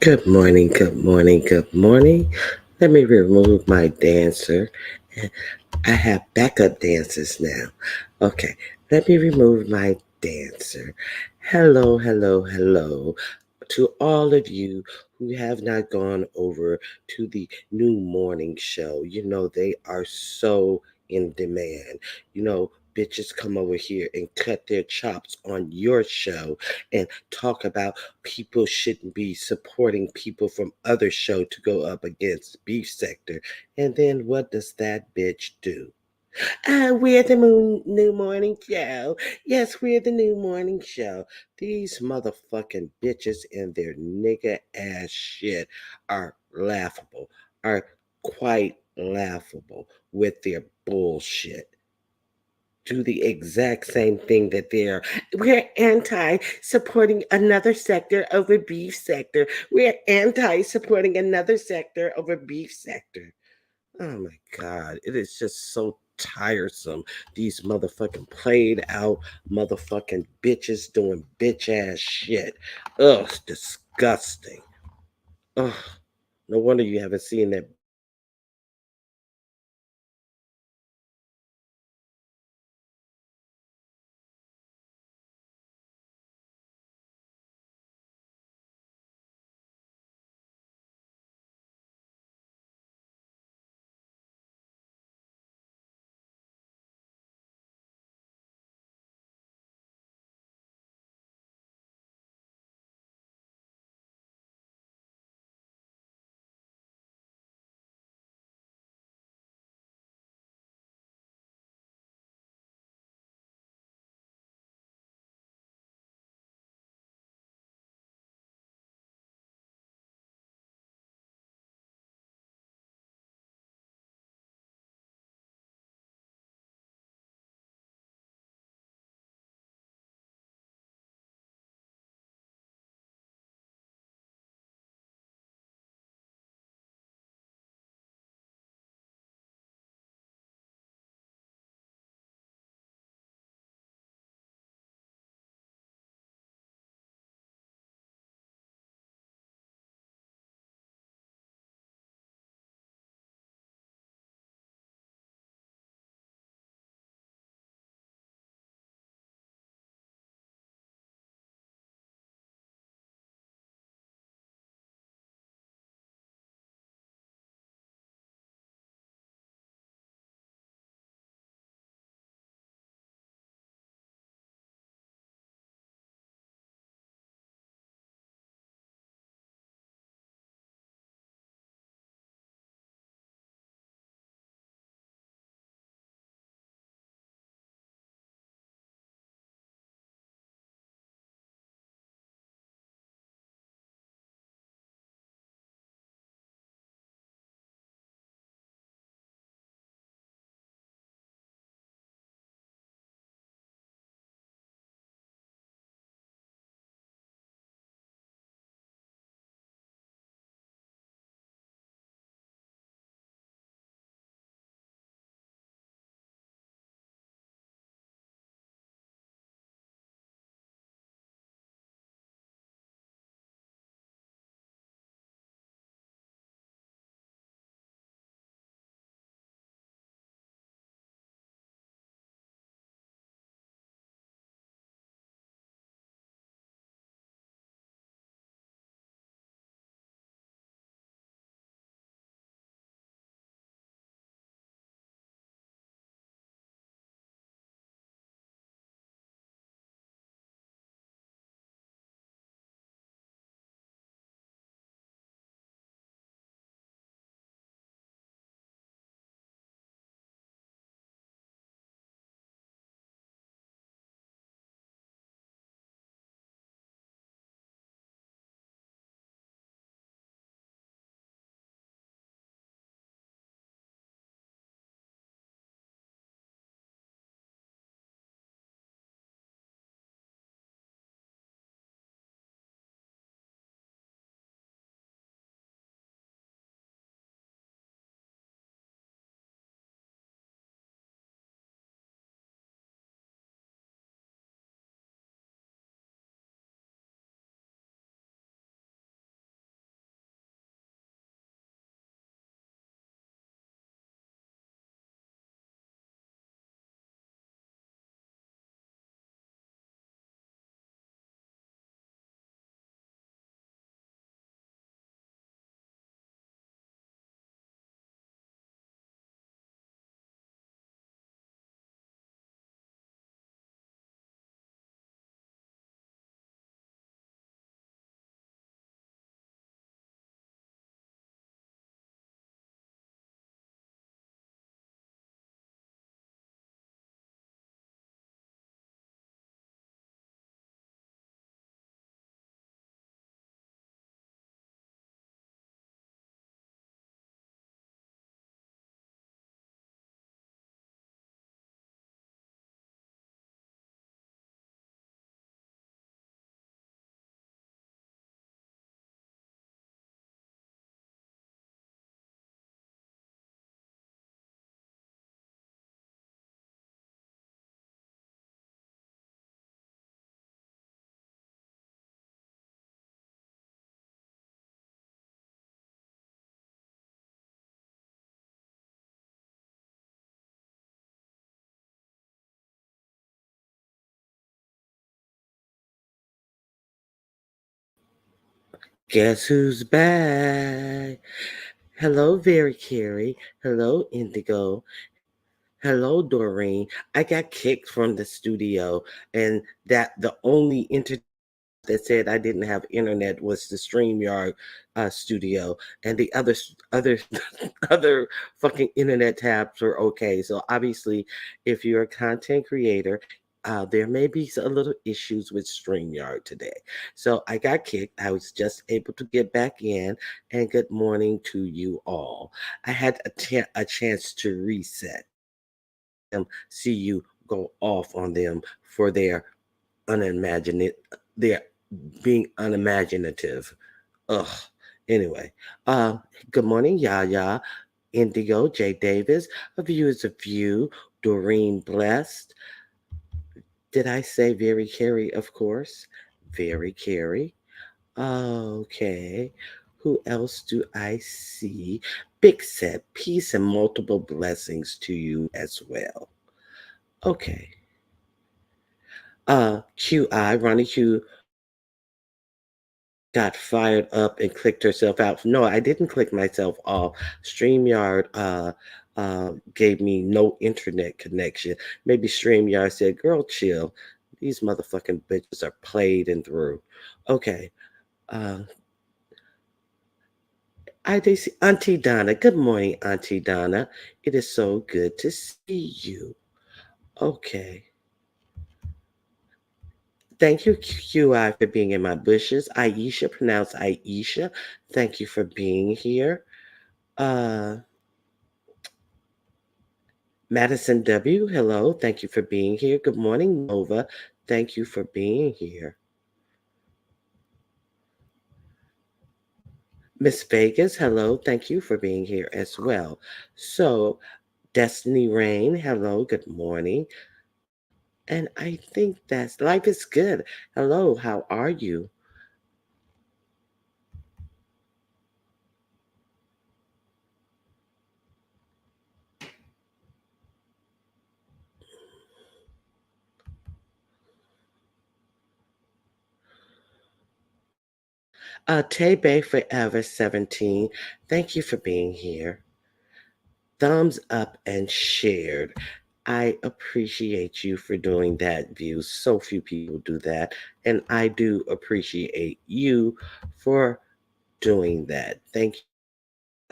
Good morning, good morning, good morning. Let me remove my dancer. I have backup dancers now. Okay, let me remove my dancer. Hello, hello, hello to all of you who have not gone over to the new morning show. They are so in demand. Bitches come over here and cut their chops on your show and talk about people shouldn't be supporting people from other show to go up against beef sector. And then what does that bitch do? We're the new morning show. Yes, we're the new morning show. These motherfucking bitches and their nigga ass shit are laughable, are quite laughable with their bullshit. Do the exact same thing that we're anti supporting another sector over beef sector. We're anti supporting another sector over beef sector. Oh my God. It is just so tiresome. These motherfucking played out motherfucking bitches doing bitch ass shit. Ugh, disgusting. Ugh, no wonder you haven't seen that Guess who's back? Hello, Very Carrie. Hello, Indigo. Hello, Doreen. I got kicked from the studio, and that the only that said I didn't have internet was the StreamYard studio, and the other other fucking internet tabs were okay. So obviously, if you're a content creator, there may be a little issues with StreamYard today. So I got kicked. I was just able to get back in, and good morning to you all. I had a chance to reset them, see you go off on them for their unimaginative, their being unimaginative. Ugh. Anyway, uh, good morning, Yaya, Indigo, Jay Davis. A view is a view. Doreen Blessed. Did I say very carry? Of course, very carry. Okay. Who else do I see? Big set, peace and multiple blessings to you as well. Okay. QI, Ronnie Q got fired up and clicked herself out. No, I didn't click myself off. StreamYard gave me no internet connection. Maybe StreamYard said, girl, chill. These motherfucking bitches are played and through. Okay. Uh, I did see Auntie Donna. Good morning, Auntie Donna. It is so good to see you. Okay. Thank you, QI, for being in my bushes. Aisha, pronounced Aisha. Thank you for being here. Uh, Madison W., hello. Thank you for being here. Good morning, Nova. Thank you for being here. Miss Vegas, hello. Thank you for being here as well. So, Destiny Rain, hello. Good morning. And I think that's life is good. Hello, how are you? Tay Forever 17, thank you for being here. Thumbs up and shared. I appreciate you for doing that, View. So few people do that. And I do appreciate you for doing that. Thank you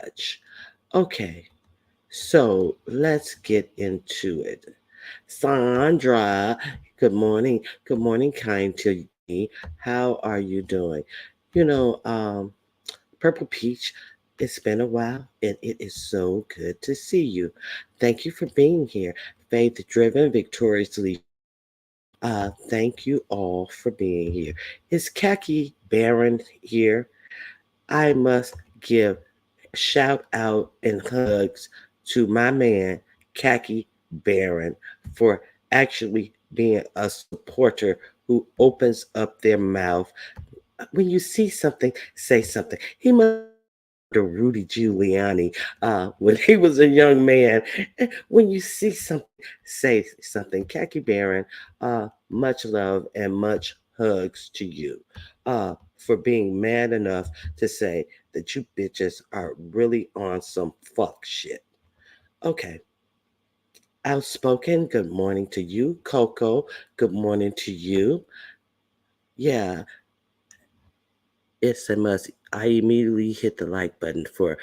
much. Okay, so let's get into it. Sandra, good morning. Good morning, kind to me. How are you doing? You know, Purple Peach, it's been a while and it is so good to see you. Thank you for being here. Faith driven, victoriously. Thank you all for being here. Is Khaki Baron here? I must give shout out and hugs to my man, Khaki Baron, for actually being a supporter who opens up their mouth. When you see something, say something. He must to Rudy Giuliani when he was a young man. When you see something, say something. Khaki Baron, much love and much hugs to you for being man enough to say that you bitches are really on some fuck shit. Okay. Outspoken, good morning to you. Coco, good morning to you. Yeah, it's a must. I immediately hit the like button for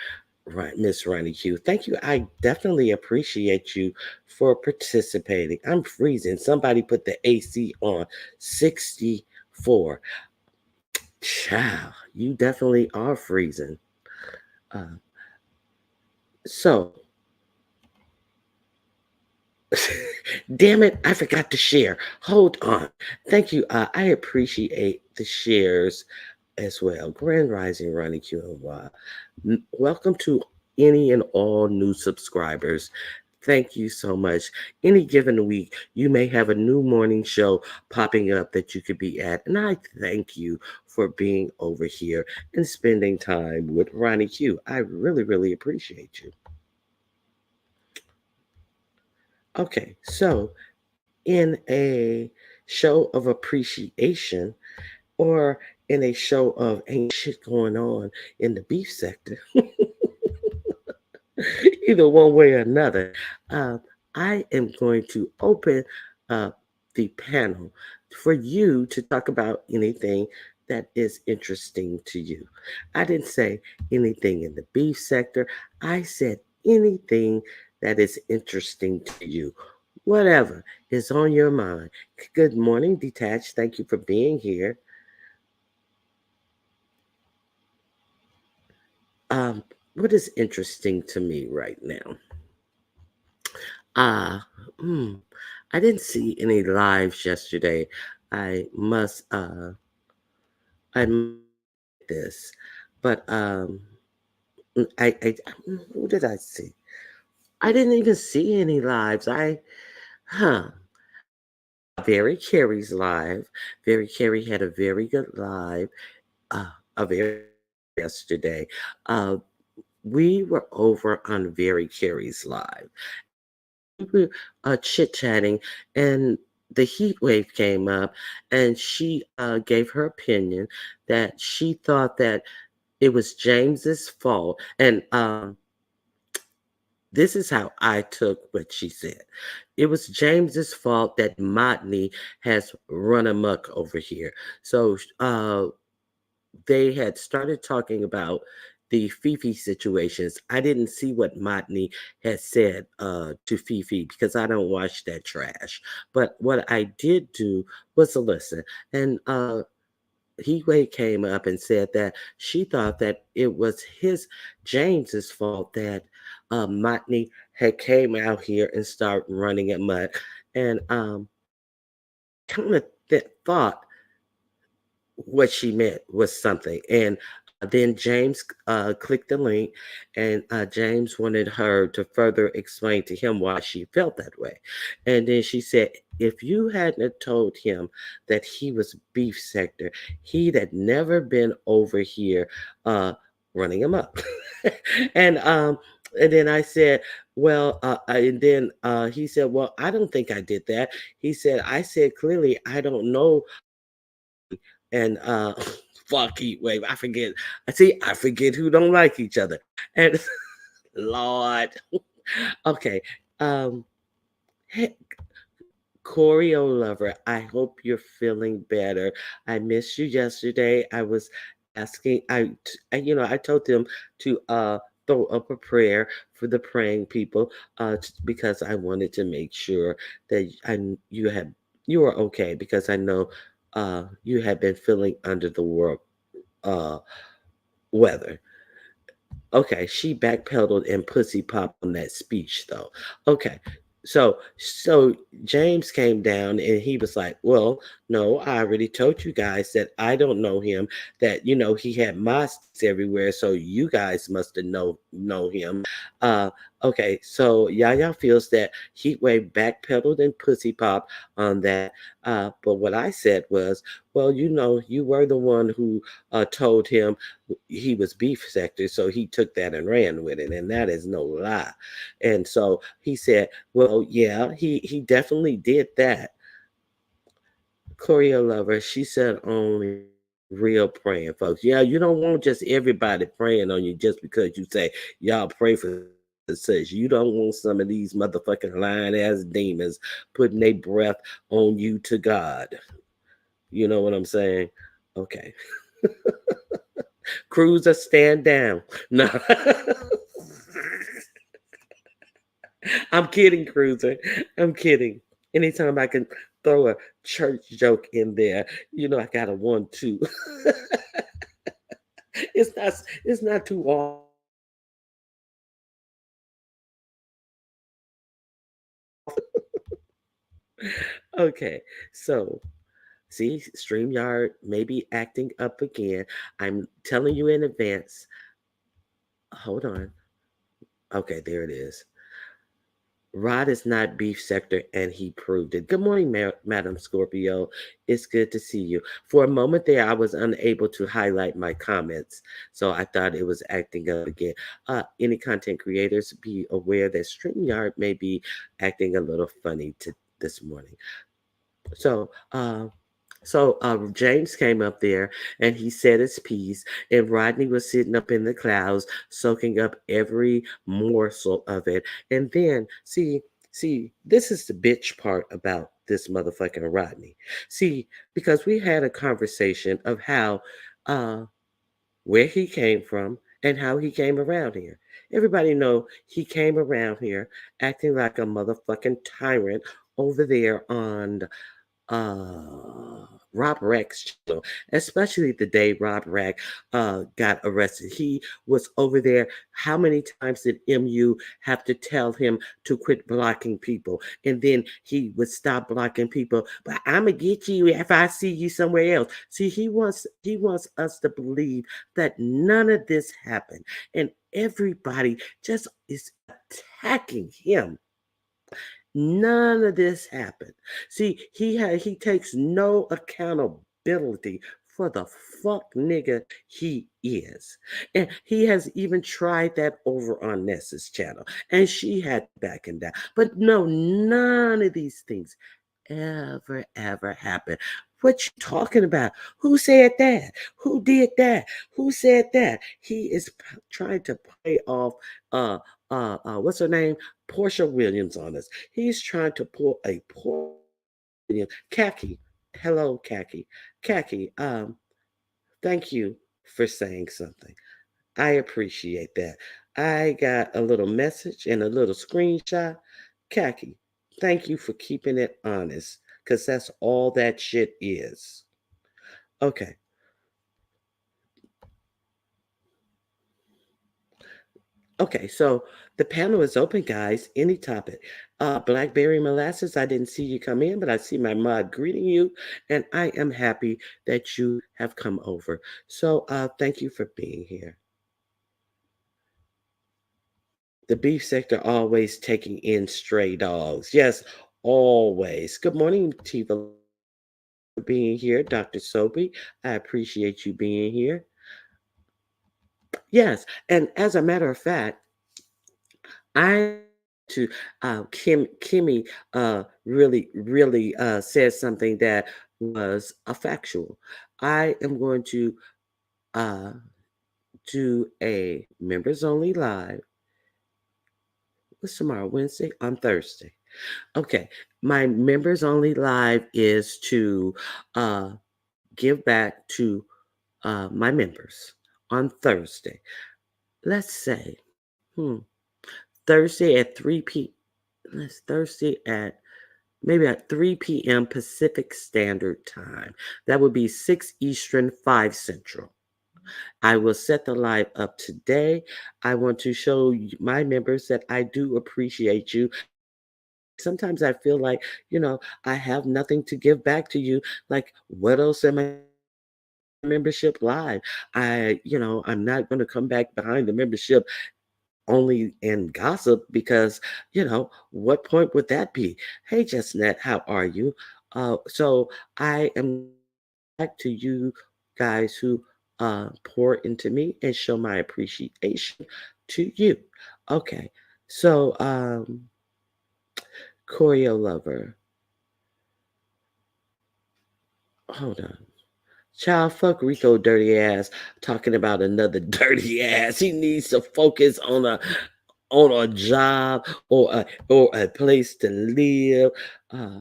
Miss Ronnie Q. Thank you. I definitely appreciate you for participating. I'm freezing. Somebody put the AC on 64. Child, you definitely are freezing. Uh, so, damn it, I forgot to share. Hold on. Thank you. I appreciate the shares as well. Grand Rising, Ronnie Q and Y. Welcome to any and all new subscribers. Thank you so much. Any given week, you may have a new morning show popping up that you could be at. And I thank you for being over here and spending time with Ronnie Q. I really, really appreciate you. Okay, so in a show of appreciation, or in a show of ain't shit going on in the beef sector, either one way or another. Uh, I am going to open up the panel for you to talk about anything that is interesting to you. I didn't say anything in the beef sector. I said anything that is interesting to you. Whatever is on your mind. Good morning, Detached. Thank you for being here. Um, what is interesting to me right now? Ah, hmm, I didn't see any lives yesterday. I must admit this, but who did I see? I didn't even see any lives. Huh, Very Carey's live. Very Carey had a very good live. A very yesterday. Uh, we were over on Very Carey's live. We were chit chatting, and the heat wave came up, and she gave her opinion that she thought that it was James's fault. And this is how I took what she said. It was James's fault that Motney has run amok over here. So they had started talking about the Fifi situations. I didn't see what Motney had said to Fifi because I don't watch that trash. But what I did do was to listen. And Heatwave came up and said that she thought that it was James's fault that Motney had came out here and started running at mud. And kind of thought what she meant was something. And then James clicked the link, and James wanted her to further explain to him why she felt that way. And then she said, if you hadn't have told him that he was beef sector, he'd had never been over here running him up. and and then I said, well, and then he said, well, I don't think I did that. He said, I said clearly, I don't know and fuck heat wave. I forget. I forget who don't like each other. And Lord. Okay. Um hey, Choreo lover, I hope you're feeling better. I missed you yesterday. I was asking I told them to throw up a prayer for the praying people because I wanted to make sure that you were okay because I know you had been feeling under the world uh weather. Okay, she backpedaled and pussy popped on that speech though. Okay. So James came down and he was like, well, no, I already told you guys that I don't know him, that he had mosques everywhere, so you guys must have know him. Uh okay, so Yaya feels that Heatwave backpedaled and pussy pop on that. But what I said was, well, you were the one who told him he was beef sector, so he took that and ran with it, and that is no lie. And so he said, well, yeah, he definitely did that. Choreo lover, she said only real praying folks. Yeah, you don't want just everybody praying on you just because you say y'all pray for such. You don't want some of these motherfucking lying ass demons putting their breath on you to God. You know what I'm saying? Okay. Cruiser, stand down. No. I'm kidding, Cruiser. I'm kidding. Anytime I can throw a church joke in there, I got a one two. It's not too often. Okay, so see, StreamYard may be acting up again. I'm telling you in advance. Hold on. Okay, there it is. Rod is not beef sector, and he proved it. Good morning, Madam Scorpio. It's good to see you. For a moment there, I was unable to highlight my comments, so I thought it was acting up again. Any content creators, be aware that StreamYard may be acting a little funny this morning. So, So James came up there and he said his piece, and Rodney was sitting up in the clouds, soaking up every morsel of it. And then, see, this is the bitch part about this motherfucking Rodney. See, because we had a conversation of how, uh, where he came from and how he came around here. Everybody know he came around here acting like a motherfucking tyrant over there on Rob Rex channel, especially the day Rob Rex got arrested. He was over there. How many times did MU have to tell him to quit blocking people? And then he would stop blocking people. But I'm gonna get you if I see you somewhere else. See, he wants us to believe that none of this happened, and everybody just is attacking him. None of this happened. See, he takes no accountability for the fuck nigga he is. And he has even tried that over on Nessa's channel. And she had to back him down. But no, none of these things ever happened. What you talking about? Who said that? Who did that? Who said that? He is trying to play off what's her name? Portia Williams on us. He's trying to pull a Portia Williams. Khaki. Hello, Khaki. Khaki, thank you for saying something. I appreciate that. I got a little message and a little screenshot. Khaki, thank you for keeping it honest, because that's all that shit is. Okay. Okay, so the panel is open, guys. Any topic. Blackberry Molasses, I didn't see you come in, but I see my mod greeting you, and I am happy that you have come over. So thank you for being here. The beef sector always taking in stray dogs. Yes, always. Good morning, Tiva, for being here. Dr. Soapy, I appreciate you being here. Yes, and as a matter of fact, I to Kimmy really said something that was a factual. I am going to uh do a members only live. What's tomorrow? Wednesday? On Thursday. Okay. My members only live is to uh give back to my members on Thursday. Let's say, hmm, Thursday at 3 p. Let's Thursday at maybe at 3 p.m. Pacific Standard Time. That would be 6 Eastern, 5 Central. I will set the live up today. I want to show my members that I do appreciate you. Sometimes I feel like, I have nothing to give back to you. Like, what else am I membership live? I'm not going to come back behind the membership only in gossip because, what point would that be? Hey, Justnet, how are you? So I am back to you guys who pour into me and show my appreciation to you. Okay, so Choreo Lover, hold on. Child, fuck Rico dirty ass talking about another dirty ass. He needs to focus on a job or a place to live. Uh,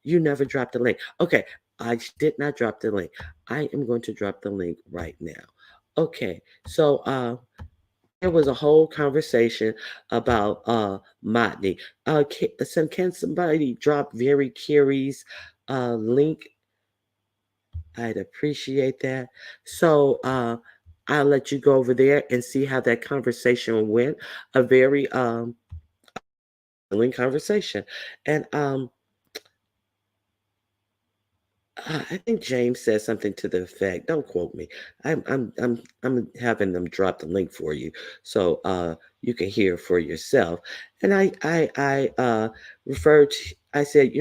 you never dropped the link. Okay, I did not drop the link. I am going to drop the link right now. Okay, so there was a whole conversation about Motney. Can somebody drop Very Carey's link? I'd appreciate that. So I'll let you go over there and see how that conversation went. A very conversation. And I think James said something to the effect. Don't quote me. I'm having them drop the link for you so you can hear for yourself. And I referred to. I said,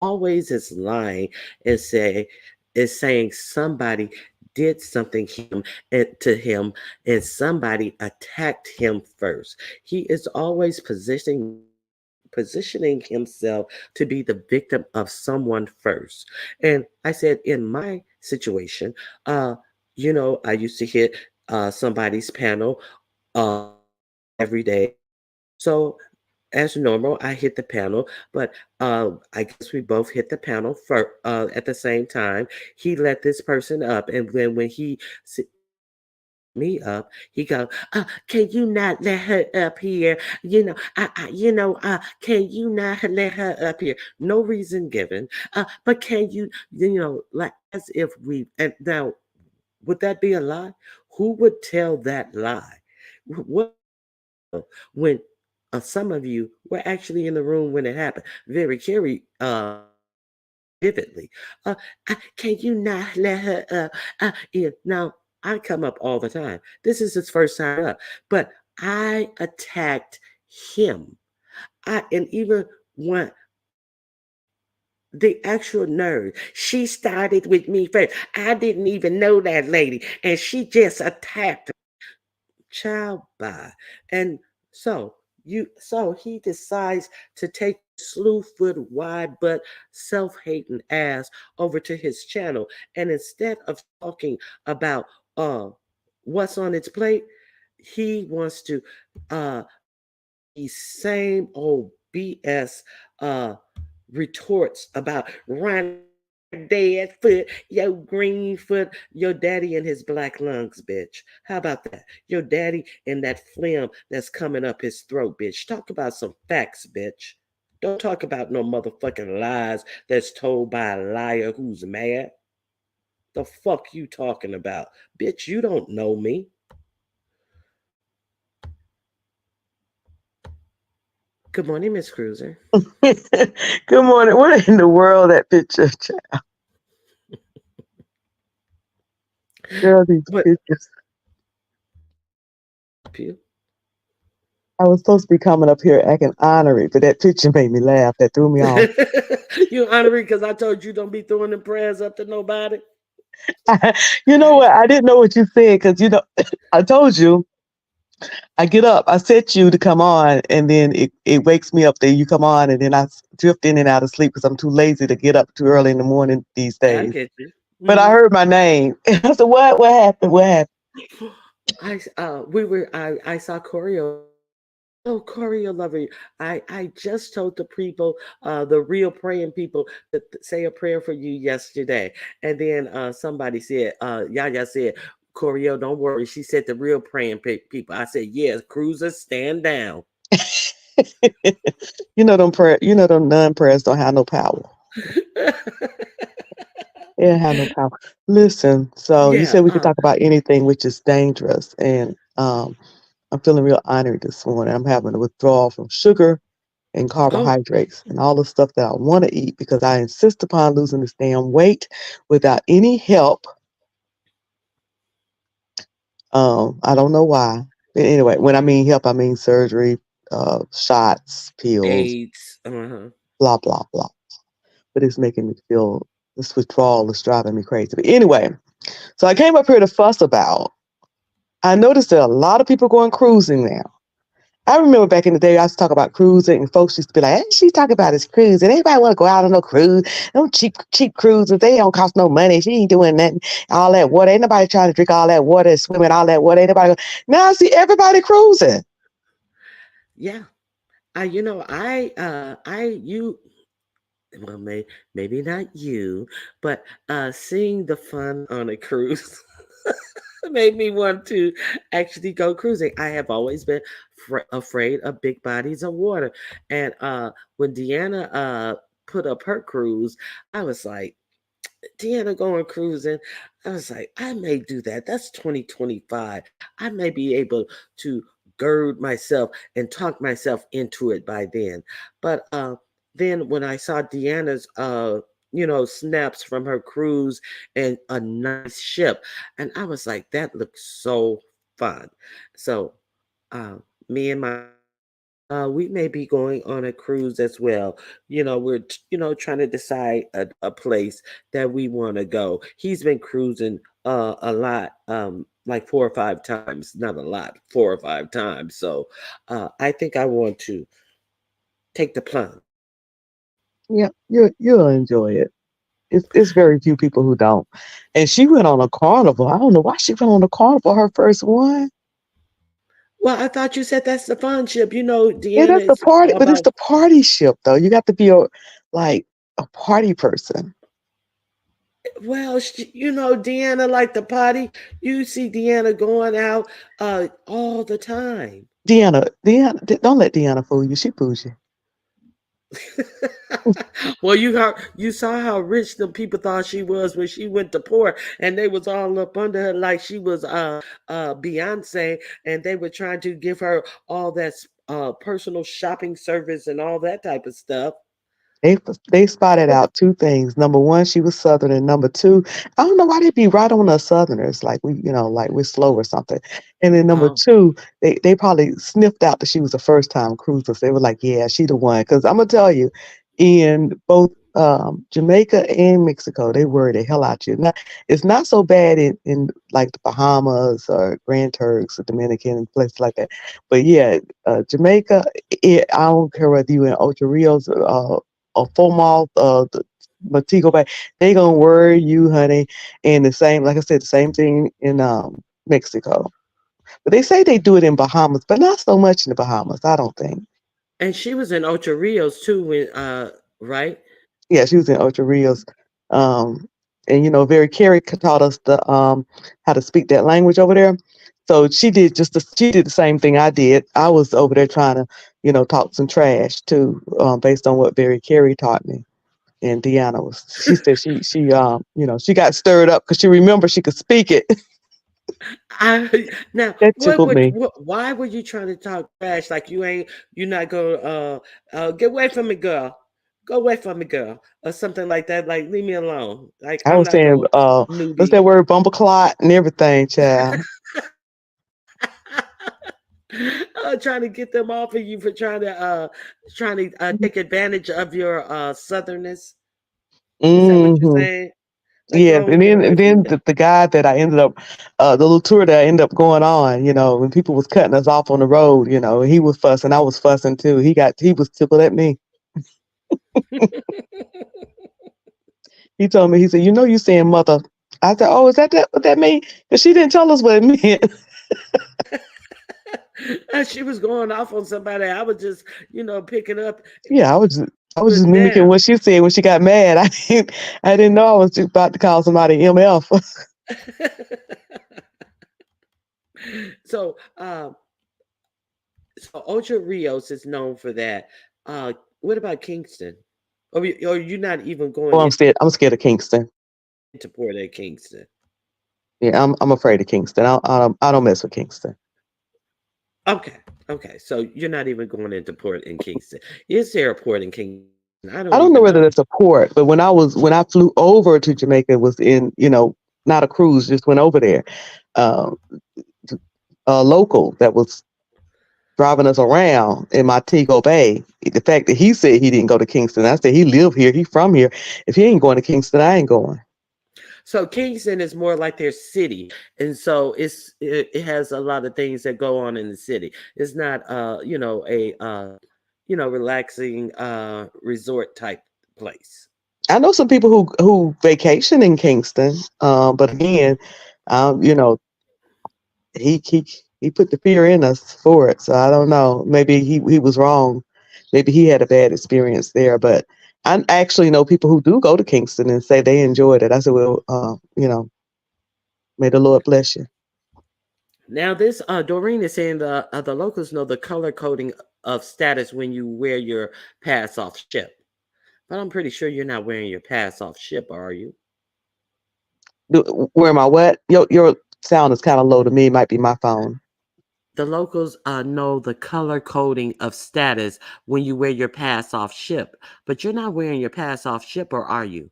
always is lying and is saying somebody did something to him and somebody attacked him first. He is always positioning positioning himself to be the victim of someone first. And I said, in my situation, uh, I used to hit somebody's panel uh, every day. So as normal, I hit the panel, but I guess we both hit the panel for at the same time. He let this person up, and then when he me up, he go, can you not let her up here? Can you not let her up here? No reason given. But can you, like as if we, and now, would that be a lie? Who would tell that lie? What when some of you were actually in the room when it happened? Very vividly. Uh, can you not let her up? Yeah. Now, I come up all the time. This is his first time up, but I attacked him. And even when the actual nerve, she started with me first. I didn't even know that lady, and she just attacked child by. And so he decides to take slew foot wide butt self-hating ass over to his channel, and instead of talking about uh what's on its plate, he wants to uh the same old BS uh retorts about run dead foot, your green foot, your daddy and his black lungs, bitch. How about that? Your daddy and that phlegm that's coming up his throat, bitch. Talk about some facts, bitch. Don't talk about no motherfucking lies that's told by a liar who's mad. The fuck you talking about? Bitch, you don't know me. Good morning, Miss Cruiser. Good morning. What in the world that picture? Girl, these What pictures. you? I was supposed to be coming up here acting honorary, but that picture made me laugh. That threw me off. You honoring because I told you don't be throwing them prayers up to nobody. You know what? I didn't know what you said because I told you I get up, I set you to come on, and then it wakes me up that you come on, and then drift in and out of sleep because I'm too lazy to get up too early in the morning these I days. get you. But I heard my name. And I said, "What? What happened? What happened?" I saw choreo. Oh, choreo lover. I just told the people, the real praying people, to say a prayer for you yesterday, and then somebody said, Yaya said, choreo, don't worry. She said the real praying people. I said, yes, cruiser, stand down. Them nun prayers don't have no power. It don't have no power. Listen, so you Yeah. said we could talk about anything which is dangerous, and I'm feeling real honored this morning. I'm having a withdrawal from sugar and Oh, carbohydrates and all the stuff that I want to eat because I insist upon losing this damn weight without any help. I don't know why. But anyway, when I mean help, I mean surgery, shots, pills, AIDS. Uh-huh. blah blah blah. But it's making me feel this withdrawal is driving me crazy. But anyway, so I came up here to fuss about. I noticed there are a lot of people going cruising now. I remember back in the day, I used to talk about cruising, and folks used to be like, "Hey, she's talking about this cruise, and anybody want to go out on no cruise? Them cheap cruises, they don't cost no money. She ain't doing nothing. All that water, ain't nobody trying to drink all that water and swim in all that water. Ain't nobody." Now I see everybody cruising. Yeah. You well, maybe not you, but seeing the fun on a cruise made me want to actually go cruising. I have always been afraid of big bodies of water, and when Deanna put up her cruise, I was like, Deanna going cruising. I was like, I may do that. That's 2025. I may be able to gird myself and talk myself into it by then. But then when I saw Deanna's snaps from her cruise and a nice ship, and I was like, that looks so fun. So uh me and my we may be going on a cruise as well. We're trying to decide a place that we want to go. He's been cruising a lot, like 4 or 5 times, not a lot, 4 or 5 times. So I think I want to. take the plunge. Yeah, you'll enjoy it. It's very few people who don't. And she went on a carnival. I don't know why she went on a carnival, her first one. Well, I thought you said that's the fun ship. You know, Yeah, Deanna that's the is party, all but it's about. the party ship though. You got to be like a party person. Well, Deanna like the potty. You see Deanna going out all the time. Don't let Deanna fool you. She fools you. Well, you saw how rich the people thought she was when she went to poor, and they was all up under her like she was Beyonce, and they were trying to give her all that personal shopping service and all that type of stuff. They they spotted out two things. Number one, she was Southern, and number two, I don't know why they be right on us Southerners, like like we're slow or something. And then number Oh, two, they probably sniffed out that she was a first time cruiser. So they were like, yeah, she the one. Because I'm gonna tell you, in both Jamaica and Mexico, they worry the hell out you. Now, it's not so bad in like the Bahamas or Grand Turks or Dominican and places like that. But yeah, Jamaica, I don't care whether you in Ocho Rios or Fomal, the Montego Bay, they gonna worry you, honey. And the same, like I said, the same thing in Mexico. But they say they do it in Bahamas, but not so much in the Bahamas, I don't think. and she was in Ocho Rios too, when right? Yeah, she was in Ocho Rios. Um, and Very Carey taught us the how to speak that language over there. So she did the same thing I did. I was over there trying to, talk some trash too, based on what Barry Carey taught me. And Deanna she said she got stirred up because she remembered she could speak it. I now That tickled me. why were you trying to talk trash like you're not going get away from me, girl, go away from me, girl, or something like that, like leave me alone, like I I'm was not saying, going what's newbie. that word, bumbleclot and everything, child. Trying to get them off of you for trying to take advantage of your southernness. Is that what you're Hmm. saying? Like, Yeah, go on, and get then away and from then me. the guy that I ended up, the little tour that I ended up going on, when people was cutting us off on the road, he was fussing, I was fussing too. He was tickled at me. He told me, he said, you saying mother. I said, oh, is that what that mean? Because she didn't tell us what it meant. She was going off on somebody. I was just, picking up, Yeah, I was just putting mimicking down. what she said when she got mad. I didn't know I was just about to call somebody MF. so, so Ocho Rios is known for that. What about Kingston? Or you're not even going Well, I'm scared of Kingston. into Port at Kingston? Yeah, I'm afraid of Kingston. I don't mess with Kingston. Okay, okay. So you're not even going into port in Kingston. Is there a port in Kingston? I don't I don't even know know. whether that's a port, but when I flew over to Jamaica, it was in not a cruise, just went over there. Um, a local that was driving us around in Montego Bay. The fact that he said he didn't go to Kingston, I said he lived here, he from here. If he ain't going to Kingston, I ain't going. So Kingston is more like their city, and so it has a lot of things that go on in the city. It's not a relaxing resort type place. I know some people who vacation in Kingston, but again, um, you know, he put the fear in us for it. So I don't know. Maybe he was wrong. Maybe he had a bad experience there. But I actually know people who do go to Kingston and say they enjoyed it. I said, well, may the Lord bless you. Now, this Doreen is saying the locals know the color coding of status when you wear your pass off ship, but I'm pretty sure you're not wearing your pass off ship, are you? Where am I? What? Your sound is kind of low to me. It might be my phone. The locals know the color coding of status when you wear your pass off ship, but you're not wearing your pass off ship, or are you?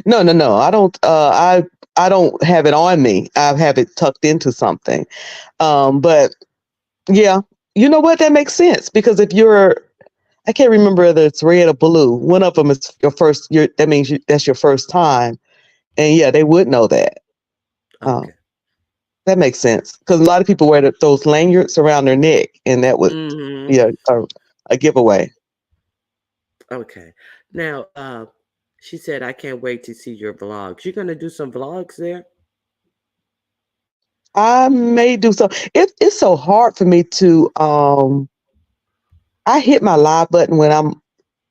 No, no, no. I don't. I don't have it on me. I have it tucked into something. But yeah, you know what? That makes sense because if I can't remember whether it's red or blue. One of them is your first. That means that's your first time, and yeah, they would know that. Um, Okay. that makes sense because a lot of people wear those lanyards around their neck, and that would Hmm. be a giveaway. Okay. Now, she said, I can't wait to see your vlogs. You're gonna do some vlogs there? I may do so. It's so hard for me to I hit my live button when I'm,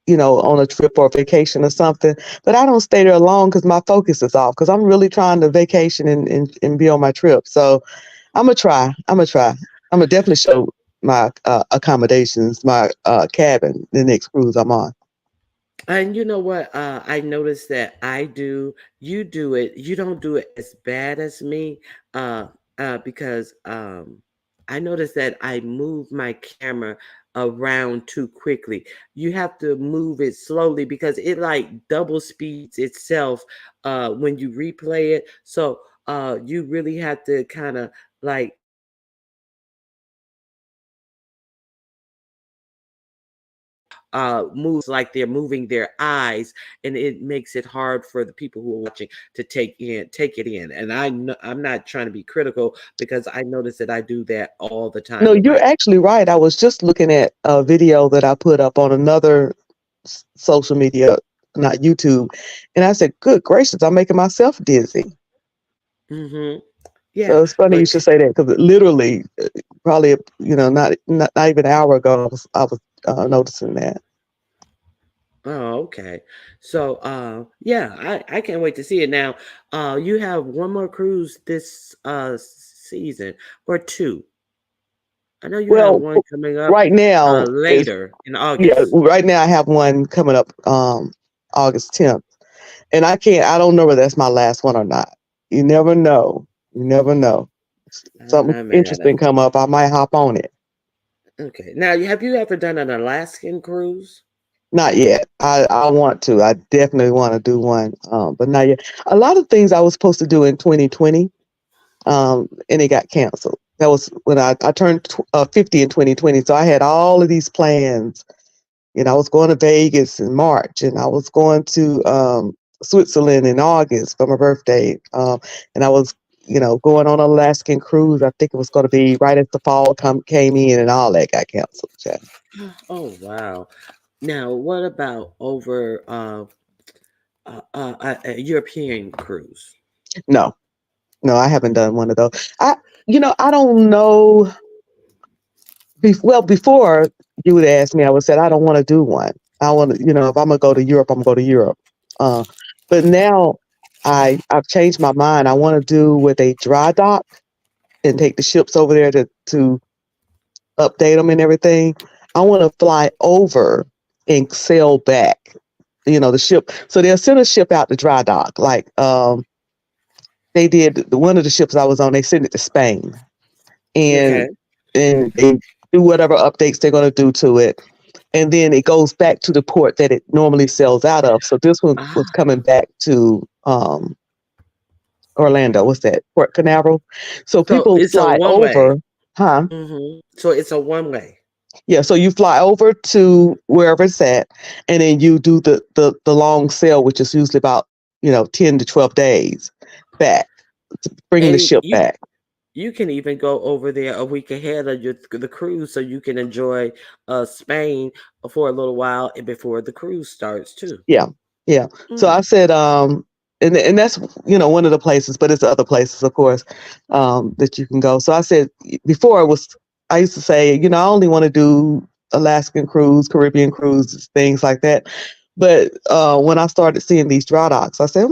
on a trip or vacation or something, but I don't stay there long because my focus is off because I'm really trying to vacation and be on my trip. So I'm gonna try. I'm gonna try. I'm gonna definitely show my accommodations, my cabin, the next cruise I'm on. And you know what? I noticed that you do it. You don't do it as bad as me, uh, because I noticed that I move my camera around too quickly. You have to move it slowly because it like double speeds itself when you replay it. So you really have to kind of like moves like they're moving their eyes, and it makes it hard for the people who are watching to take it in. And I'm not trying to be critical because I notice that I do that all the time No, with you're my. actually right. I was just looking at a video that I put up on another social media, not YouTube, and I said, "Good gracious, I'm making myself dizzy." Hmm. Yeah, So it's funny you but should say that because literally, probably not even an hour ago, I was noticing that. oh, okay. So yeah, I can't wait to see it. Now you have one more cruise this season, or two. I know you have Well, one coming up right now is later in yeah. August. Right now I have one coming up August 10th, and I don't know whether that's my last one or not. You never know. You never know. I'm Something not mad at interesting it. come up, I might hop on it. Okay. Now, have you ever done an Alaskan cruise? Not yet. I want to. I definitely want to do one, but not yet. A lot of things I was supposed to do in 2020, and it got canceled. That was when I turned 50 in 2020, so I had all of these plans. I was going to Vegas in March, and I was going to Switzerland in August for my birthday, and I was, going on an Alaskan cruise. I think it was going to be right as the fall came in, and all that got canceled. Child. Oh, wow. Now, what about over a European cruise? No, no, I haven't done one of those. I don't know. Well, before you would ask me, I would say I don't want to do one. I want to, if I'm gonna go to Europe, I'm gonna go to Europe. Uh, but now I've changed my mind. I want to do with a dry dock and take the ships over there to update them and everything. I want to fly over and sail back. The ship. So they'll send a ship out to dry dock, like they did one of the ships I was on. They sent it to Spain, Okay. and they do whatever updates they're going to do to it, and then it goes back to the port that it normally sails out of. So this one was Ah, coming back to Orlando. What's that? Port Canaveral. So so people it's a fly one way. over, huh? So it's a one way. Yeah. So you fly over to wherever it's at, and then you do the long sail, which is usually about 10 to 12 days back, bringing the And ship back. you can even go over there a week ahead of the cruise so you can enjoy Spain for a little while before the cruise starts too. Yeah, yeah. So I Mm. said, and that's one of the places, but it's other places, of course, that you can go. So I said before it was, I used to say, I only want to do Alaskan cruise, Caribbean cruises, things like that. But when I started seeing these dry docks, I said,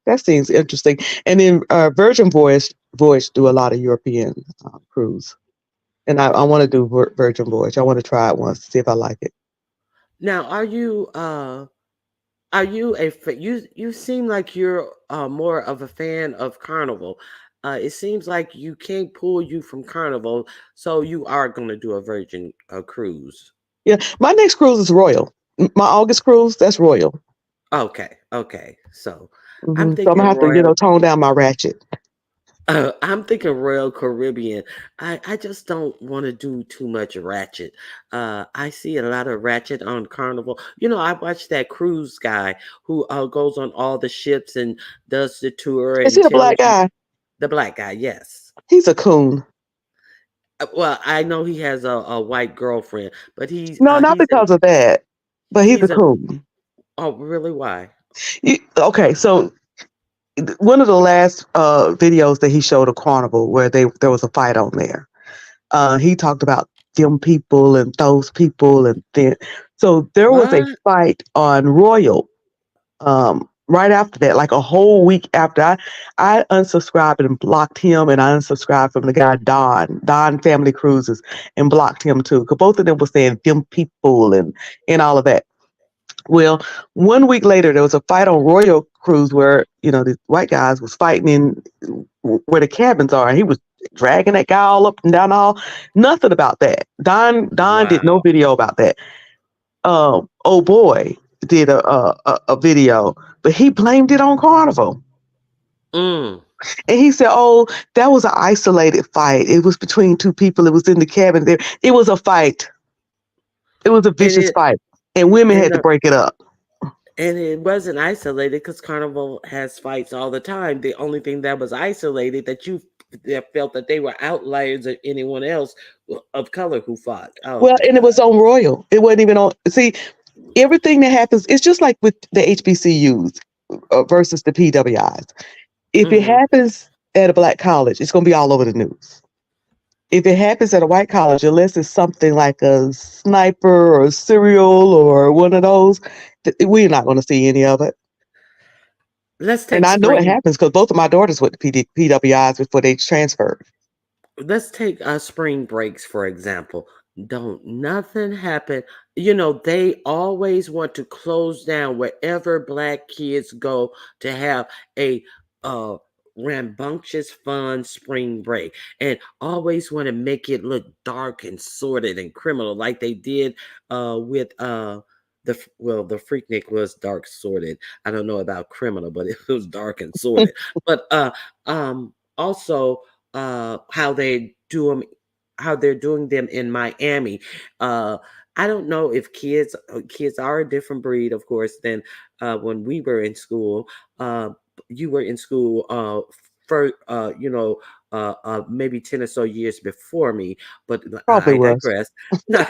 that seems interesting. And then Virgin Voyage do a lot of European cruise, and I want to do Virgin Voyage. I want to try it once to see if I like it. Now, are you you seem like you're more of a fan of Carnival. It seems like you can't pull you from Carnival, so you are going to do a Virgin cruise. Yeah, my next cruise is Royal. My August cruise, that's Royal. Okay, okay. So I'm So I'm thinking gonna have to, Royal. tone down my ratchet. I'm thinking Royal Caribbean. I just don't want to do too much ratchet. I see a lot of ratchet on Carnival. I watched that cruise guy who goes on all the ships and does the tour Is and he a black tells you guy? the black guy. Yes. He's a coon. Well, I know he has a white girlfriend, but No, not he's because of that. but he's a He's a coon. oh, really? Why? Okay, so one of the last videos that he showed a carnival where there was a fight on there. He talked about them people and those people, and then so there was a What? fight on Royal. Right after that, like a whole week after, I unsubscribed and blocked him, and I unsubscribed from the guy Don Family Cruises, and blocked him too, because both of them were saying them people and all of that. Well, 1 week later, there was a fight on Royal Cruise where these white guys was fighting in where the cabins are, and he was dragging that guy all up and down the hall. Nothing about that. Don did no Wow. video about that. Oh boy did a video, but he blamed it on Carnival. Mm. And he said, "Oh, that was an isolated fight. It was between two people. It was in the cabin there. It was a fight. It was a And vicious it fight, and women and had to the break it up." and it wasn't isolated because Carnival has fights all the time. The only thing that was isolated that you that felt that they were outliers of anyone else of color who fought. Oh Well, my and it God. was on Royal. It wasn't even on. See, everything that happens, it's just like with the HBCUs versus the PWIs. If it Hmm. happens at a black college, it's going to be all over the news. If it happens at a white college, unless it's something like a sniper or a serial or one of those, we're not going to see any of it. Let's And take I know it spring. happens because both of my daughters went to PWIs before they transferred. Let's take spring breaks for example. Don't nothing happen. You know, they always want to close down wherever black kids go to have a uh rambunctious fun spring break, and always want to make it look dark and sordid and criminal like they did with the Freaknik was dark sordid. I don't know about criminal, but it was dark and sordid. But also how they do them, how they're doing them in Miami. Uh, I don't know if kids are a different breed, of course, than when we were in school. Uh, you were in school for maybe 10 or so years before me, but Probably I was. digress. No.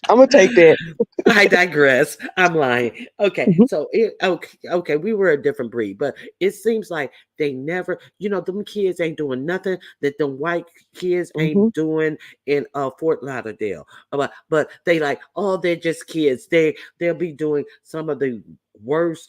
I'm gonna take that. I digress. I'm lying. Okay, Mhm, so okay, we were a different breed, but it seems like they never, them kids ain't doing nothing that them white kids mhm. ain't doing in Fort Lauderdale. But they like, oh, they're just kids. They'll be doing some of the worst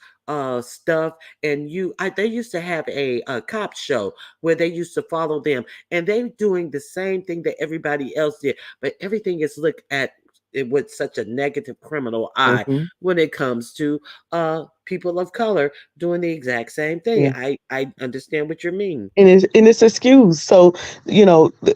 stuff. And they used to have a cop show where they used to follow them, and they doing the same thing that everybody else did, but everything is looked at it with such a negative criminal eye Mhm. when it comes to people of color doing the exact same thing. Yeah. I understand what you mean. And it's excused. So,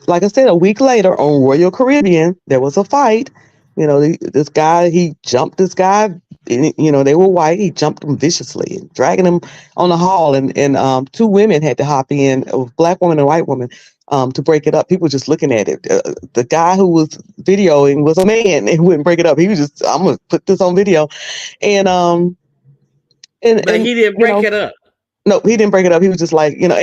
like I said, a week later on Royal Caribbean, there was a fight. This guy, he jumped this guy. And, they were white. He jumped him viciously and dragging him on the hall. And two women had to hop in, a black woman and a white woman, to break it up. People were just looking at it. The guy who was videoing was a man and wouldn't break it up. He was just, I'm gonna put this on video. And But and he didn't break it up. no, he didn't break it up. He was just like, and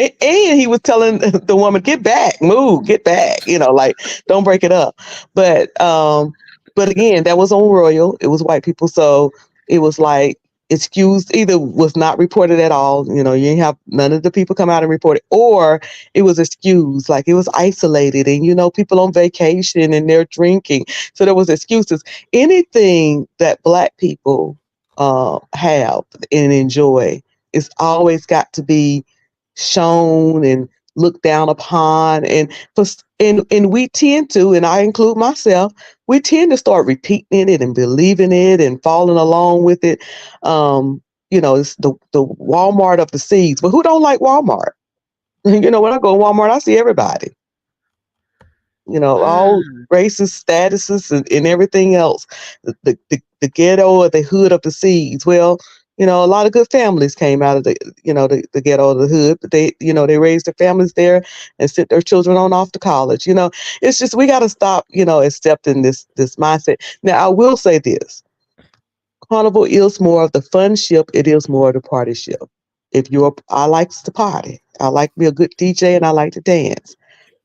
he was telling the woman, get back, move, get back, like, don't break it up. But but again, that was on Royal. It was white people. So it was like excused, either was not reported at all. You didn't have none of the people come out and report it, or it was excused, like it was isolated and people on vacation and they're drinking. So there was excuses. Anything that black people have and enjoy, it's always got to be shown and looked down upon, and we tend to, and I include myself, we tend to start repeating it and believing it and falling along with it. It's the Walmart of the seeds. But who don't like Walmart? When I go to Walmart, I see everybody, all races, statuses, and everything else. The ghetto or the hood of the seeds. Well, a lot of good families came out of the ghetto or the hood, but they raised their families there and sent their children on off to college. It's just, we got to stop, accepting this mindset. Now, I will say this: Carnival is more of the fun ship. It is more of the party ship. I like to party. I like to be a good DJ and I like to dance.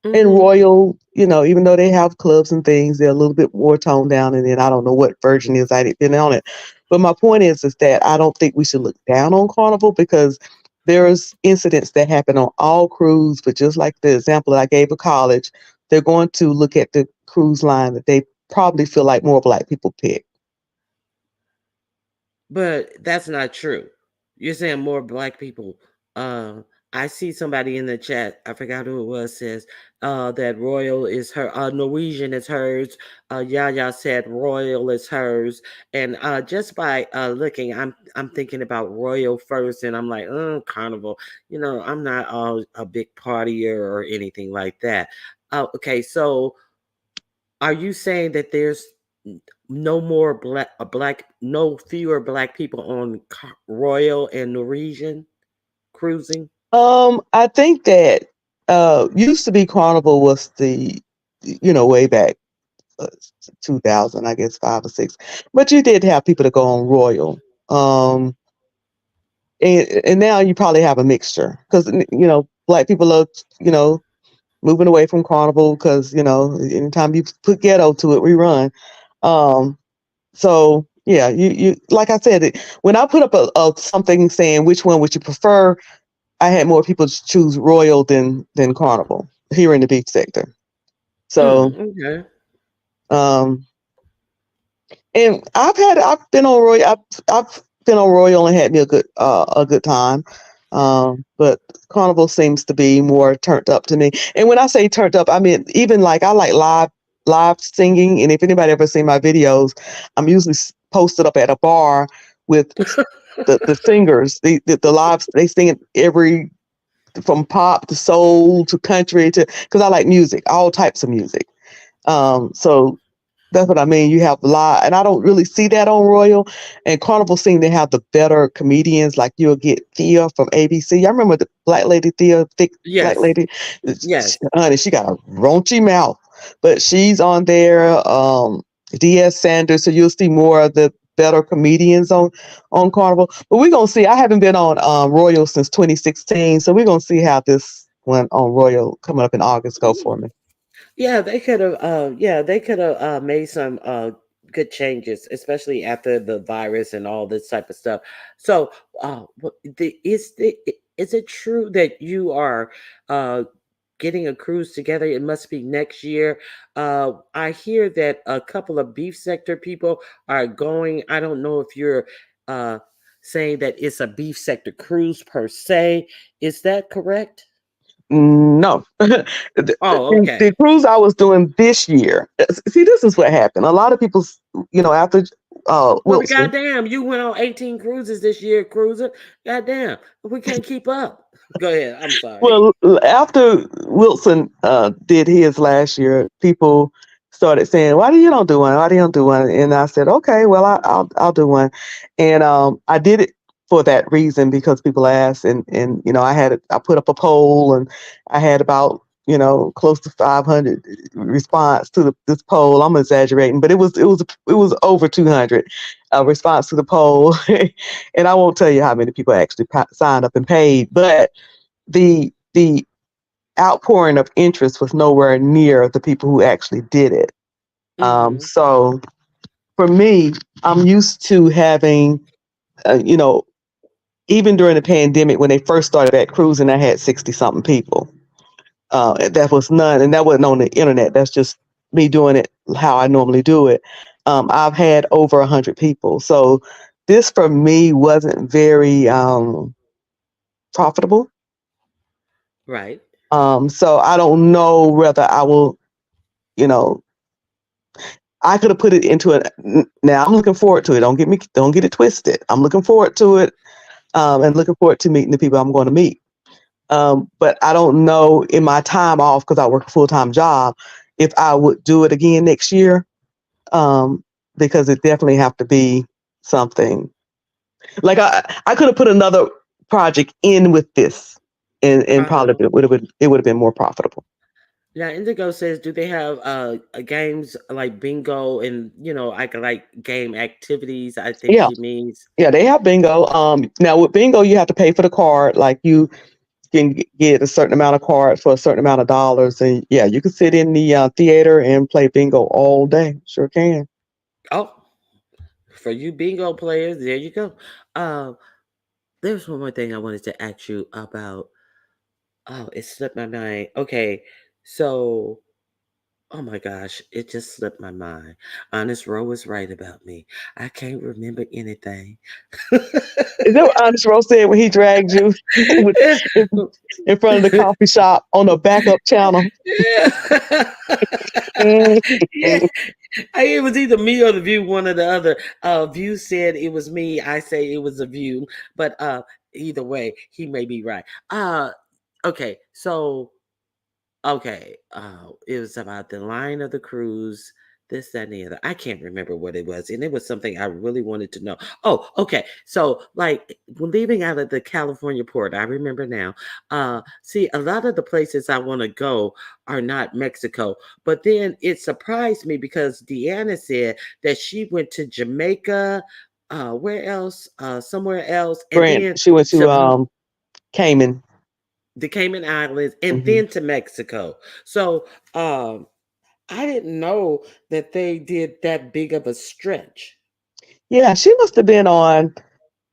And Mm-hmm. Royal, even though they have clubs and things, they're a little bit more toned down. And then I don't know what version is. I didn't been on it. But my point is that I don't think we should look down on Carnival because there's incidents that happen on all cruise. But just like the example that I gave of college, they're going to look at the cruise line that they probably feel like more Black people pick. But that's not true. You're saying more Black people. Uh, I see somebody in the chat. I forgot who it was. Says that Royal is her. Norwegian is hers. Yaya said Royal is hers. And just by looking, I'm thinking about Royal first, and I'm like, Carnival. I'm not a big partier or anything like that. Okay, so are you saying that there's no more no fewer Black people on Royal and Norwegian cruising? I think that used to be Carnival was way back uh, 2000, I guess 5 or 6. But you did have people to go on Royal. And now you probably have a mixture because Black people are moving away from Carnival because anytime you put ghetto to it, we run. Um, so yeah, you like I said, when I put up a something saying which one would you prefer, I had more people choose Royal than Carnival here in the beach sector. So Okay. um, and I've been on Royal. I've been on Royal and had me a good time. But Carnival seems to be more turned up to me. And when I say turned up, I mean even like I like live singing. And if anybody ever seen my videos, I'm usually posted up at a bar with the singers. The live they sing every from pop to soul to country to because I like music, all types of music. So that's what I mean. You have live, and I don't really see that on Royal. And Carnival seem to have the better comedians. Like you'll get Thea from ABC. I remember the black lady Thea, thick black Yes. lady. Yes. Honey, she got a raunchy mouth, but she's on there. D.S. Sanders. So you'll see more of the better comedians on Carnival. But we're gonna see. I haven't been on Royal since 2016, so we're gonna see how this one on Royal coming up in August go for me. Yeah, they could have. Yeah, they could have made some good changes, especially after the virus and all this type of stuff. So, is it true that you are uh getting a cruise together? It must be next year. I hear that a couple of beef sector people are going. I don't know if you're uh saying that it's a beef sector cruise per se. Is that correct? No. the, Oh, okay. the cruise I was doing this year. See, this is what happened. A lot of people, after Well, Wilson, goddamn, you went on 18 cruises this year, cruiser. Goddamn, we can't keep up. Go ahead. I'm sorry. well, after Wilson did his last year, people started saying, "Why do you don't do one? Why do you don't do one?" And I said, "Okay, well, I'll do one," and I did it for that reason because people asked, and I put up a poll, and I had about close to 500 response to this poll. I'm exaggerating, but it was over 200 response to the poll, and I won't tell you how many people actually signed up and paid, but the outpouring of interest was nowhere near the people who actually did it. Mm-hmm. So for me, I'm used to having, even during the pandemic when they first started that cruising, I had 60 something people. That was none, and that wasn't on the internet. That's just me doing it how I normally do it. I've had over 100 people. So this for me wasn't very profitable. Right. So I don't know whether I will, you know, I could have put it into it. Now I'm looking forward to it. Don't get it twisted. I'm looking forward to it, and looking forward to meeting the people I'm going to meet. But I don't know in my time off because I work a full time job if I would do it again next year. Um, because it definitely have to be something like I could have put another project in with this, and probably Uh-huh. it would have been more profitable. Now, Indigo says, do they have games like bingo and like game activities? I think Yeah, she means. yeah, they have bingo. Now with bingo, you have to pay for the card. Like can get a certain amount of cards for a certain amount of dollars, and yeah, you can sit in the theater and play bingo all day. Sure can. Oh, for you bingo players, there you go. Uh, there's one more thing I wanted to ask you about. Oh, it slipped my mind. Okay, so oh my gosh, it just slipped my mind. Honest Row was right about me. I can't remember anything. Is that what Honest Rose said when he dragged you with, in, in front of the coffee shop on a backup channel? Yeah. Yeah. It was either me or the View, one or the other. View said it was me. I say it was a View, but either way, he may be right. Okay, so okay, it was about the line of the cruise, this, that, and the other. I can't remember what it was, and it was something I really wanted to know. Oh, okay. So, like, when leaving out of the California port, I remember now. See, a lot of the places I want to go are not Mexico, but then it surprised me because Deanna said that she went to Jamaica. Where else? Somewhere else, and Grant, then she went to to Cayman. the Cayman Islands, and Hmm. then to Mexico. So, I didn't know that they did that big of a stretch. Yeah, she must have been on.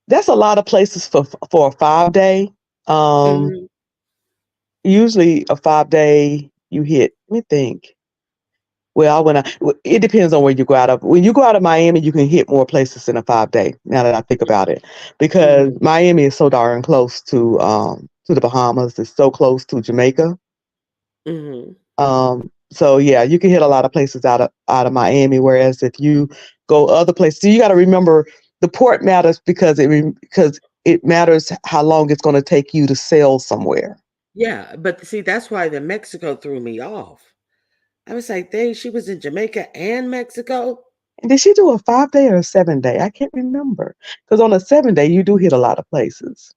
That's a lot of places for a 5 day. Um, Mhm. Usually a 5 day you hit. Let me think. Well, it depends on where you go out of. When you go out of Miami, you can hit more places in a 5 day. Now that I think about it, because Mhm. Miami is so darn close to the Bahamas. It's so close to Jamaica. Mhm. So yeah, you can hit a lot of places out of Miami. Whereas if you go other places, so you got to remember the port matters because it matters how long it's going to take you to sail somewhere. Yeah, but see, that's why the Mexico threw me off. I was like, dang, she was in Jamaica and Mexico. And did she do a 5 day or a 7 day? I can't remember. Because on a 7 day, you do hit a lot of places.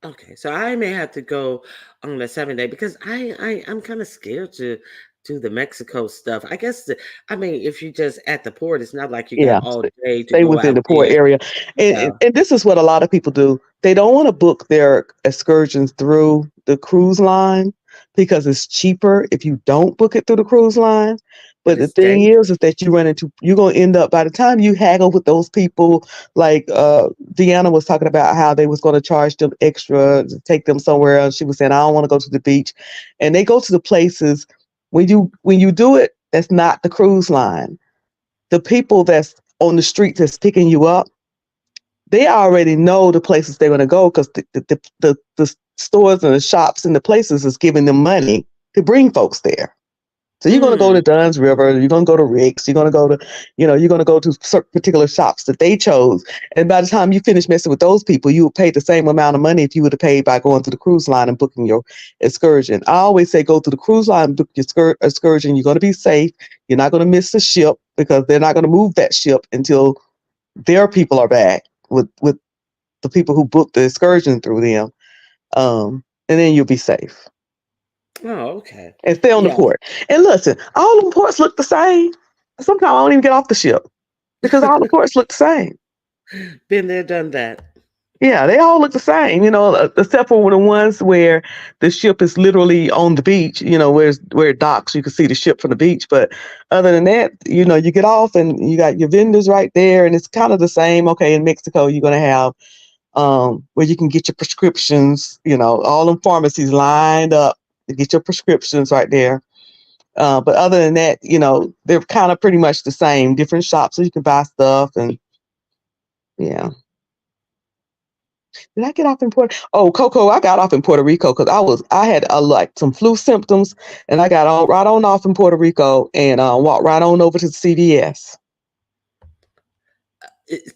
Okay, so I may have to go on a 7 day because I'm kind of scared to do the Mexico stuff. I guess I mean, if you just at the port, it's not like you got Yeah, all day to stay go within out the port there. area. And, Yeah, and this is what a lot of people do. They don't want to book their excursions through the cruise line because it's cheaper if you don't book it through the cruise line. but But the it's thing dangerous. is that you're gonna end up by the time you haggle with those people, like Deanna was talking about how they was gonna charge them extra to take them somewhere else. She was saying, I don't want to go to the beach. And they go to the places when you do it, that's not the cruise line. The people that's on the street that's picking you up, they already know the places they're going to go because the stores and the shops and the places is giving them money to bring folks there. So you're going to go to Mm. Dunn's River, you're going to go to Rick's, you're going to go to, you're going to go to certain particular shops that they chose. And by the time you finish messing with those people, you would pay the same amount of money if you would have paid by going to the cruise line and booking your excursion. I always say go to the cruise line, book your excursion. You're going to be safe. You're not going to miss the ship because they're not going to move that ship until their people are back with the people who booked the excursion through them. And then you'll be safe Oh, okay. and stay on the Yeah. port. And listen, all the ports look the same. Sometimes I don't even get off the ship because all the ports look the same. Been there, done that. Yeah, they all look the same, except for the ones where the ship is literally on the beach, where it docks, you can see the ship from the beach. But other than that, you get off and you got your vendors right there, and it's kind of the same. Okay, in Mexico, you're gonna have where you can get your prescriptions, all them pharmacies lined up to get your prescriptions right there. But other than that, they're kind of pretty much the same, different shops so you can buy stuff and yeah. Did I get off in Puerto? Oh, Coco, I got off in Puerto Rico because I had like some flu symptoms, and I got right on off in Puerto Rico and walked right on over to CVS.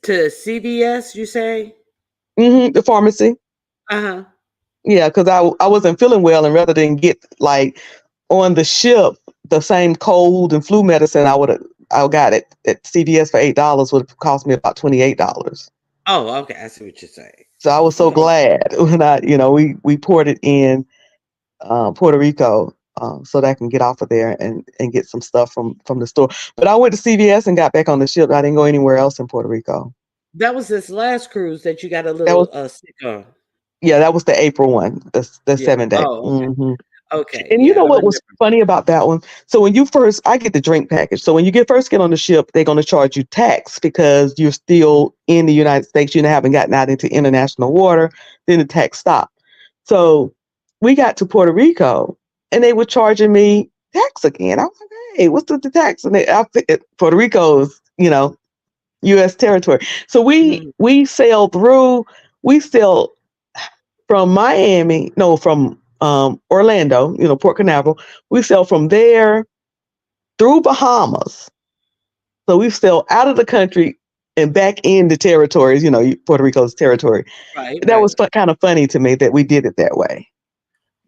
To CVS, you say? The pharmacy. Uh-huh. Yeah, because I wasn't feeling well, and rather than get like on the ship the same cold and flu medicine I got it at CVS for $8 would have cost me about $28. Oh, okay. I see what you're saying. So I was so Oh, glad when we poured it in Puerto Rico, so that I can get off of there and get some stuff from the store. But I went to CVS and got back on the ship. I didn't go anywhere else in Puerto Rico. that was this last cruise that you got a That was little sick on. Yeah, that was the April one, the Yeah. 7 day. Oh, okay. Hmm. Okay. And you Yeah, know I what was remember. funny about that one? So when you first, I get the drink package. So when you first get on the ship, they're going to charge you tax because you're still in the United States. You haven't gotten out into international water. Then the tax stopped. So we got to Puerto Rico, and they were charging me tax again. I was like, "Hey, what's the tax?" And Puerto Rico's, U.S. territory. So we Mhm. we sailed through. We sailed from Miami, no, from Orlando, Port Canaveral. We sailed from there through Bahamas. So we sailed out of the country and back into territories, Puerto Rico's territory. Right, That was right. kind of funny to me that we did it that way.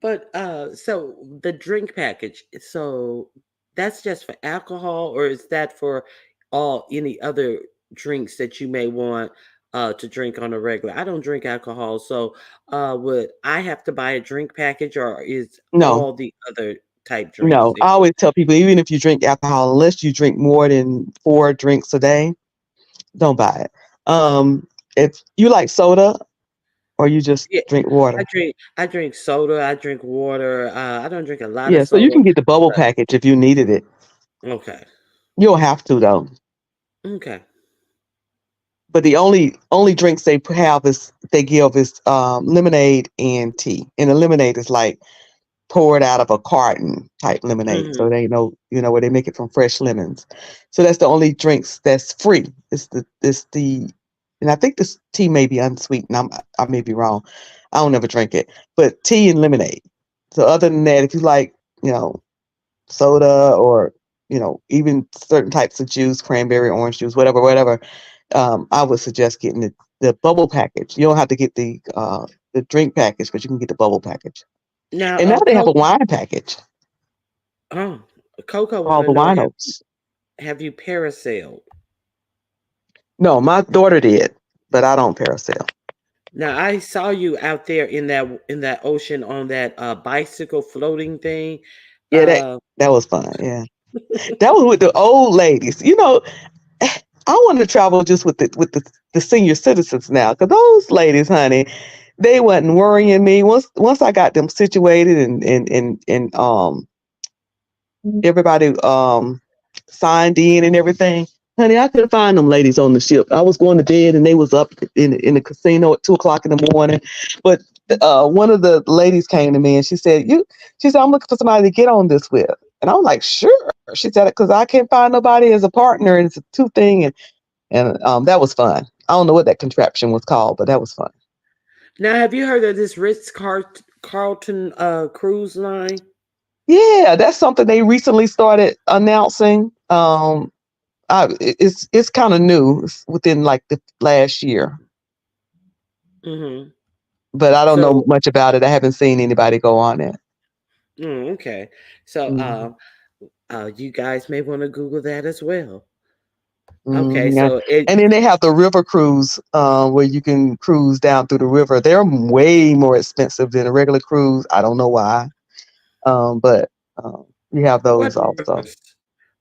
But so the drink package, so that's just for alcohol, or is that for all any other drinks that you may want to drink on a regular? I don't drink alcohol, so would I have to buy a drink package, or is No, all the other type drinks no. I always tell people, even if you drink alcohol, unless you drink more than 4 drinks a day, don't buy it. If you like soda or you just Yeah, drink water. I drink soda, I drink water. I don't drink a lot of Yeah, so you soda. can get the bubble package if you needed it. Okay. You don't have to though. Okay. But the only drinks they give is lemonade and tea. And the lemonade is like poured out of a carton type lemonade. So Hmm. they know, where they make it from fresh lemons. So that's the only drinks that's free. And I think this tea may be unsweetened. I may be wrong. I don't ever drink it. But tea and lemonade. So other than that, if you like, you know, soda or, even certain types of juice, cranberry, orange juice, whatever, I would suggest getting the bubble package. You don't have to get the drink package, but you can get the bubble package. Now, And now they have a wine package, oh, Coco want all to the know winos. have you parasailed? No, my daughter did, but I don't parasail. Now I saw you out there in that ocean on that bicycle floating thing. Yeah, that Uh, that was fun. Yeah, that was with the old ladies. I want to travel just with the senior citizens now, because those ladies, honey, they wasn't worrying me. Once I got them situated and everybody signed in and everything. Honey, I couldn't find them ladies on the ship. I was going to bed and they was up in the casino at 2 o'clock in the morning. But one of the ladies came to me and she said, I'm looking for somebody to get on this with. And I was like, sure. She said, because I can't find nobody as a partner and it's a two thing. And that was fun. I don't know what that contraption was called, but that was fun. now, have you heard of this Carlton cruise line? Yeah, that's something they recently started announcing. It's kind of new. It's within like the last year, Hmm. but I don't know So, much about it. I haven't seen anybody go on it. okay. So, Hmm. you guys may want to Google that as well. Okay. Yeah. So it And then they have the river cruise, where you can cruise down through the river. They're way more expensive than a regular cruise. I don't know why, but you have what those also. rivers?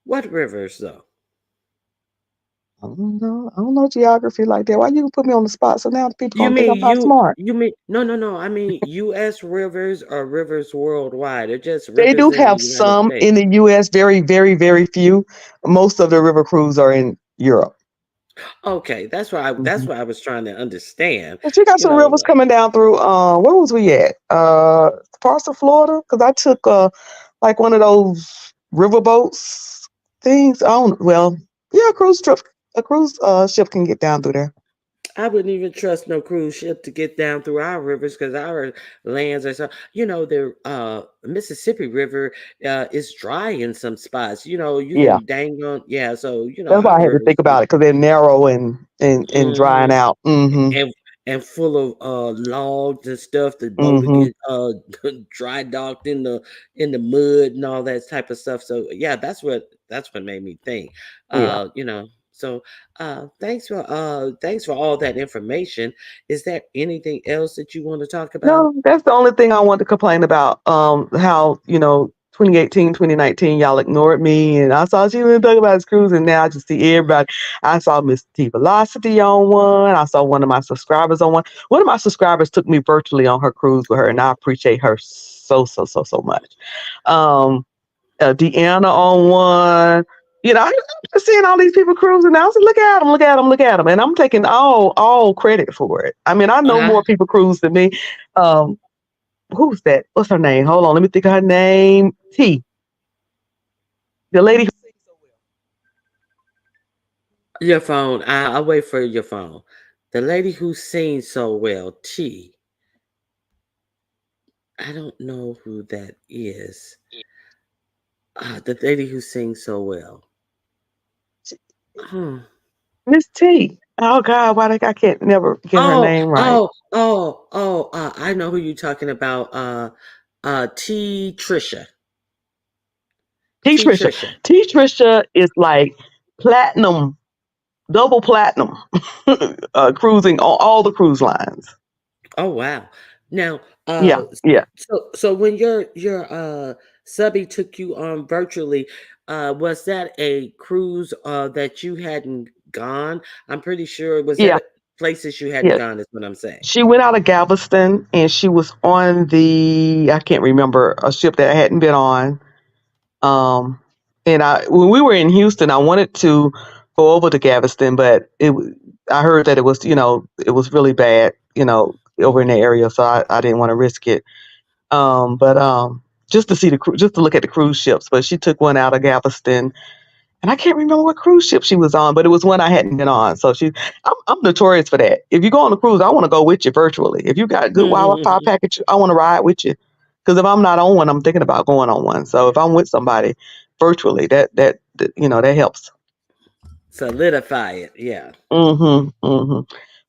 What rivers though? I don't know. I don't know geography like that. Why you put me on the spot? So now the people You gonna think mean I'm not smart. you mean no. I mean US rivers or rivers worldwide. They're just They rivers do in the have United some States. in the U.S. Very, very, very few. Most of the river cruise are in Europe. Okay, that's Hmm. what I was trying to understand. But you got You some know, rivers coming down through. Where was we at? Parts of Florida, because I took like one of those river boats things. I don't. Well, yeah, a cruise ship can get down through there. I wouldn't even trust no cruise ship to get down through our rivers because our lands are so. The Mississippi River is dry in some spots. You Yeah, can dang on, yeah. So that's our why I had to rivers think about it because they're narrow and drying mhm, out. Mm-hmm. and full of logs and stuff. The boat will Mm-hmm. get dry docked in the mud and all that type of stuff. So yeah, that's what made me think. Yeah. So thanks for all that information. Is there anything else that you want to talk about? No, that's the only thing I want to complain about. How 2018, 2019, y'all ignored me, and I saw she was talking about this cruise, and now I just see everybody. I saw Miss T Velocity on one. I saw one of my subscribers on one. One of my subscribers took me virtually on her cruise with her, and I appreciate her so much. Deanna on one. I'm just seeing all these people cruising. I was like, look at them, look at them, look at them, and I'm taking all credit for it. I mean, I know Uh, more people cruise than me. Who's that? What's her name? Hold on, let me think of her name. T. The lady who sings so well. your phone. I'll wait for your phone. The lady who sings so well, T. I don't know who that is. The lady who sings so well. Hmm. Miss T. Oh God, I can't never get her Oh, name right. oh, oh, oh. I know who you're talking about. T. Trisha. T T. Trisha. Trisha. T Trisha is like platinum, double platinum, cruising on all the cruise lines. Oh wow. Now, Yeah, yeah. so when your subby took you on virtually, was that a cruise that you hadn't gone? I'm pretty sure was Yeah, that places you hadn't yeah. gone is what I'm saying. She went out of Galveston and she was on I can't remember, a ship that I hadn't been on. Um, and when we were in Houston, I wanted to go over to Galveston, but I heard that it was really bad, over in the area. So I didn't want to risk it. But just to see just to look at the cruise ships. But she took one out of Galveston, and I can't remember what cruise ship she was on, but it was one I hadn't been on. So I'm notorious for that. If you go on a cruise, I want to go with you virtually. If you got good Wi-Fi package, I want to ride with you. Because if I'm not on one, I'm thinking about going on one. So if I'm with somebody virtually, that helps. Solidify it. Yeah.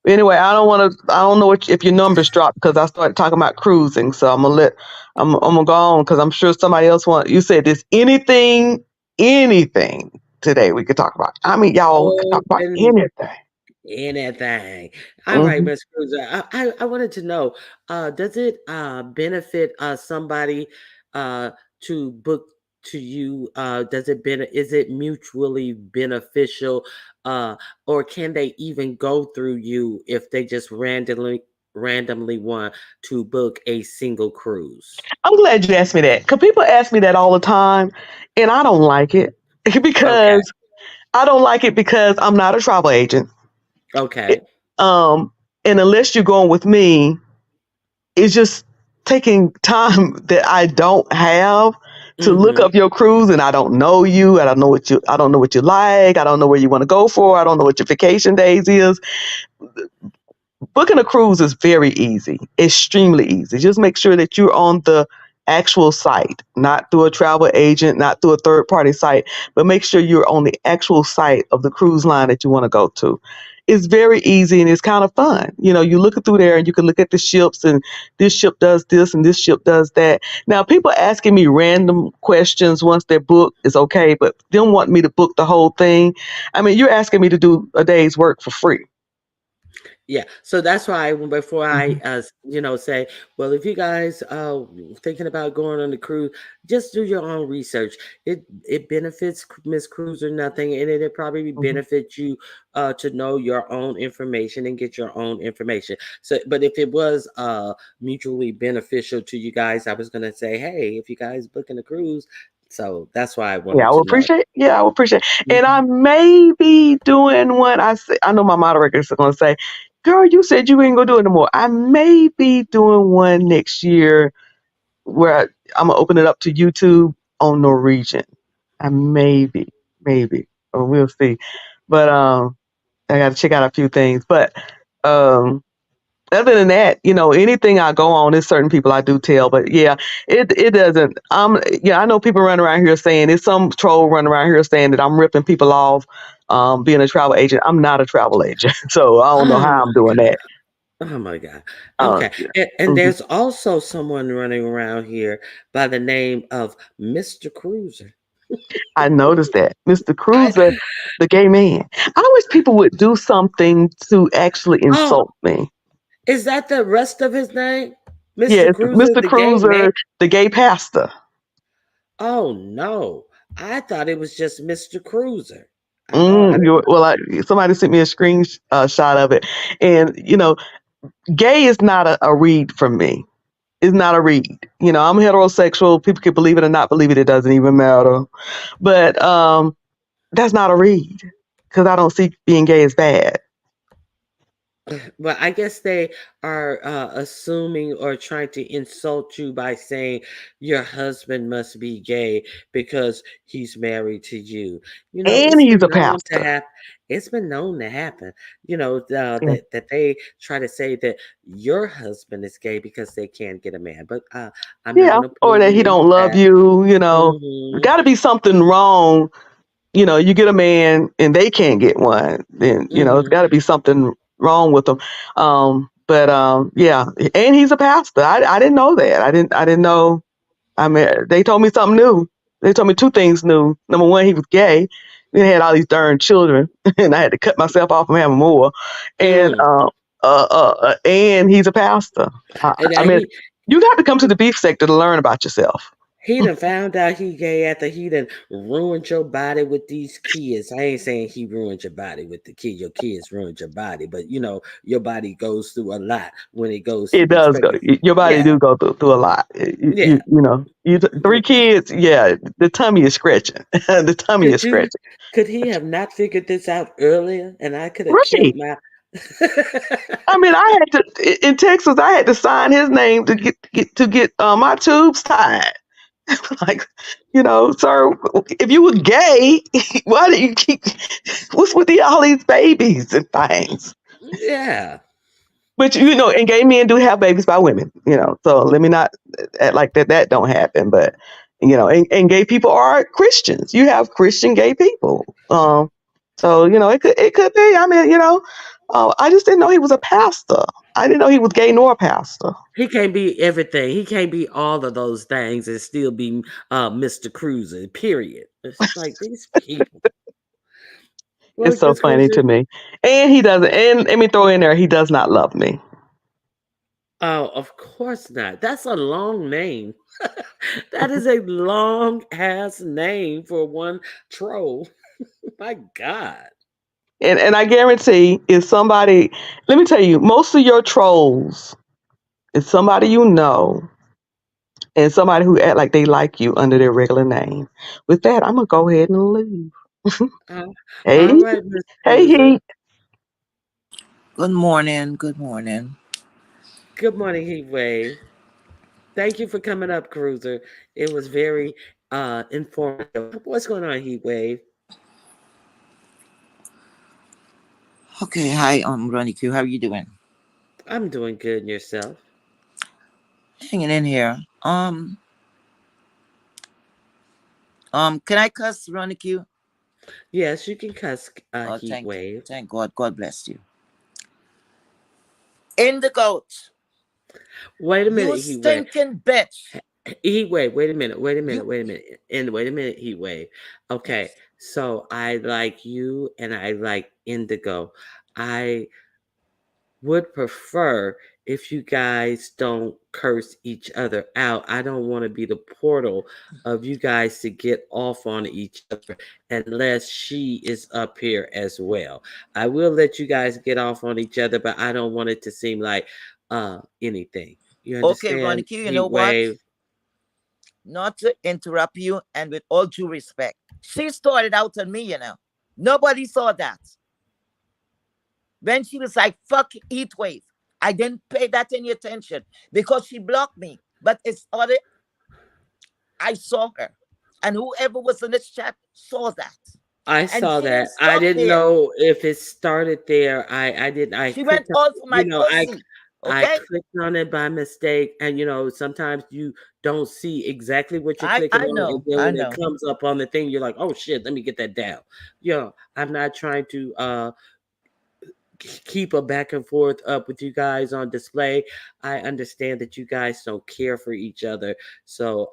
Anyway, I don't know if your numbers dropped because I started talking about cruising. So I'm gonna go on because I'm sure somebody else you said there's anything today we could talk about. I mean, y'all, we could talk about Open anything. anything. All right, Hmm. Miss Cruiser. I wanted to know, does it benefit somebody uh to book to you? Is it mutually beneficial? Or can they even go through you if they just randomly want to book a single cruise? I'm glad you asked me that because people ask me that all the time, and I don't like it Okay. because I'm not a travel agent. It- Okay. um, and unless you're going with me, it's just taking time that I don't have to look Mm-hmm. up your cruise, and I don't know you. I don't know what you like. I don't know where you want to go for. I don't know what your vacation days is. Booking a cruise is very easy, extremely easy. Just make sure that you're on the actual site, not through a travel agent, not through a third party site, but make sure you're on the actual site of the cruise line that you want to go to. It's very easy and it's kind of fun. You look through there and you can look at the ships, and this ship does this and this ship does that. Now, people asking me random questions once they're booked is okay, but them want me to book the whole thing. I mean, you're asking me to do a day's work for free. Yeah, so that's why before I, Mhm. say, well, if you guys thinking about going on the cruise, just do your own research. It benefits Miss Cruise or nothing, and it probably Mhm. benefits you to know your own information and get your own information. So, but if it was mutually beneficial to you guys, I was gonna say, hey, if you guys booking a cruise, so that's why I Yeah, wanted to know. I would appreciate. And I Mhm. may be doing one. I know my moderators are gonna say, "Girl, you said you ain't gonna do it no more." I may be doing one next year where I'm gonna open it up to YouTube on Norwegian. I maybe, or we'll see. But I got to check out a few things. But um, other than that, anything I go on, there's certain people I do tell, but yeah, it doesn't. Yeah, I know people running around here saying there's some troll running around here saying that I'm ripping people off, being a travel agent. I'm not a travel agent, so I don't know Oh how I'm my doing that. Oh my God. Okay. Yeah. And Mhm. there's also someone running around here by the name of Mr. Cruiser. I noticed that Mr. I Cruiser, the gay man. I wish people would do something to actually oh, insult me. is that the rest of his name? Yeah, Mr. it's Cruiser, Mr. the gay man? Cruiser, the gay pastor. Oh no, I thought it was just Mr. Cruiser. I didn't. Somebody sent me a screenshot of it, and gay is not a read for me. It's not a read. I'm heterosexual. People can believe it or not believe it. It doesn't even matter. But that's not a read because I don't see being gay as bad. Well, I guess they are assuming or trying to insult you by saying your husband must be gay because he's married to you. And It's he's been a known to pastor. happen. It's been known to happen. Yeah, That they try to say that your husband is gay because they can't get a man. But I'm not yeah. going to Or pull that you he into don't love that. you. There's Hmm. got to be something wrong. You get a man and they can't get one. Then it's Hmm. got to be something wrong with them. But yeah, and he's a pastor. I didn't know that. I didn't know. I mean, they told me something new. They told me two things new. Number one, he was gay. He had all these darn children, and I had to cut myself off from having more. And Mm. and he's a pastor. And I now mean, you have to come to the beef sector to learn about yourself. he done found out he gay after he done ruined your body with these kids. I ain't saying he ruined your body with the kid. Your kids ruined your body, but your body goes through a lot when it goes through It these does go. pregnancies. Your body Yeah, do go through a lot. yeah. Three kids. Yeah, the tummy is scratching. The tummy is Could you? scratching. Could he have not figured this out earlier, and I could have Right. killed my? I mean, I had to in Texas. I had to sign his name to get my tubes tied. Like, sir, if you were gay, why do you keep? What's with all these babies and things? Yeah. But and gay men do have babies by women. So let me not act like that don't happen. But and gay people are Christians. You have Christian gay people. So it could be. I mean, I just didn't know he was a pastor. I didn't know he was gay nor a pastor. He can't be everything. He can't be all of those things and still be Mr. Cruiser. Period. It's like these people. Well, It's so Miss funny Cruiser. to me. And he doesn't. And let me throw in there, he does not love me. Oh, of course not. That's a long name. That is a long ass name for one troll. My God. And I guarantee is somebody. Let me tell you, most of your trolls is somebody and somebody who act like they like you under their regular name. With that, I'm gonna go ahead and leave. Uh, Hey, all right, Miss hey, Cruiser. Heat. Good morning. Good morning. Good morning, Heat Wave. Thank you for coming up, Cruiser. It was very informative. What's going on, Heat Wave? Okay, hi, Ronnie Q. How are you doing? I'm doing good, and yourself? Hanging in here. Can I cuss, Ronnie Q? Yes, you can cuss Oh, Heat Wave. thank God. God bless you. In the goat. Wait a You minute, Heat Wave. stinking bitch. Heat Wave, wait a minute, wait a You minute, wait a minute, and wait a minute, Heat Wave. Okay, yes. so I like you and I like Indigo. I would prefer if you guys don't curse each other out. I don't want to be the portal of you guys to get off on each other unless she is up here as well. I will let you guys get off on each other, but I don't want it to seem like anything. You Okay, Ronnie understand, Q, you know Heat what? Wave? Not to interrupt you, and with all due respect, she started out on me. Nobody saw that. When she was like, fuck Heat Wave. I didn't pay that any attention because she blocked me. But it's other I saw her. And whoever was in this chat saw that. I And saw she didn't that. I stop didn't there. know if it started there. I didn't. I She went clicked on. all for my pussy. I Okay? clicked on it by mistake, and sometimes you don't see exactly what you're clicking I on, and know. then I when it know. comes up on the thing, you're like, "Oh shit, let me get that down." I'm not trying to keep a back and forth up with you guys on display. I understand that you guys don't care for each other, so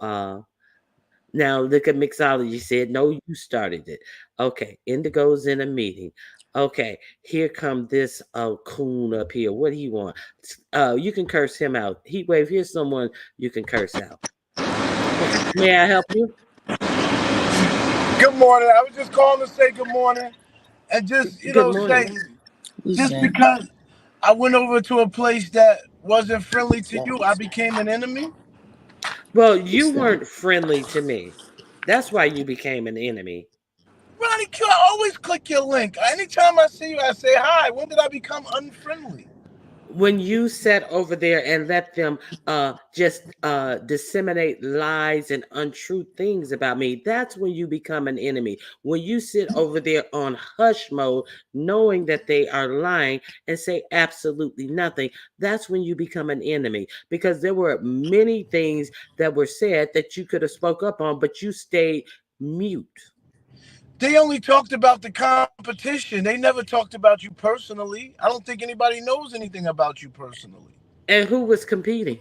now look at mixology said, no, you started it. Okay, Indigo's in a meeting. Okay, here come this coon up here. What do you want? You can curse him out. Heatwave, here's someone you can curse out. May I help you? Good morning. I was just calling to say good morning and just, Good say morning. Who's just that? because I went over to a place that wasn't friendly to you, I became an enemy. Well, you Who's that? weren't friendly to me. That's why you became an enemy. Ronnie Q, I always click your link. Anytime I see you, I say hi. When did I become unfriendly? When you sat over there and let them just disseminate lies and untrue things about me, that's when you become an enemy. When you sit over there on hush mode, knowing that they are lying and say absolutely nothing, that's when you become an enemy. Because there were many things that were said that you could have spoke up on, but you stayed mute. They only talked about the competition. They never talked about you personally. I don't think anybody knows anything about you personally. And who was competing?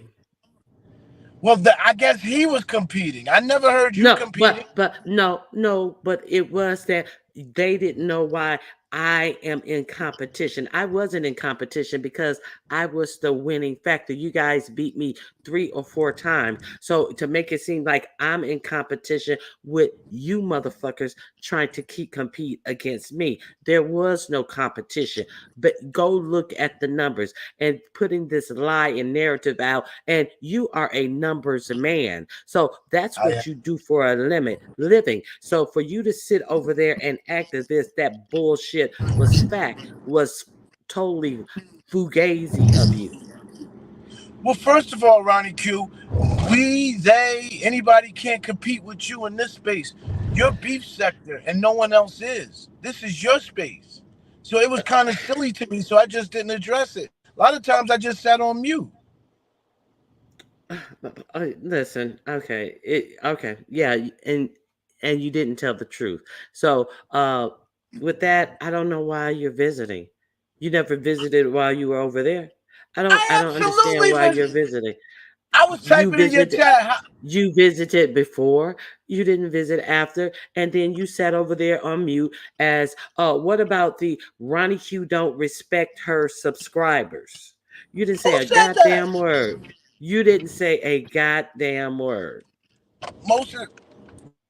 Well, I guess he was competing. I never heard you No, competing. but it was that they didn't know why I am in competition. I wasn't in competition because I was the winning factor. You guys beat me 3 or 4 times. So to make it seem like I'm in competition with you motherfuckers trying to compete against me, there was no competition. But go look at the numbers and putting this lie and narrative out, and you are a numbers man. So that's I what you do for a living. So for you to sit over there and act as this, that bullshit was fact, was totally fugazi of you. Well, first of all, Ronnie Q, anybody can't compete with you in this space. You're beef sector and no one else is. This is your space. So it was kind of silly to me, so I just didn't address it. A lot of times I just sat on mute. Listen, okay, okay, yeah, and you didn't tell the truth. So, with that, I don't know why you're visiting. You never visited while you were over there. I I don't understand absolutely why you're visited. visiting. I was You typing in your visited. chat. You visited before. You didn't visit after, and then you sat over there on mute. As what about the Ronnie Q don't respect her subscribers? You didn't say Who a said that? goddamn word. You didn't say a goddamn word. Most of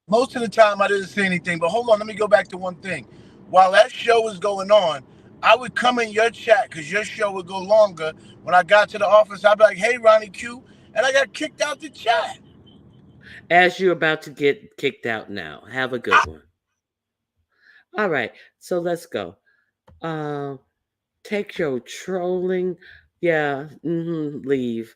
most of the time I didn't say anything. But hold on, let me go back to one thing. While that show was going on, I would come in your chat because your show would go longer. When I got to the office, I'd be like, "Hey, Ronnie Q," and I got kicked out the chat. As you're about to get kicked out now. Have a good one. All right, so let's go. Um, take your trolling. Yeah, leave.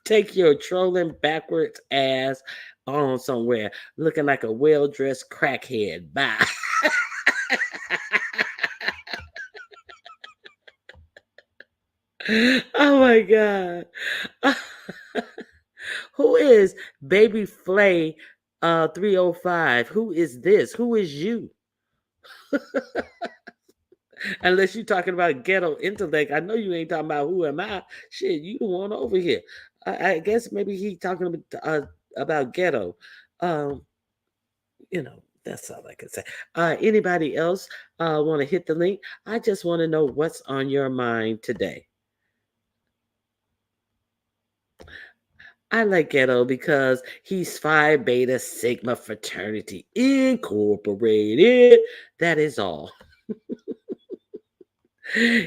Take your trolling backwards ass on somewhere, looking like a well dressed crackhead. Bye. Oh my god. Who is Baby Flay 305? Who is this? Who is you? Unless you're talking about ghetto intellect. I know you ain't talking about who am I. Shit, you the one over here. I guess maybe he talking about ghetto. Um, that's all I can say. Anybody else want to hit the link? I just want to know what's on your mind today. I like Ghetto because he's Phi Beta Sigma Fraternity Incorporated. That is all.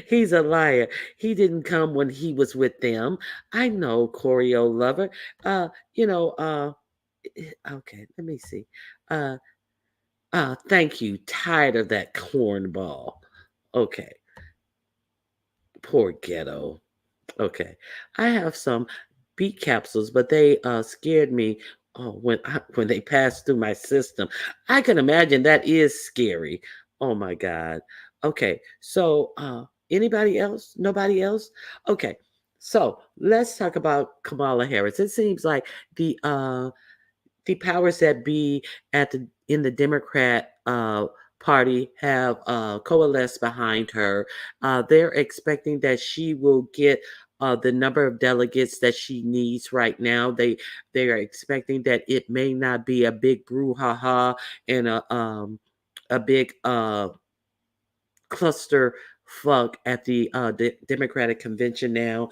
He's a liar. He didn't come when he was with them. I know, Choreo lover. Uh, you know, uh, okay, let me see. Uh, thank you. Tired of that cornball. Okay, poor Ghetto. Okay, I have some beat capsules, but they scared me when they passed through my system. I can imagine that is scary. Oh my god. Okay, so anybody else? Nobody else? Okay, so let's talk about Kamala Harris. It seems like the powers that be in the Democrat party have coalesced behind her. They're expecting that she will get the number of delegates that she needs right now. They are expecting that it may not be a big brouhaha and a big cluster fuck at the Democratic convention now.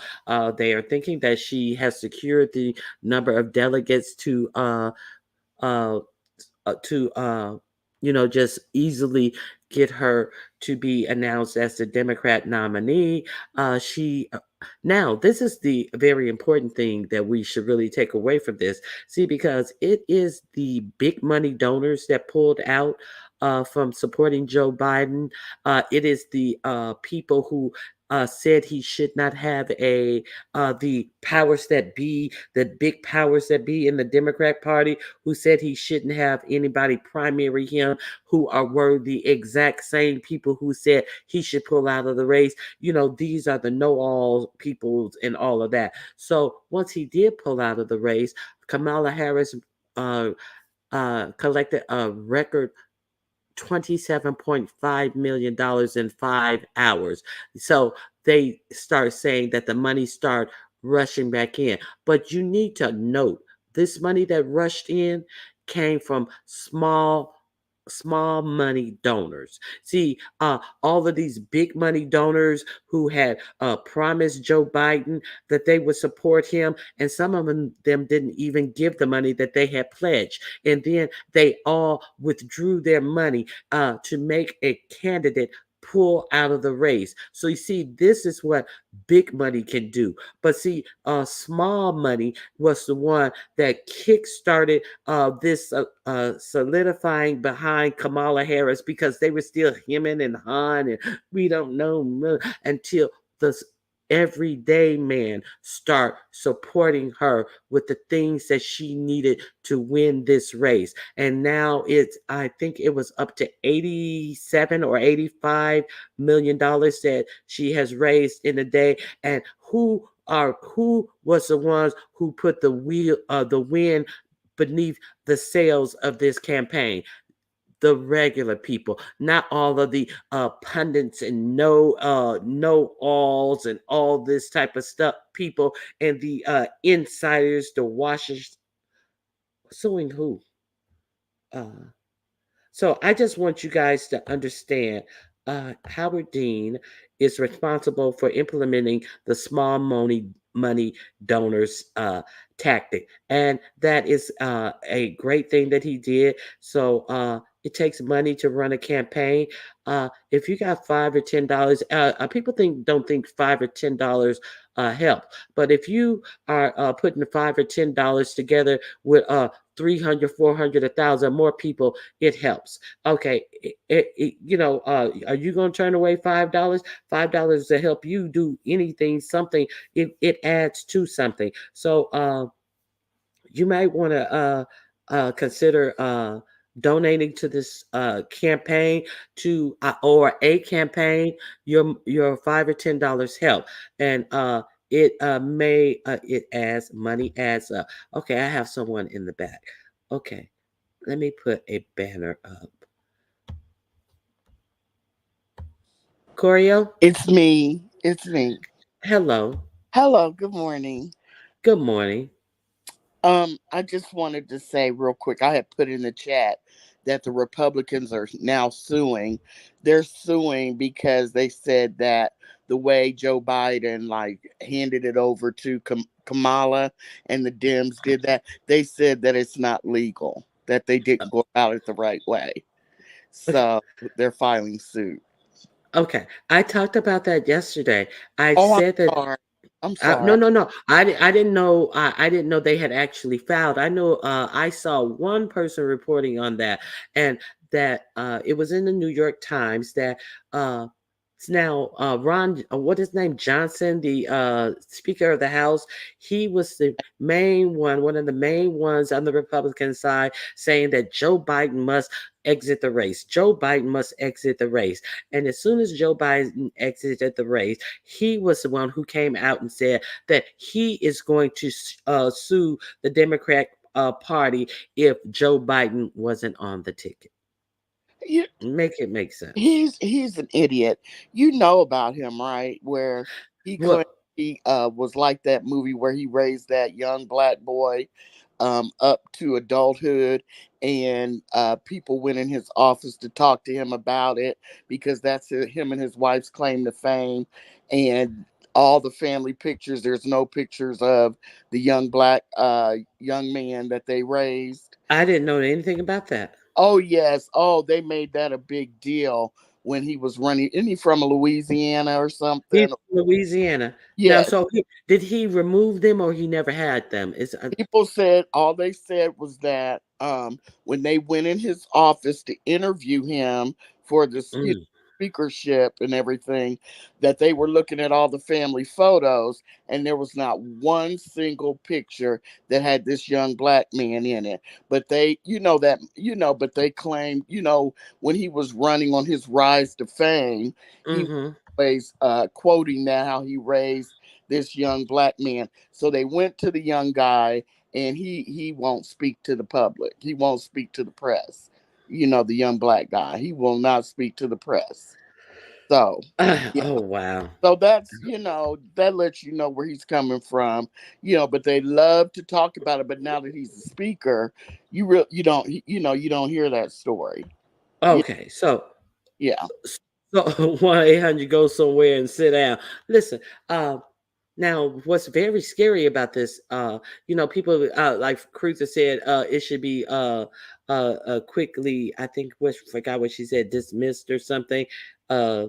They are thinking that she has secured the number of delegates uh, to just easily get her to be announced as the Democrat nominee. She Now this is the very important thing that we should really take away from this. See, because it is the big money donors that pulled out from supporting Joe Biden. It is the people who said he should not have the powers that be, the big powers that be in the Democrat Party, who said he shouldn't have anybody primary him, who were the exact same people who said he should pull out of the race. These are the know-all peoples and all of that. So once he did pull out of the race, Kamala Harris uh, collected a record $27.5 million in 5 hours. So they start saying that the money start rushing back in. But you need to note this money that rushed in came from small money donors. See, all of these big money donors who had promised Joe Biden that they would support him, and some of them didn't even give the money that they had pledged. And then they all withdrew their money to make a candidate pull out of the race. So you see, this is what big money can do. But see, small money was the one that kick-started this solidifying behind Kamala Harris, because they were still hemming and hawing, and we don't know until the everyday man start supporting her with the things that she needed to win this race. And now I think it was up to 87 or 85 million dollars that she has raised in a day. And who was the ones who put the wind beneath the sails of this campaign? The regular people, not all of the pundits and know-alls and all this type of stuff, people, and the insiders, the washers. Suing who? Uh, so I just want you guys to understand Howard Dean is responsible for implementing the small money donors tactic. And that is a great thing that he did. So it takes money to run a campaign. If you got $5 or $10, people don't think $5 or $10 help. But if you are putting the $5 or $10 together with 300, 400, 1,000 more people, it helps. Okay, are you going to turn away $5? $5 to help you do anything, something. It adds to something. So you might want to consider donating to this campaign or a campaign. Your $5 or $10 help, and it adds money adds up. Okay, I have someone in the back. Okay, let me put a banner up. Corio, It's me. It's me. hello. Hello, good morning. Good morning. I just wanted to say real quick, I had put in the chat that the Republicans are now suing. They're suing because they said that the way Joe Biden handed it over to Kamala and the Dems did that, they said that it's not legal, that they didn't go about it the right way. So they're filing suit. Okay, I talked about that yesterday. I Oh, said that. sorry. I'm No, sorry. no, no. I didn't know. I didn't know they had actually filed. I know. I saw one person reporting on that, and that it was in the New York Times that it's now Ron. What is his name? Johnson, the Speaker of the House. He was the main one of the main ones on the Republican side, saying that Joe Biden must exit the race. Joe Biden must exit the race. And as soon as Joe Biden exited the race, he was the one who came out and said that he is going to sue the Democrat Party if Joe Biden wasn't on the ticket. You, Make it make sense. he's an idiot. You know about him, right? Where he claimed Well, he was like that movie where he raised that young black boy up to adulthood, and people went in his office to talk to him about it because that's him and his wife's claim to fame. And all the family pictures, there's no pictures of the young black young man that they raised. I didn't know anything about that. Oh yes. Oh, they made that a big deal when he was running. Isn't he from Louisiana or He's something? from Louisiana. Now, Yes. so did he remove them or he never had them? It's People said all they said was that when they went in his office to interview him for this mm, speakership and everything, that they were looking at all the family photos and there was not one single picture that had this young black man in it. But they, but they claimed, when he was running on his rise to fame, he mm-hmm. was quoting that how he raised this young black man. So they went to the young guy, and he won't speak to the public. He won't speak to the press. The young black guy. He will not speak to the press. So yeah. Oh wow. So that's that lets you know where he's coming from. But they love to talk about it. But now that he's a speaker, you don't you don't hear that story. Yeah. Okay, so Yeah. so 1-800 go somewhere and sit down. Listen, now what's very scary about this, people like Cruiser said, it should be quickly. I think forgot what she said, dismissed or something. Uh,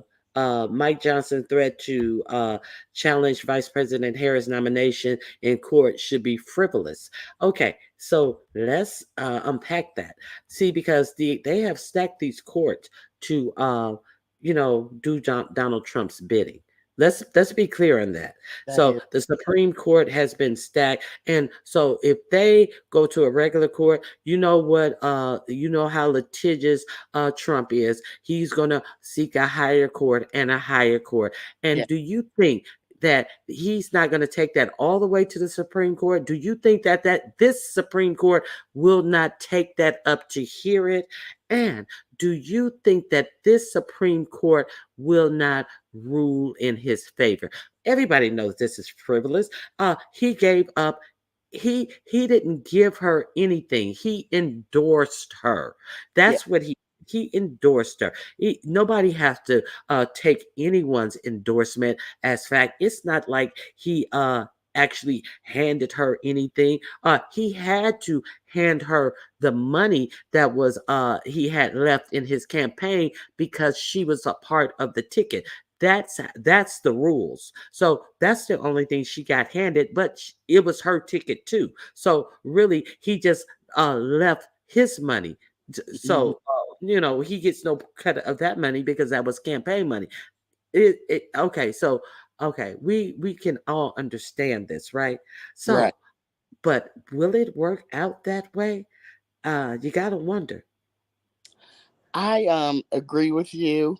Mike Johnson threat to challenge Vice President Harris' nomination in court should be frivolous. Okay, so let's unpack that. See, because they have stacked these courts to do Donald Trump's bidding. Let's be clear on that. That So is. the Supreme Court has been stacked, and so if they go to a regular court, you know what? You know how litigious Trump is. He's gonna seek a higher court and a higher court. Yeah. And do you think that he's not going to take that all the way to the Supreme Court? Do you think that this Supreme Court will not take that up to hear it? And do you think that this Supreme Court will not rule in his favor? Everybody knows this is frivolous. He gave up. He didn't give her anything. He endorsed her. Yeah. That's what he endorsed her. Nobody has to take anyone's endorsement as fact. It's not like he actually handed her anything. He had to hand her the money that was he had left in his campaign because she was a part of the ticket. That's the rules. So that's the only thing she got handed, but it was her ticket too. So really, he just left his money. Mhm. So he gets no cut of that money because that was campaign money. Okay, so okay, we can all understand this, right? Right. So, but will it work out that way? You gotta wonder. I agree with you.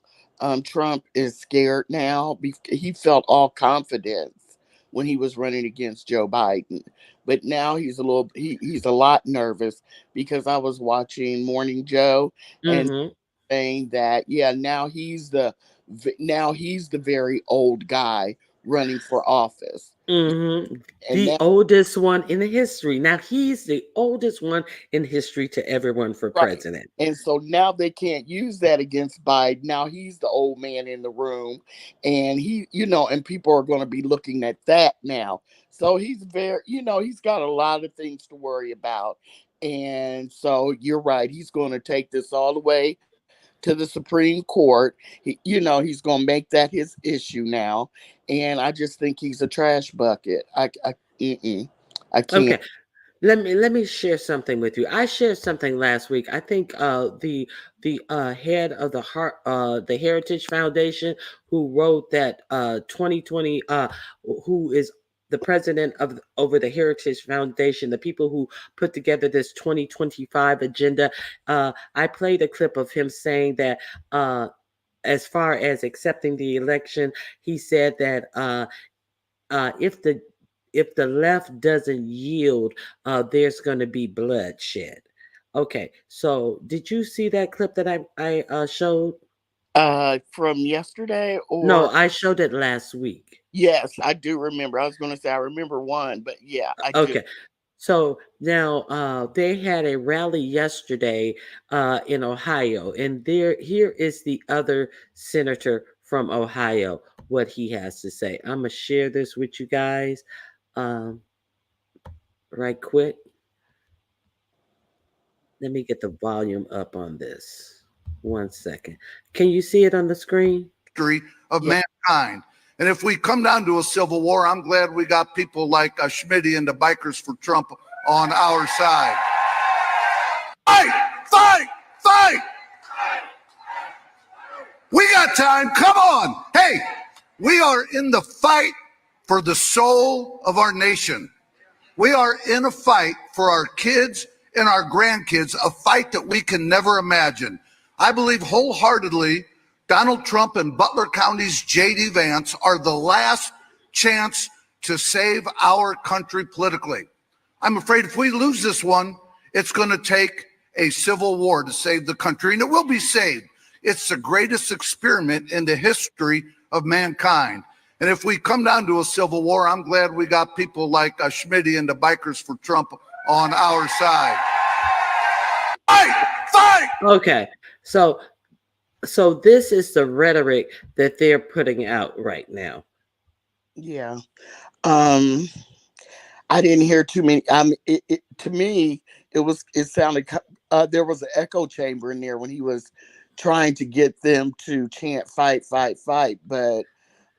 Trump is scared now. He felt all confidence when he was running against Joe Biden, but now he's a lot nervous because I was watching Morning Joe and Mm-hmm. saying that now he's the very old guy running for office, Mm-hmm. and The now. oldest one in history. Now he's the oldest one in history to ever run for Right. president. And so now they can't use that against Biden. Now he's the old man in the room. And and people are going to be looking at that now. So he's he's got a lot of things to worry about. And so you're right. He's going to take this all the way to the Supreme Court. He's going to make that his issue now. And I just think he's a trash bucket. I can't. Okay. Let me share something with you. I shared something last week. I think the head of the Heritage Foundation, who wrote that 2020, who is the president of over the Heritage Foundation, the people who put together this 2025 agenda. I played a clip of him saying that as far as accepting the election, he said that if the left doesn't yield, there's going to be bloodshed. Okay, so did you see that clip that I showed? From yesterday No, or. I showed it last week. Yes, I do remember. I was going to say I remember one, but yeah, I do. Okay, so now they had a rally yesterday in Ohio, and here is the other senator from Ohio. What he has to say. I'm gonna share this with you guys, um, right quick. Let me get the volume up on this. 1 second. Can you see it on the screen? History of Yeah. mankind. And if we come down to a civil war, I'm glad we got people like Schmitty and the Bikers for Trump on our side. Fight! Fight! Fight! We got time. Come on. Hey, we are in the fight for the soul of our nation. We are in a fight for our kids and our grandkids, a fight that we can never imagine. I believe wholeheartedly Donald Trump and Butler County's J.D. Vance are the last chance to save our country politically. I'm afraid if we lose this one, it's going to take a civil war to save the country, and it will be saved. It's the greatest experiment in the history of mankind. And if we come down to a civil war, I'm glad we got people like Schmitty and the Bikers for Trump on our side. Fight! Fight! Okay. So this is the rhetoric that they're putting out right now. Yeah. I didn't hear too many. To me, it sounded, there was an echo chamber in there when he was trying to get them to chant fight, fight, fight. But,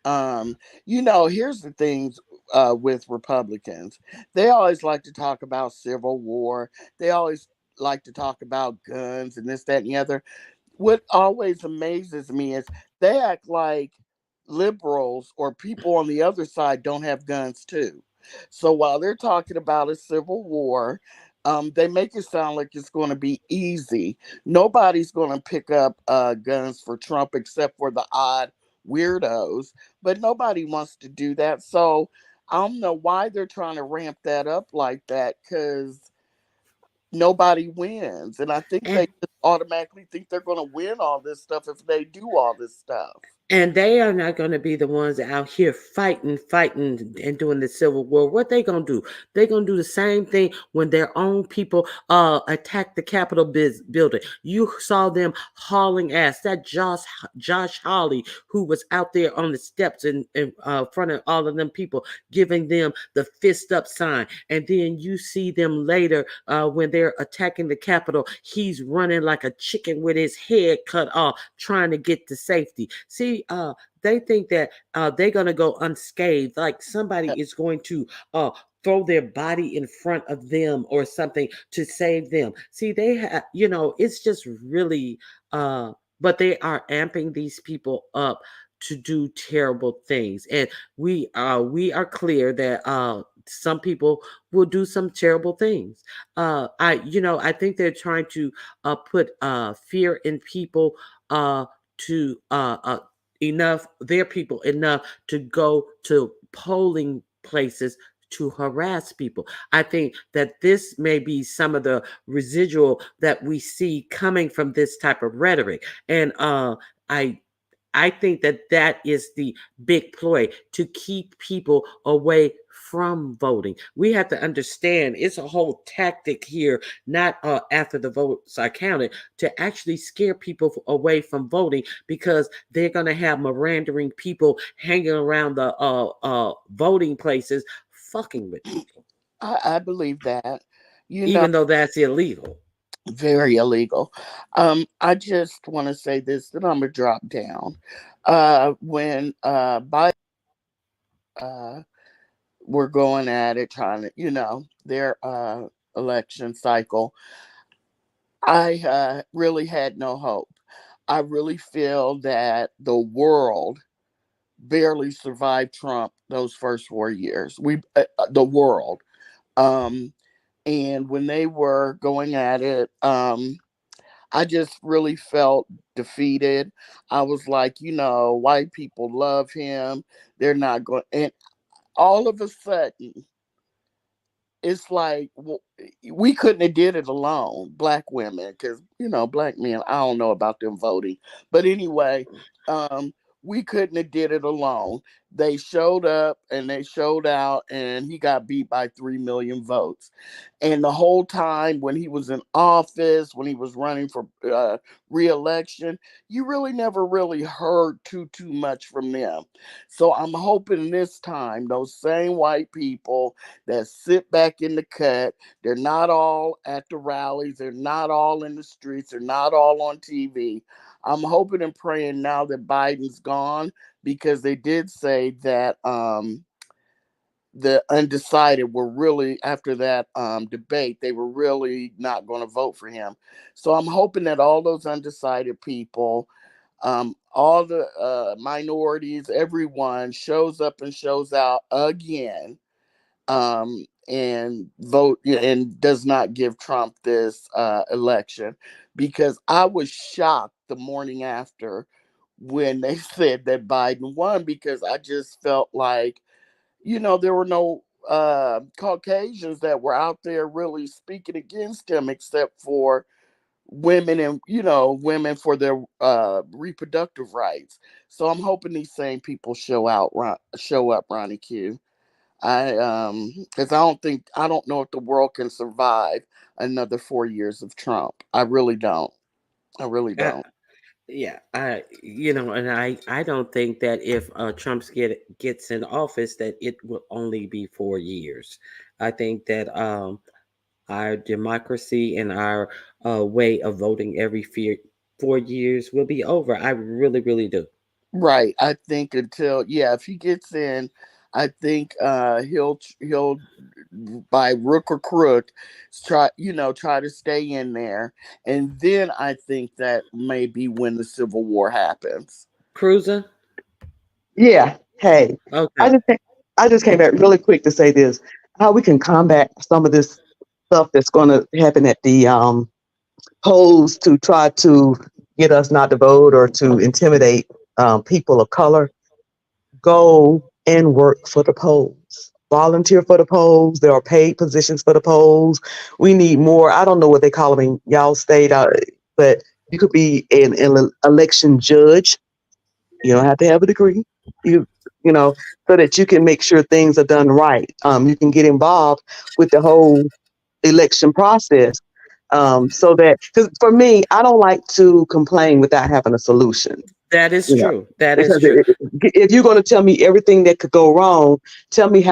here's the things with Republicans. They always like to talk about civil war. They always like to talk about guns and this, that, and the other. What always amazes me is they act like liberals or people on the other side don't have guns too. So while they're talking about a civil war, they make it sound like it's going to be easy. Nobody's going to pick up guns for Trump except for the odd weirdos, but nobody wants to do that. So I don't know why they're trying to ramp that up like that, because nobody wins. And I think they just automatically think they're going to win all this stuff if they do all this stuff. And they are not going to be the ones out here fighting and doing the civil war. What they going to do? They're going to do the same thing when their own people attack the Capitol building. You saw them hauling ass. That Josh Hawley, who was out there on the steps in front of all of them people, giving them the fist up sign. And then you see them later when they're attacking the Capitol. He's running like a chicken with his head cut off, trying to get to safety. See, they think that they're going to go unscathed, like somebody is going to throw their body in front of them or something to save them. See, they have, it's just really, but they are amping these people up to do terrible things. And we are clear that some people will do some terrible things. I think they're trying to put fear in people to their people enough to go to polling places to harass people. I think that this may be some of the residual that we see coming from this type of rhetoric. And I think that is the big ploy, to keep people away from voting. We have to understand it's a whole tactic here, not after the votes are counted, to actually scare people away from voting, because they're going to have Mirandering people hanging around the voting places, fucking with people. I believe that. Even though that's illegal. Very illegal. I just want to say this, then I'm going to drop down. When Biden were going at it, trying to, their election cycle, I really had no hope. I really feel that the world barely survived Trump those first 4 years. The world. And when they were going at it, I just really felt defeated. I was like, white people love him. They're not going. And all of a sudden, it's like, we couldn't have did it alone, black women, because, black men, I don't know about them voting. But anyway, we couldn't have did it alone. They showed up and they showed out, and he got beat by 3 million votes. And the whole time when he was in office, when he was running for re-election, you really never really heard too much from them. So I'm hoping this time those same white people that sit back in the cut, they're not all at the rallies, they're not all in the streets, they're not all on TV. I'm hoping and praying now that Biden's gone, because they did say that the undecided were really, after that debate, they were really not going to vote for him. So I'm hoping that all those undecided people, all the minorities, everyone shows up and shows out again, and vote and does not give Trump this election, because I was shocked the morning after when they said that Biden won, because I just felt like, there were no Caucasians that were out there really speaking against him, except for women, and women for their reproductive rights. So I'm hoping these same people show up, Ronnie Q. Because I don't know if the world can survive another 4 years of Trump. I really don't. I really Uh, don't. yeah, and I don't think that if Trump gets in office, that it will only be 4 years. I think that our democracy and our way of voting every 4 years will be over. I really, really do. Right. I think if he gets in, I think he'll by rook or crook try to stay in there, and then I think that may be when the Civil War happens. Cruiser? Yeah. Hey, I Okay. just I just came back really quick to say this: how we can combat some of this stuff that's going to happen at the polls to try to get us not to vote or to intimidate people of color. Go and work for the polls. Volunteer for the polls. There are paid positions for the polls. We need more. I don't know what they call them in y'all state, but you could be an election judge. You don't have to have a degree. You you know, so that you can make sure things are done right. You can get involved with the whole election process. So that, because for me, I don't like to complain without having a solution. That is You know, true. That is because true. if you're going to tell me everything that could go wrong, tell me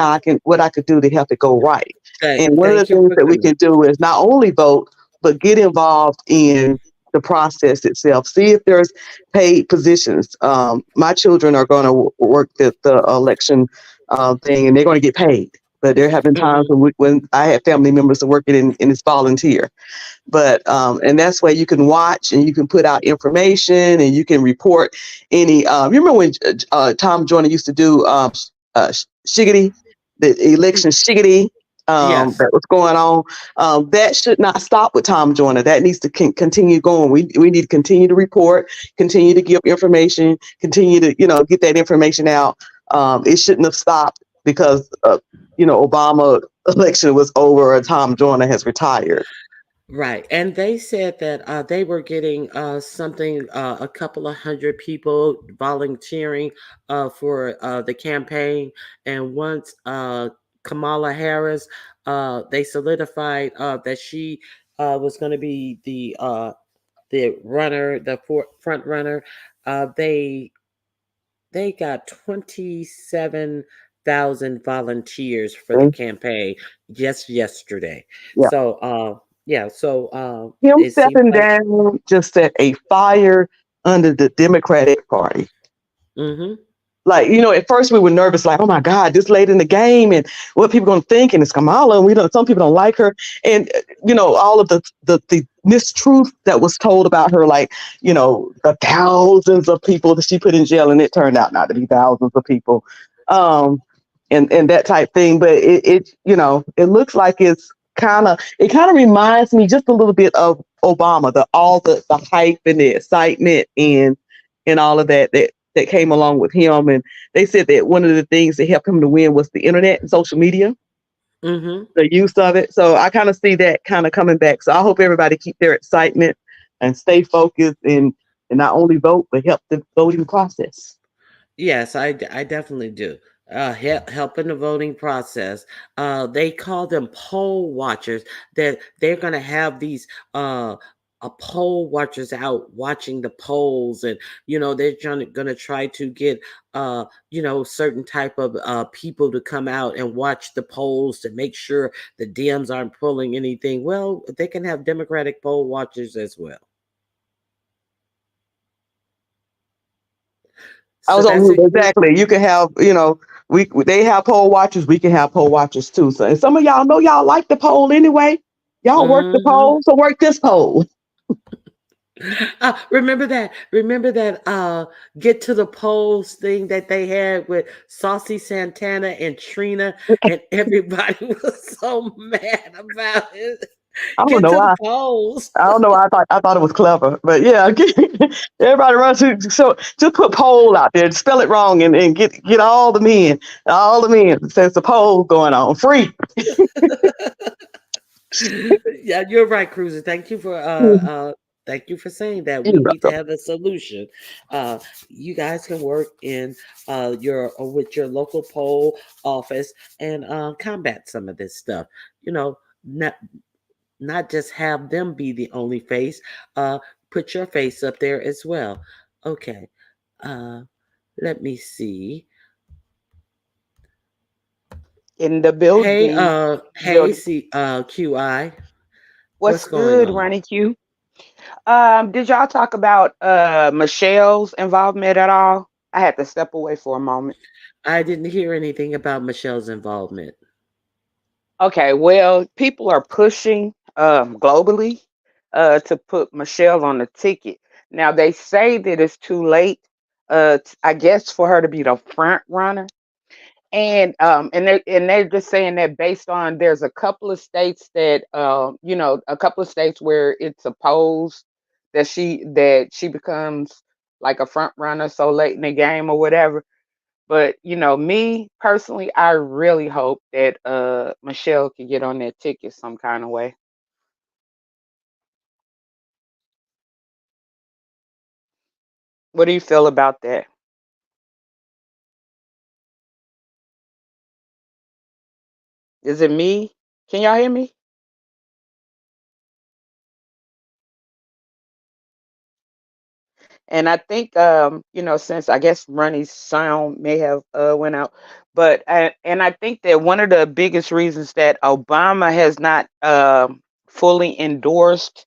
what I could do to help it go right. And one of the Thank you things for that we coming. can do is not only vote, but get involved in the process itself. See if there's paid positions. My children are going to work the election thing, and they're going to get paid. But there have been times Hmm. when I had family members that working in this volunteer. But and that's where you can watch and you can put out information and you can report any. You remember when Tom Joyner used to do shiggity, the election shiggity Yes. that was going on. That should not stop with Tom Joyner. That needs to continue going. We need to continue to report, continue to give information, continue to get that information out. It shouldn't have stopped because Obama election was over or Tom Joyner has retired. Right. And they said that they were getting a couple of hundred people volunteering for the campaign. And once Kamala Harris, they solidified that she was going to be the runner, front runner. They got 27,000 volunteers for the Okay? campaign just yesterday. Yeah. So, yeah, so Him it seems stepping like. down just set a fire under the Democratic Party. Hmm. Like, at first we were nervous, like, oh my God, this late in the game, and what people gonna think, and it's Kamala, and some people don't like her, and all of the mistruth that was told about her, like, the thousands of people that she put in jail, and it turned out not to be thousands of people, and that type thing. But it looks like it kind of reminds me just a little bit of Obama, all the hype and the excitement and all of that came along with him. And they said that one of the things that helped him to win was the internet and social media, Hmm. the use of it. So I kind of see that kind of coming back. So I hope everybody keep their excitement and stay focused and not only vote, but help the voting process. Yes, I definitely do. Help in the voting process. They call them poll watchers. That they're going to have these poll watchers out watching the polls, and they're going to try to get certain type of people to come out and watch the polls to make sure the Dems aren't pulling anything. Well, they can have Democratic poll watchers as well. I So was that's on it. exactly. You can have, they have poll watchers. We can have poll watchers too. So, and some of y'all know y'all like the poll anyway. Y'all work the Mhm. poll, so work this poll. Remember that? Remember that? Get to the polls thing that they had with Saucy Santana and Trina, and everybody was so mad about it. I don't Get know to the why. polls. I don't know. I thought it was clever, but yeah, everybody runs to so just put poll out there, spell it wrong, and get all the men. Says the poll going on free. Yeah, you're right, Cruiser. Thank you for saying that. We You're need to welcome. have a solution. You guys can work in your with your local poll office and combat some of this stuff. You know, not not just have them be the only face. Put your face up there as well. Okay. Uh, let me see. In the Hey, building. Building. QI. What's What's going good, on? Ronnie Q? Did y'all talk about Michelle's involvement at all? I had to step away for a moment. I didn't hear anything about Michelle's involvement. Okay, well, people are pushing globally to put Michelle on the ticket. Now they say that it's too late, I guess, for her to be the front runner. And they're just saying that based on there's a couple of states that a couple of states where it's supposed that she becomes like a front runner so late in the game or whatever. But me personally, I really hope that Michelle can get on that ticket some kind of way. What do you feel about that? Is it me? Can y'all hear me? And I think, since I guess Ronnie's sound may have went out, but and I think that one of the biggest reasons that Obama has not fully endorsed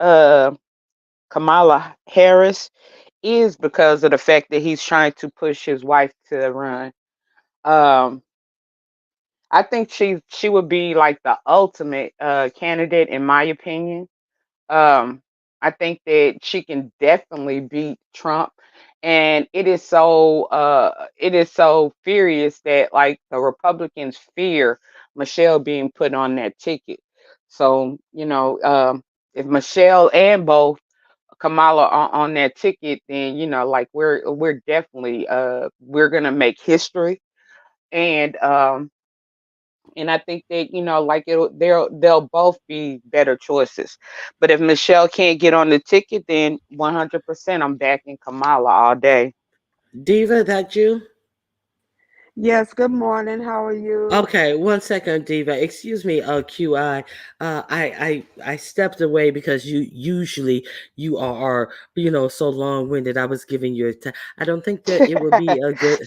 uh, Kamala Harris is because of the fact that he's trying to push his wife to run. Um, I think she would be like the ultimate candidate, in my opinion. Um, I think that she can definitely beat Trump, and it is so furious that like the Republicans fear Michelle being put on that ticket. So if Michelle and both Kamala are on that ticket, then like we're definitely we're gonna make history, and I think that like they'll both be better choices. But if Michelle can't get on the ticket, then 100% I'm backing Kamala all day. Diva, that you? Yes, good morning. How are you? Okay, one second, Diva. Excuse me, QI. I stepped away because you are so long winded. I was giving you a time. I don't think that it would be a good.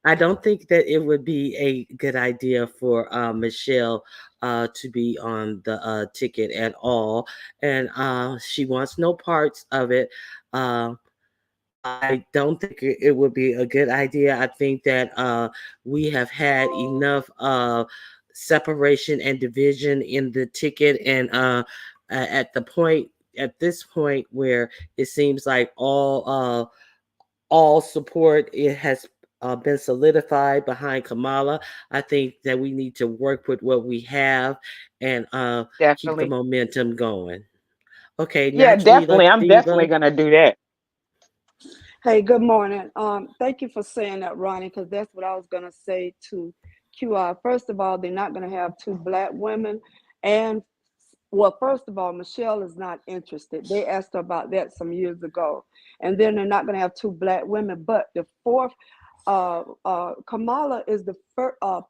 I don't think that it would be a good idea for Michelle to be on the ticket at all, and she wants no parts of it. Uh, I don't think it would be a good idea. I think that we have had enough separation and division in the ticket, and at this point where it seems like all support it has been solidified behind Kamala. I think that we need to work with what we have and keep the Definitely. momentum going. Okay, Yeah, naturally, definitely. Lucky I'm definitely Diva. gonna do that. Hey, good morning. Thank you for saying that, Ronnie, because that's what I was gonna say to QI. First of all, they're not gonna have two black women, and well, first of all, Michelle is not interested. They asked her about that some years ago, and then they're not gonna have two black women. But the fourth Kamala is the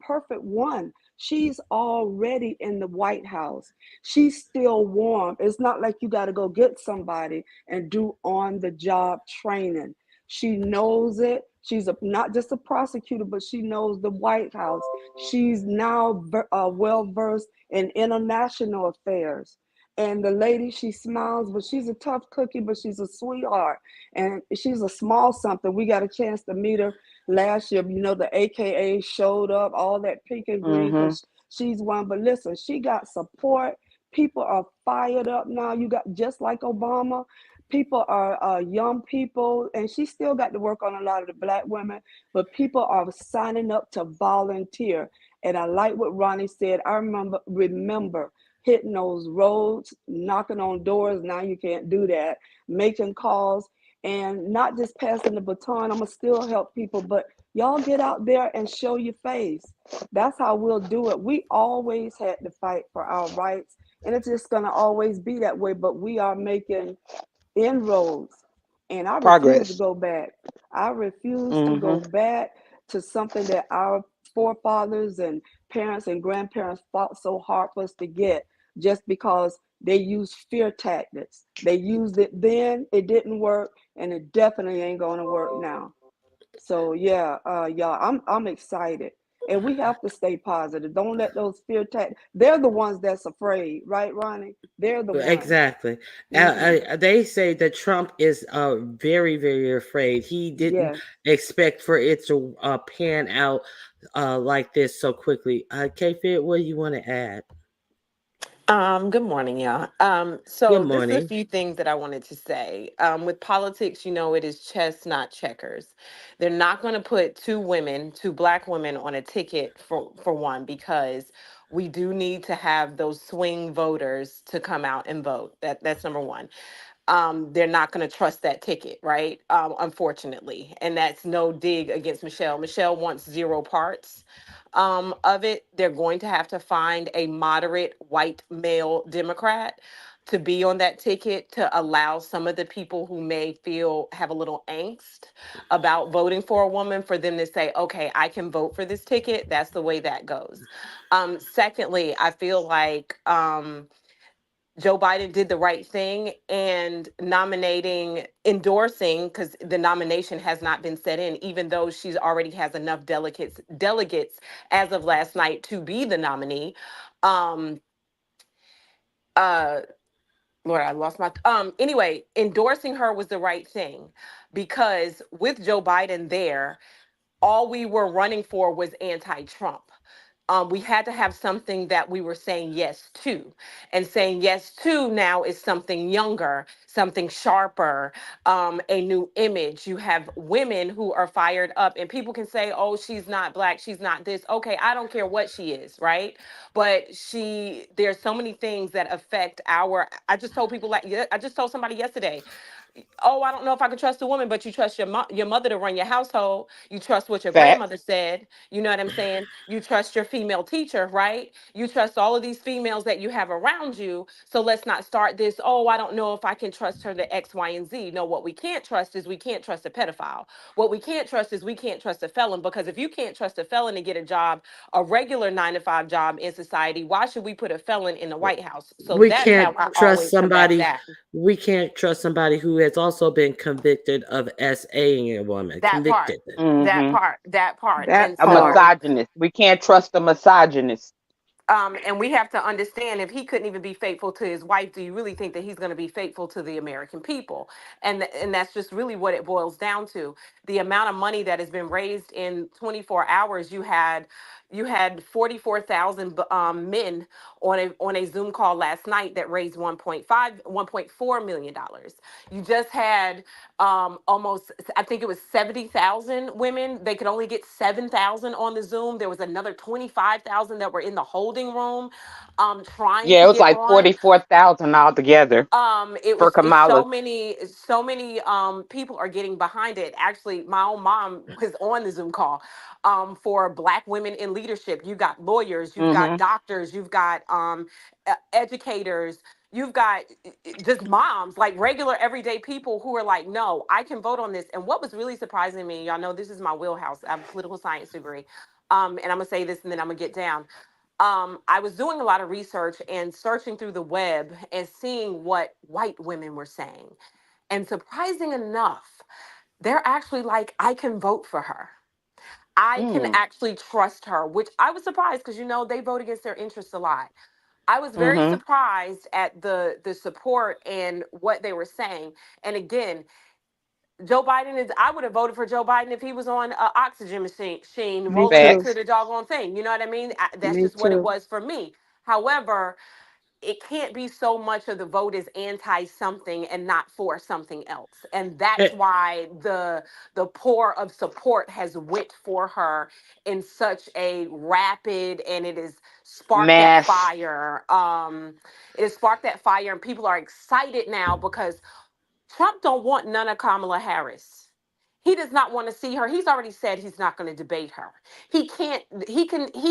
perfect one. She's already in the White House. She's still warm. It's not like you got to go get somebody and do on the job training. She knows it. She's not just a prosecutor, but she knows the White House. She's now well versed in international affairs. And the lady, she smiles, but she's a tough cookie, but she's a sweetheart. And she's a small something. We got a chance to meet her last year. You know, the AKA showed up, all that pink and green, Mm-hmm. because she's one. But listen, she got support. People are fired up now. You got just like Obama. People are young people, and she still got to work on a lot of the black women, but people are signing up to volunteer. And I like what Ronnie said. I remember hitting those roads, knocking on doors. Now you can't do that. Making calls and not just passing the baton. I'm gonna still help people, but y'all get out there and show your face. That's how we'll do it. We always had to fight for our rights, and it's just gonna always be that way. But we are making inroads, and I refuse to Progress. go back. I refuse to Mm-hmm. go back to something that our forefathers and parents and grandparents fought so hard for us to get, just because they used fear tactics. They used it then, it didn't work, and it definitely ain't gonna work now. So yeah, y'all, I'm excited. And we have to stay positive. Don't let those fear tactics. They're the ones that's afraid, right, Ronnie? They're the ones. Exactly. Mm-hmm. They say that Trump is very, very afraid. He didn't Yes. expect for it to pan out like this so quickly. K-Fit, what do you want to add? Good morning, y'all. Good So this is a morning. few things that I wanted to say. With politics, it is chess, not checkers. They're not going to put two black women on a ticket for one, because we do need to have those swing voters to come out and vote. That's number one. They're not going to trust that ticket, right? Unfortunately. And that's no dig against Michelle. Michelle wants zero parts of it. They're going to have to find a moderate white male Democrat to be on that ticket, to allow some of the people who may have a little angst about voting for a woman, for them to say, okay, I can vote for this ticket. That's the way that goes. Secondly, I feel like Joe Biden did the right thing and endorsing, because the nomination has not been set in, even though she's already has enough delegates as of last night to be the nominee. Um, uh, Lord, I lost my. Anyway, endorsing her was the right thing, because with Joe Biden there, all we were running for was anti-Trump. We had to have something that we were saying yes to. And saying yes to now is something younger, something sharper, a new image. You have women who are fired up, and people can say, oh, she's not black, she's not this. Okay, I don't care what she is, right? But there's so many things that affect I just told people, I just told somebody yesterday, oh, I don't know if I could trust a woman, but you trust your mother to run your household. You trust what your Fact. grandmother said. You know what I'm saying? You trust your female teacher, right? You trust all of these females that you have around you. So let's not start this, oh, I don't know if I can trust her to X, Y, and Z. No, what we can't trust is we can't trust a pedophile. What we can't trust is we can't trust a felon, because if you can't trust a felon to get a job, a regular 9 to 5 job in society, why should we put a felon in the White House? So We that's can't how I trust always combat somebody. that. We can't trust somebody who has also been convicted of SAing a woman. That part, Convicted. Mm-hmm. that part. That And A part. so, misogynist. We can't trust a misogynist. and we have to understand, if he couldn't even be faithful to his wife, do you really think that he's going to be faithful to the American people? And that's just really what it boils down to. The amount of money that has been raised in 24 hours. You had 44,000 men on a Zoom call last night that raised 1.4 million dollars. You just had almost, I think it was 70,000 women. They could only get 7,000 on the Zoom. There was another 25,000 that were in the holding room trying Yeah, to it was get like on. 44,000 altogether It for was, it's Kamala. so many people are getting behind it. Actually, my own mom was on the Zoom call for Black women in leadership. You got lawyers, you've got Mm-hmm. doctors, you've got educators, you've got just moms, like regular everyday people who are like, no, I can vote on this. And what was really surprising me, y'all know this is my wheelhouse. I have a political science degree. And I'm gonna say this and then I'm gonna get down. I was doing a lot of research and searching through the web and seeing what white women were saying. And surprising enough, they're actually like, I can vote for her. I can actually trust her, which I was surprised because, you know, they vote against their interests a lot. I was very Mm-hmm. surprised at the support and what they were saying. And again, Joe Biden is, I would have voted for Joe Biden if he was on an oxygen machine Me rolling too. into Facts. the doggone thing. You know what I mean? That's Me just what it too. was for me. However, it can't be so much of the vote is anti something and not for something else, and that's Eh, why the pour of support has went for her in such a rapid, and it has sparked that Mass. fire. It has sparked that fire, and people are excited now because Trump don't want none of Kamala Harris. He does not want to see her. He's already said he's not going to debate her. He can't. He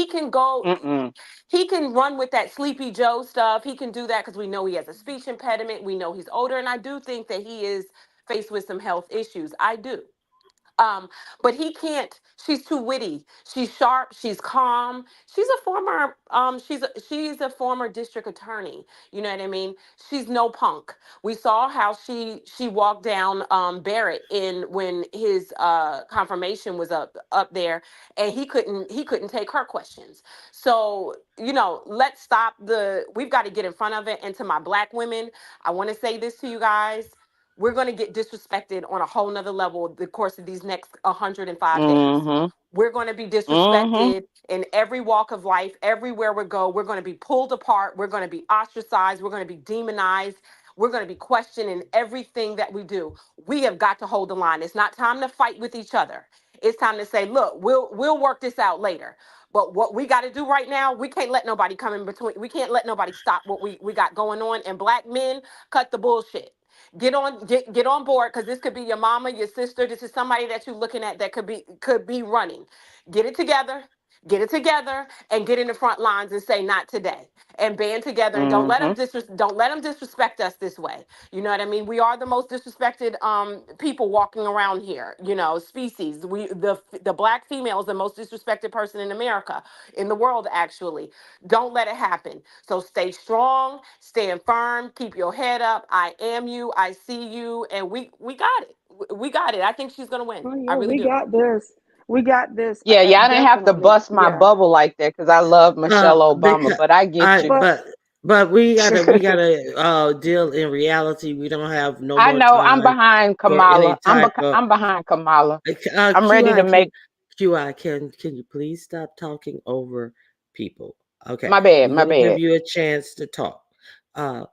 can go. Mm-mm. He can run with that Sleepy Joe stuff. He can do that because we know he has a speech impediment. We know he's older, and I do think that he is faced with some health issues. I do. Um, but he can't. She's too witty. She's sharp. She's calm. She's a former. She's a former district attorney. You know what I mean? She's no punk. We saw how she walked down Barrett in when his confirmation was up there, and he couldn't take her questions. So you know, let's stop the. We've got to get in front of it. And to my black women, I want to say this to you guys: we're going to get disrespected on a whole nother level the course of these next 105 days. Mm-hmm. We're going to be Mm-hmm. disrespected in every walk of life, everywhere we go. We're going to be pulled apart. We're going to be ostracized. We're going to be demonized. We're going to be questioned in everything that we do. We have got to hold the line. It's not time to fight with each other. It's time to say, look, we'll work this out later. But what we got to do right now, we can't let nobody come in between. We can't let nobody stop what we got going on. And black men, cut the bullshit. Get on board, because this could be your mama, your sister. This is somebody that you're looking at that could be running. Get it together. Get it together and get in the front lines and say not today, and band together, and Mm-hmm. don't let them disrespect us this way. You know what I mean? We are the most disrespected people walking around here. You know, species. The black female is the most disrespected person in America, in the world actually. Don't let it happen. So stay strong, stand firm, keep your head up. I am you, I see you, and we got it. We got it. I think she's gonna win. Oh I yeah, really we do. got this. We got this. Yeah, y'all didn't have to Definitely. bust my Yeah. bubble like that because I love Michelle Obama, because but I get I you. But but we gotta deal in reality. We don't have no I more know I'm time behind for any Kamala. type of I'm behind Kamala. I'm ready to QI. make QI, can you please stop talking over people? Okay, my bad, we're my gonna give bad. you a chance to talk. Uh,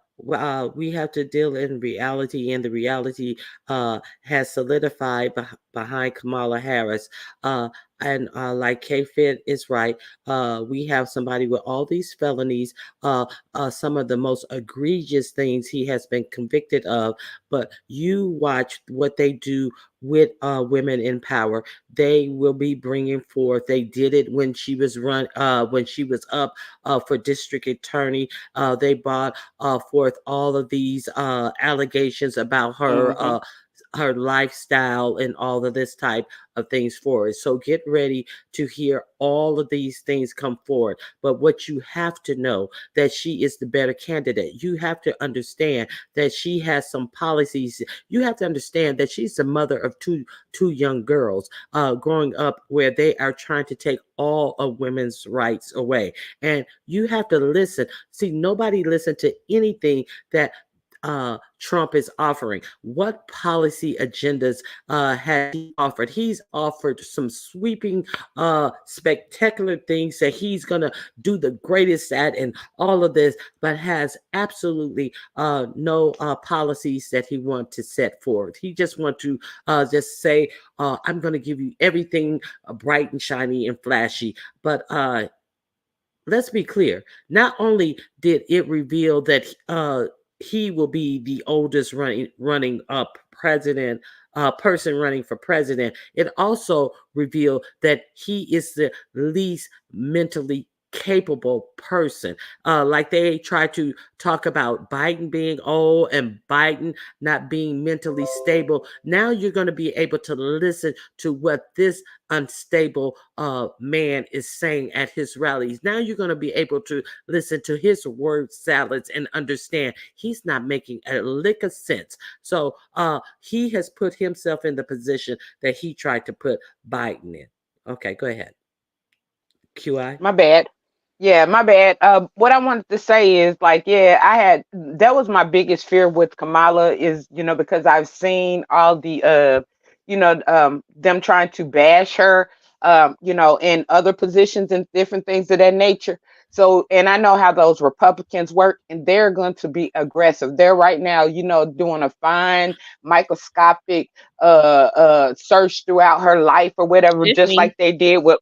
we have to deal in reality, and the reality has solidified behind Kamala Harris. Uh, and like K Fit is right, we have somebody with all these felonies, some of the most egregious things he has been convicted of. But you watch what they do with women in power. They will be bringing forth. They did it when she was when she was up for district attorney. They brought forth all of these allegations about Mm-hmm. her lifestyle and all of this type of things forward. So get ready to hear all of these things come forward. But what you have to know, that she is the better candidate. You have to understand that she has some policies. You have to understand that she's the mother of two young girls growing up where they are trying to take all of women's rights away. And you have to listen. See, nobody listened to anything that Trump is offering. What policy agendas has he offered? He's offered some sweeping, spectacular things that he's going to do the greatest at and all of this, but has absolutely no policies that he wants to set forward. He just want to just say, I'm going to give you everything bright and shiny and flashy, but let's be clear. Not only did it reveal that he will be the oldest running up president person running for president, it also revealed that he is the least mentally capable person. Like they try to talk about Biden being old and Biden not being mentally stable. Now you're going to be able to listen to what this unstable man is saying at his rallies. Now you're going to be able to listen to his word salads and understand he's not making a lick of sense. So he has put himself in the position that he tried to put Biden in. Okay, go ahead. QI. My bad. Yeah, my bad. What I wanted to say is like, yeah, that was my biggest fear with Kamala is, because I've seen all the, them trying to bash her, in other positions and different things of that nature. So, and I know how those Republicans work, and they're going to be aggressive. They're right now, doing a fine microscopic search throughout her life or whatever, just Tiffany. like they did with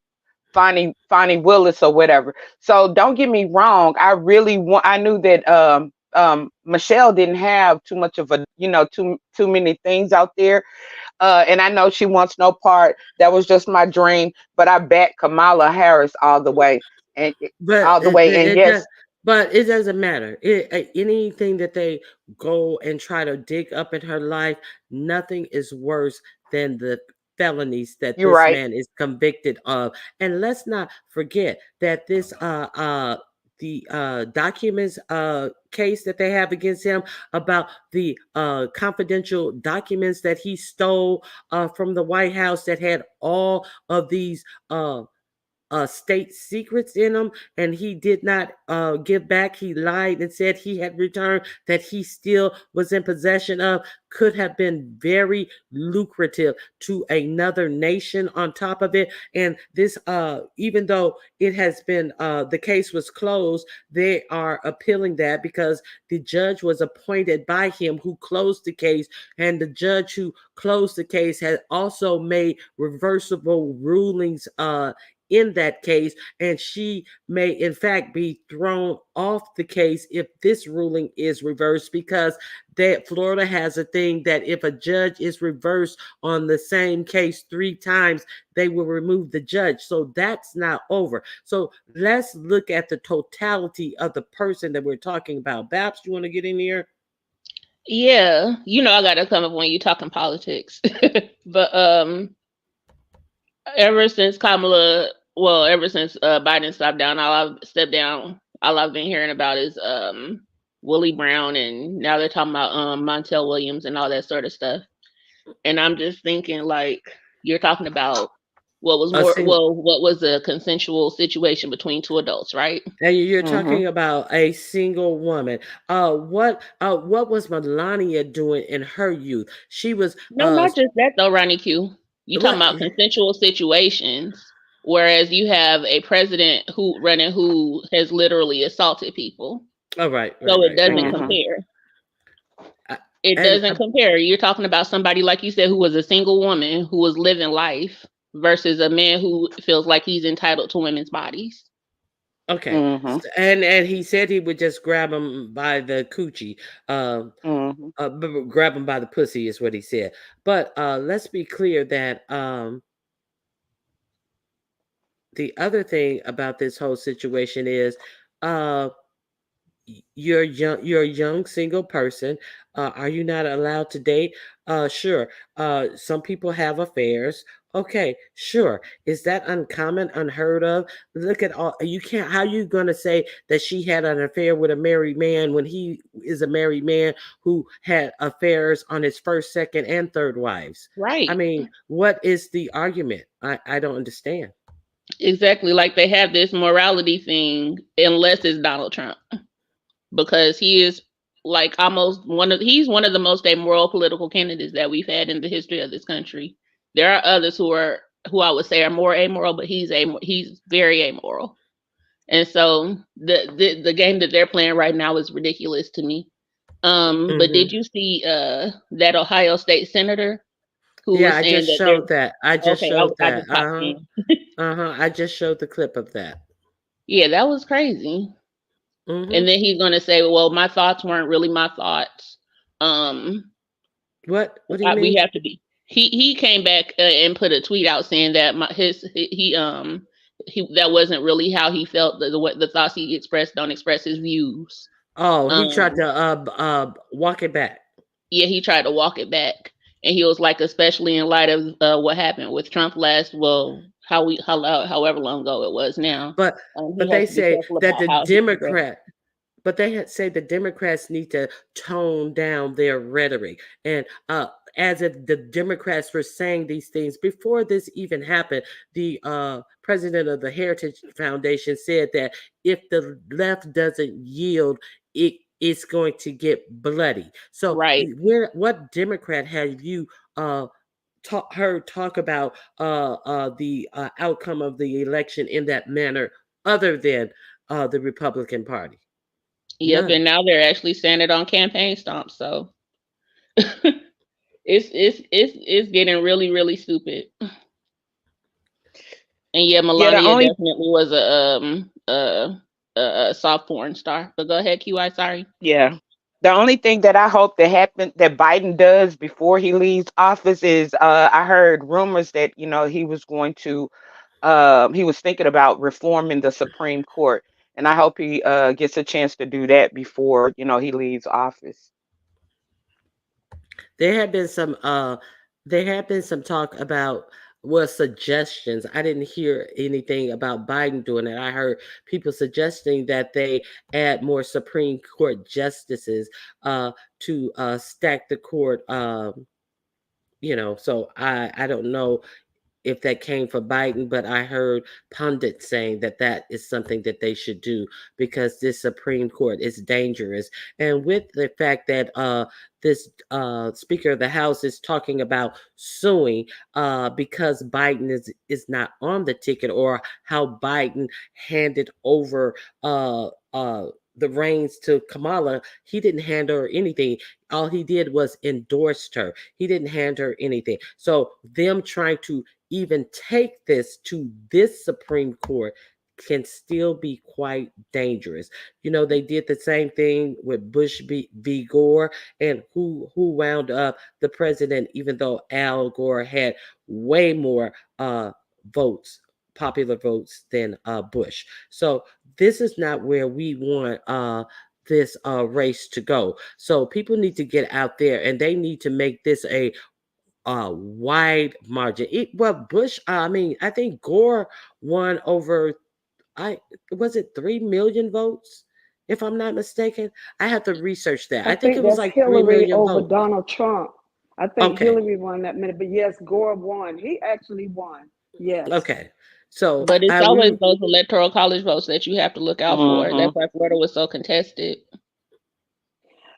Fonnie Willis or whatever. So don't get me wrong. I knew that Michelle didn't have too much of a, too many things out there. And I know she wants no part. That was just my dream. But I back Kamala Harris all the way. And all the way. And yes. But it doesn't matter. Anything that they go and try to dig up in her life, nothing is worse than the felonies that You're this right. man is convicted of. And let's not forget that this the documents case that they have against him about the confidential documents that he stole from the White House that had all of these state secrets in them, and he did not give back. He lied and said he had returned, that he still was in possession of, could have been very lucrative to another nation on top of it. And this, even though it has been, the case was closed, they are appealing that because the judge was appointed by him who closed the case, and the judge who closed the case had also made reversible rulings in that case, and she may in fact be thrown off the case if this ruling is reversed, because that Florida has a thing that if a judge is reversed on the same case 3 times, they will remove the judge. So that's not over. So let's look at the totality of the person that we're talking about. Babs, you want to get in here? Yeah, I gotta come up when you talking politics. But ever since Biden stepped down, all I've been hearing about is Willie Brown, and now they're talking about Montel Williams and all that sort of stuff. And I'm just thinking, like, you're talking about what was a consensual situation between 2 adults, right? And you're talking about a single woman. What was Melania doing in her youth? She was not just that though, Ronnie Q. You talking about consensual situations, whereas you have a president who has literally assaulted people. Oh, right. So it doesn't compare. It doesn't compare. You're talking about somebody, like you said, who was a single woman who was living life versus a man who feels like he's entitled to women's bodies. Okay. And he said he would just grab him by the coochie. Grab him by the pussy is what he said. But let's be clear that the other thing about this whole situation is you're a young single person. Are you not allowed to date? Sure. Some people have affairs. Okay, sure. Is that uncommon, unheard of? Look at all you can't. How you gonna say that she had an affair with a married man when he is a married man who had affairs on his first, second, and third wives? Right. I mean, what is the argument? I don't understand. Exactly. Like they have this morality thing, unless it's Donald Trump, because he is like he's one of the most amoral political candidates that we've had in the history of this country. There are others who I would say are more amoral, but he's very amoral. And so the game that they're playing right now is ridiculous to me. But did you see that Ohio State senator who was saying I just showed that. I just showed that. I just showed the clip of that. Yeah, that was crazy. And then he's going to say, well, my thoughts weren't really my thoughts. What do you mean? We have to be. He came back and put a tweet out saying that that wasn't really how he felt. The thoughts he expressed don't express his views. Oh, he tried to walk it back. Yeah, he tried to walk it back, and he was like, especially in light of what happened with Trump however long ago it was now. But He they has to be say careful that about the how he expresses. But they say the Democrats need to tone down their rhetoric. And as if the Democrats were saying these things before this even happened, the president of the Heritage Foundation said that if the left doesn't yield, it's going to get bloody. So, Right. What Democrat have you heard talk about the outcome of the election in that manner, other than the Republican Party? Yep, None. and now they're actually standing on campaign stomps. So it's getting really, really stupid. And yeah, Melania definitely was a soft porn star. But go ahead, QI. Sorry. Yeah. The only thing that I hope that Biden does before he leaves office is I heard rumors that he was going to he was thinking about reforming the Supreme Court, and I hope he gets a chance to do that before he leaves office. There have been some talk about suggestions. I didn't hear anything about Biden doing it. I heard people suggesting that they add more Supreme Court justices to stack the court. So I don't know if that came from Biden, but I heard pundits saying that is something that they should do, because this Supreme Court is dangerous. And with the fact that this Speaker of the House is talking about suing because Biden is not on the ticket, or how Biden handed over the reins to Kamala. He didn't hand her anything. All he did was endorsed her. He didn't hand her anything. So them trying to even take this to this Supreme Court can still be quite dangerous. They did the same thing with Bush v. Gore, and who wound up the president, even though Al Gore had way more popular votes than Bush. So this is not where we want this race to go. So people need to get out there, and they need to make this a wide margin. Bush, I think Gore won over, was it 3 million votes? If I'm not mistaken, I have to research that. I think it was like 3 million over votes. Donald Trump. I think Okay. Hillary won that many, but yes, Gore won. He actually won. Yes. Okay. So, but it's always those electoral college votes that you have to look out for. That's why Florida was so contested.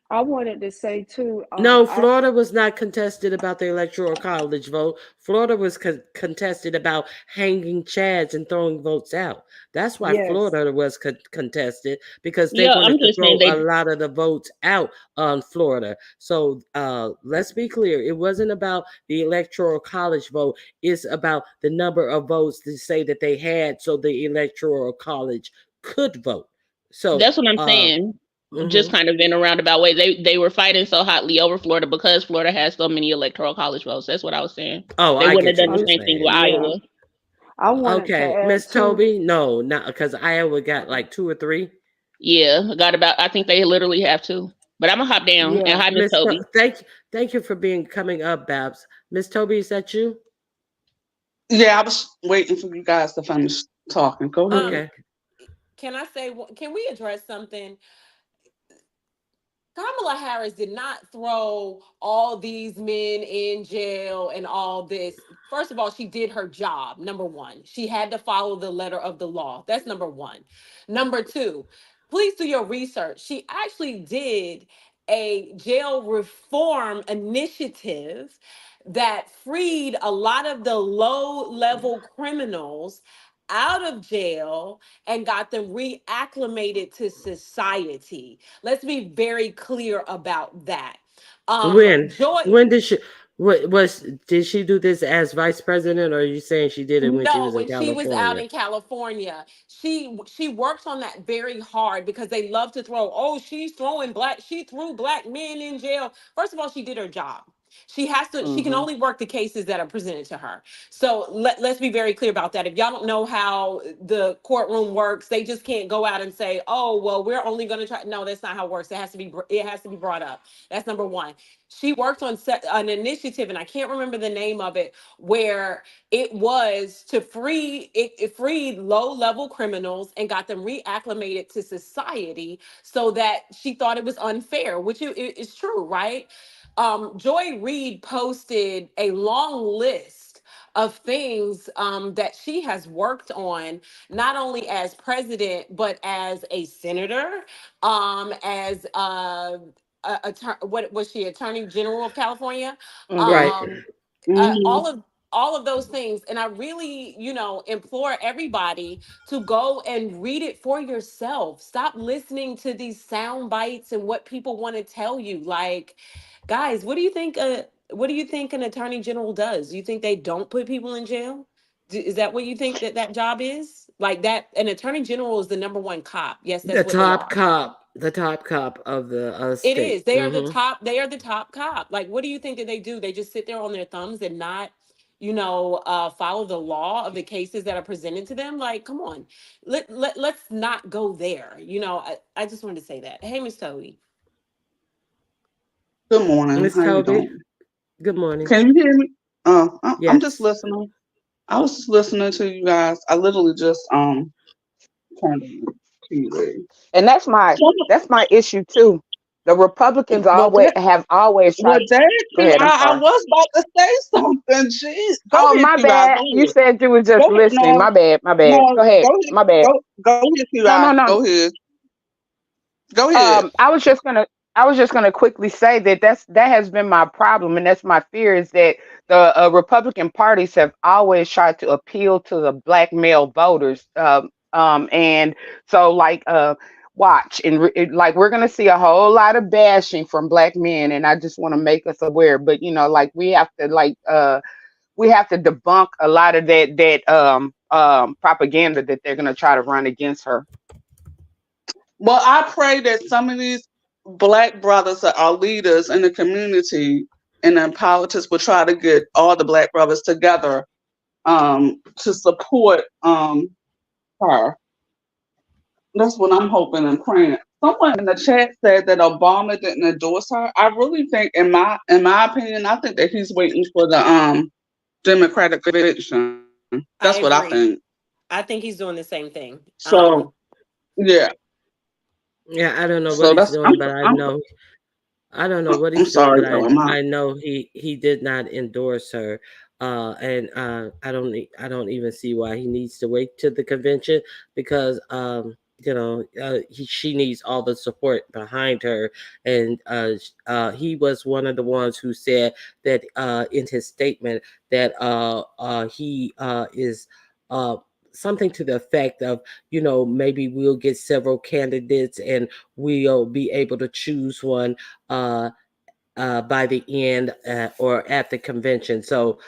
I wanted to say too. No, Florida was not contested about the electoral college vote. Florida was contested about hanging chads and throwing votes out. That's why Florida was contested, because they wanted to throw a lot of the votes out on Florida. So let's be clear. It wasn't about the electoral college vote. It's about the number of votes to say that they had so the electoral college could vote. So that's what I'm saying. Just kind of in a roundabout way. They were fighting so hotly over Florida because Florida has so many electoral college votes. That's what I was saying. Oh, they wouldn't have done the same thing with Iowa. I wanted to add Miss Toby, no, not because Iowa got like 2 or 3. Yeah, I think they literally have 2. But I'm gonna hop down. And hi, Miss Toby. Thank you for coming up, Babs. Miss Toby, is that you? Yeah, I was waiting for you guys to finish talking. Go ahead. Okay. Can we address something? Kamala Harris did not throw all these men in jail and all this. First of all, she did her job. Number one, she had to follow the letter of the law. That's number one. Number two, please do your research. She actually did a jail reform initiative that freed a lot of the low-level criminals out of jail and got them reacclimated to society. Let's be very clear about that. When did she? Did she do this as vice president, or are you saying she did it when she was in California? She was out in California. She works on that very hard, because they love to throw, she threw black men in jail. First of all, she did her job. She has to, she can Mm-hmm. only work the cases that are presented to her. So let's be very clear about that. If y'all don't know how the courtroom works, they just can't go out and say, oh, well, we're only going to try. No, that's not how it works. It has to be brought up. That's number one. She worked on an initiative, and I can't remember the name of it, where it was to it freed low-level criminals and got them reacclimated to society, so that she thought it was unfair, which it is true, right? Joy Reid posted a long list of things that she has worked on, not only as president, but as a senator, as what was she, Attorney General of California? Mm-hmm. Right. Mm-hmm. All of those things. And I really, implore everybody to go and read it for yourself. Stop listening to these sound bites and what people want to tell you. Like, guys, what do you think? What do you think an attorney general does? Do you think they don't put people in jail? Is that what you think that job is? Like that, an attorney general is the number one cop. Yes, The that's what they top are. cop, the top cop of the It state. is. They are the top. They are the top cop. Like, what do you think that they do? They just sit there on their thumbs and not, follow the law of the cases that are presented to them. Like, come on, let's not go there. I just wanted to say that. Hey, Miss Toby. Good morning. Miss How you Toby, doing? good morning. Can you hear me? I'm just Yes. listening. I was just listening to you guys. I literally just turned on the TV. And that's my issue too. The Republicans Well, always have always well, tried. there Go you. ahead. I'm I sorry. was about to say something. Jeez, go Oh, ahead, my you guys. bad. Go You ahead. said you were Go just ahead. listening. No, My bad. My bad. no. Go ahead. Go ahead. My bad. Go ahead, you No, no, guys. no. Go ahead. Go ahead. I was just gonna quickly say that has been my problem, and that's my fear, is that the Republican parties have always tried to appeal to the black male voters, and so watch like we're gonna see a whole lot of bashing from black men, and I just want to make us aware. But like we have to debunk a lot of that propaganda that they're gonna try to run against her. Well, I pray that some of these black brothers that are leaders in the community and in politics will try to get all the black brothers together to support her. That's what I'm hoping and praying. Someone in the chat said that Obama didn't endorse her. I really think, in my opinion, I think that he's waiting for the Democratic convention. That's what I I think. agree. I think he's doing the same thing. So yeah. Yeah, I don't know what So he's that's I'm doing, but I'm I don't know what I'm he's doing, sorry, but though. I know he did not endorse her. And I don't even see why he needs to wait to the convention, because she needs all the support behind her. And he was one of the ones who said that in his statement that he is something to the effect of, maybe we'll get several candidates and we'll be able to choose one uh, by the end or at the convention. So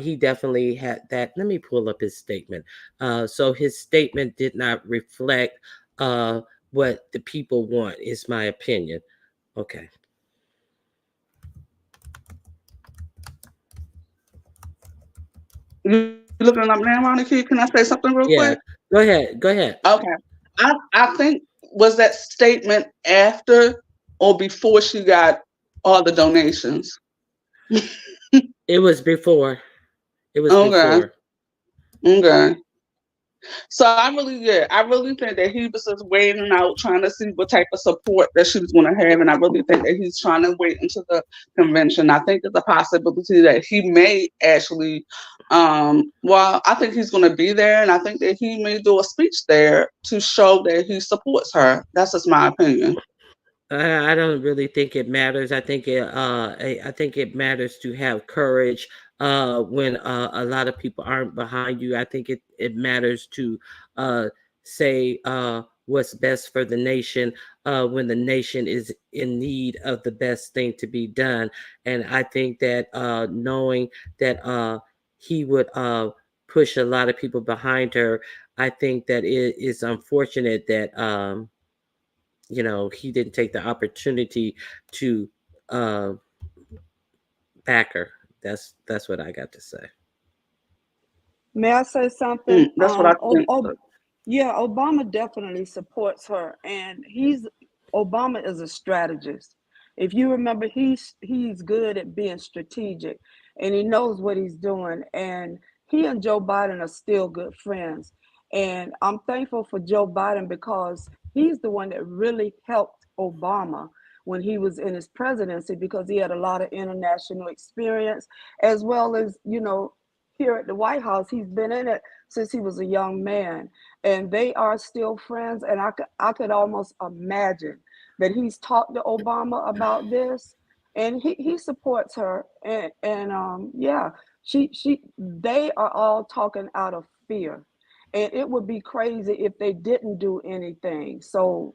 he definitely had that. Let me pull up his statement. So his statement did not reflect what the people want, is my opinion. Okay. You looking up now, Monica? Can I say something real Yeah. quick? Go ahead. Go ahead. Okay. I think, was that statement after or before she got all the donations? It was before. It was Okay. before. Okay. So I really think that he was just waiting out, trying to see what type of support that she was going to have, and I really think that he's trying to wait until the convention. I think there's a possibility that he may actually, well, I think he's going to be there, and I think that he may do a speech there to show that he supports her. That's just my opinion. I don't really think it matters. I think it matters to have courage when a lot of people aren't behind you. I think it matters to say what's best for the nation when the nation is in need of the best thing to be done. And I think that knowing that he would push a lot of people behind her, I think that it is unfortunate that he didn't take the opportunity to backer. That's what I got to say. May I say something? That's what I think. Yeah, Obama definitely supports her, and Obama is a strategist. If you remember, he's good at being strategic, and he knows what he's doing. And he and Joe Biden are still good friends. And I'm thankful for Joe Biden because he's the one that really helped Obama when he was in his presidency because he had a lot of international experience as well as, here at the White House. He's been in it since he was a young man, and they are still friends. And I could almost imagine that he's talked to Obama about this, and he supports her. And yeah, they are all talking out of fear, and it would be crazy if they didn't do anything. So,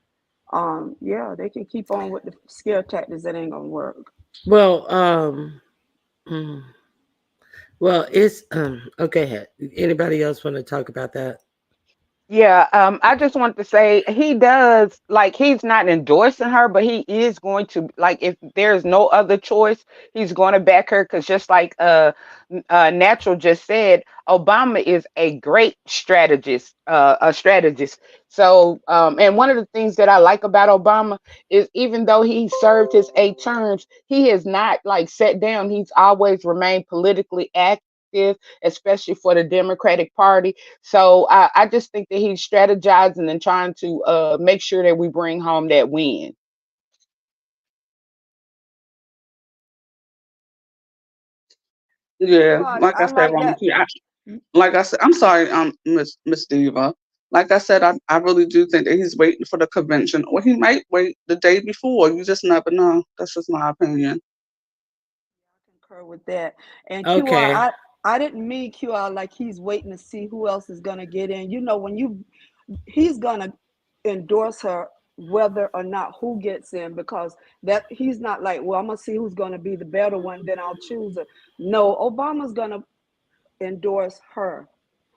yeah, they can keep on with the scare tactics. That ain't gonna work. Well, mm, well, it's okay. Ahead. Anybody else want to talk about that? Yeah, I just want to say he does like he's not endorsing her, but he is going to like if there's no other choice, he's going to back her because just like Natural just said, Obama is a great strategist, a strategist. So, and one of the things that I like about Obama is even though he served his 8 terms, he has not like sat down. He's always remained politically active, especially for the Democratic Party. So I just think that he's strategizing and trying to make sure that we bring home that win. Yeah, Well, like I I said, like Ronnie, that. like I said, I'm sorry, Miss Diva. Like I said, I really do think that he's waiting for the convention, or he might wait the day before. You just never know. That's just my opinion. Concur with that. And QR, Okay. I didn't mean QR like he's waiting to see who else is gonna get in. He's gonna endorse her whether or not who gets in because that he's not like, well, I'm gonna see who's gonna be the better one, then I'll choose her. No, Obama's gonna endorse her.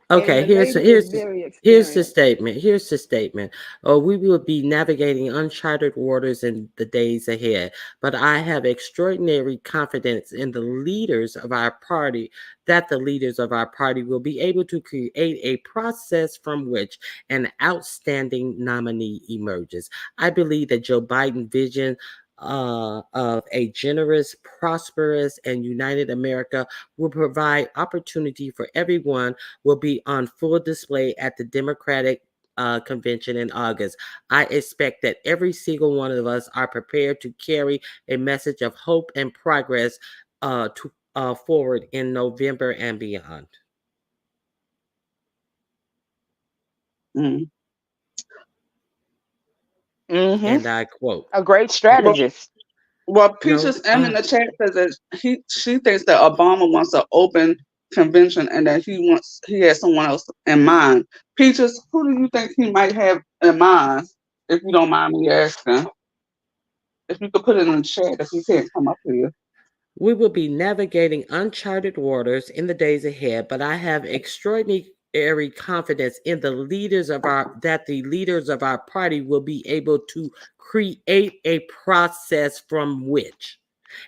And Okay, the lady is very here's the experienced. statement. Here's the statement. We will be navigating uncharted waters in the days ahead, but I have extraordinary confidence in the leaders of our party will be able to create a process from which an outstanding nominee emerges. I believe that Joe Biden vision of a generous, prosperous, and united America will provide opportunity for everyone will be on full display at the Democratic convention in August. I expect that every single one of us are prepared to carry a message of hope and progress forward in November and beyond. Mm. Hmm. And I quote, A great Well, strategist. Peaches no, M in the chat says that she thinks that Obama wants an open convention and that he has someone else in mind. Peaches, who do you think he might have in mind? If you don't mind me asking, if you could put it in the chat, if you can't come up here. we will be navigating uncharted waters in the days ahead, but I have extraordinary confidence in the leaders of our party will be able to create a process from which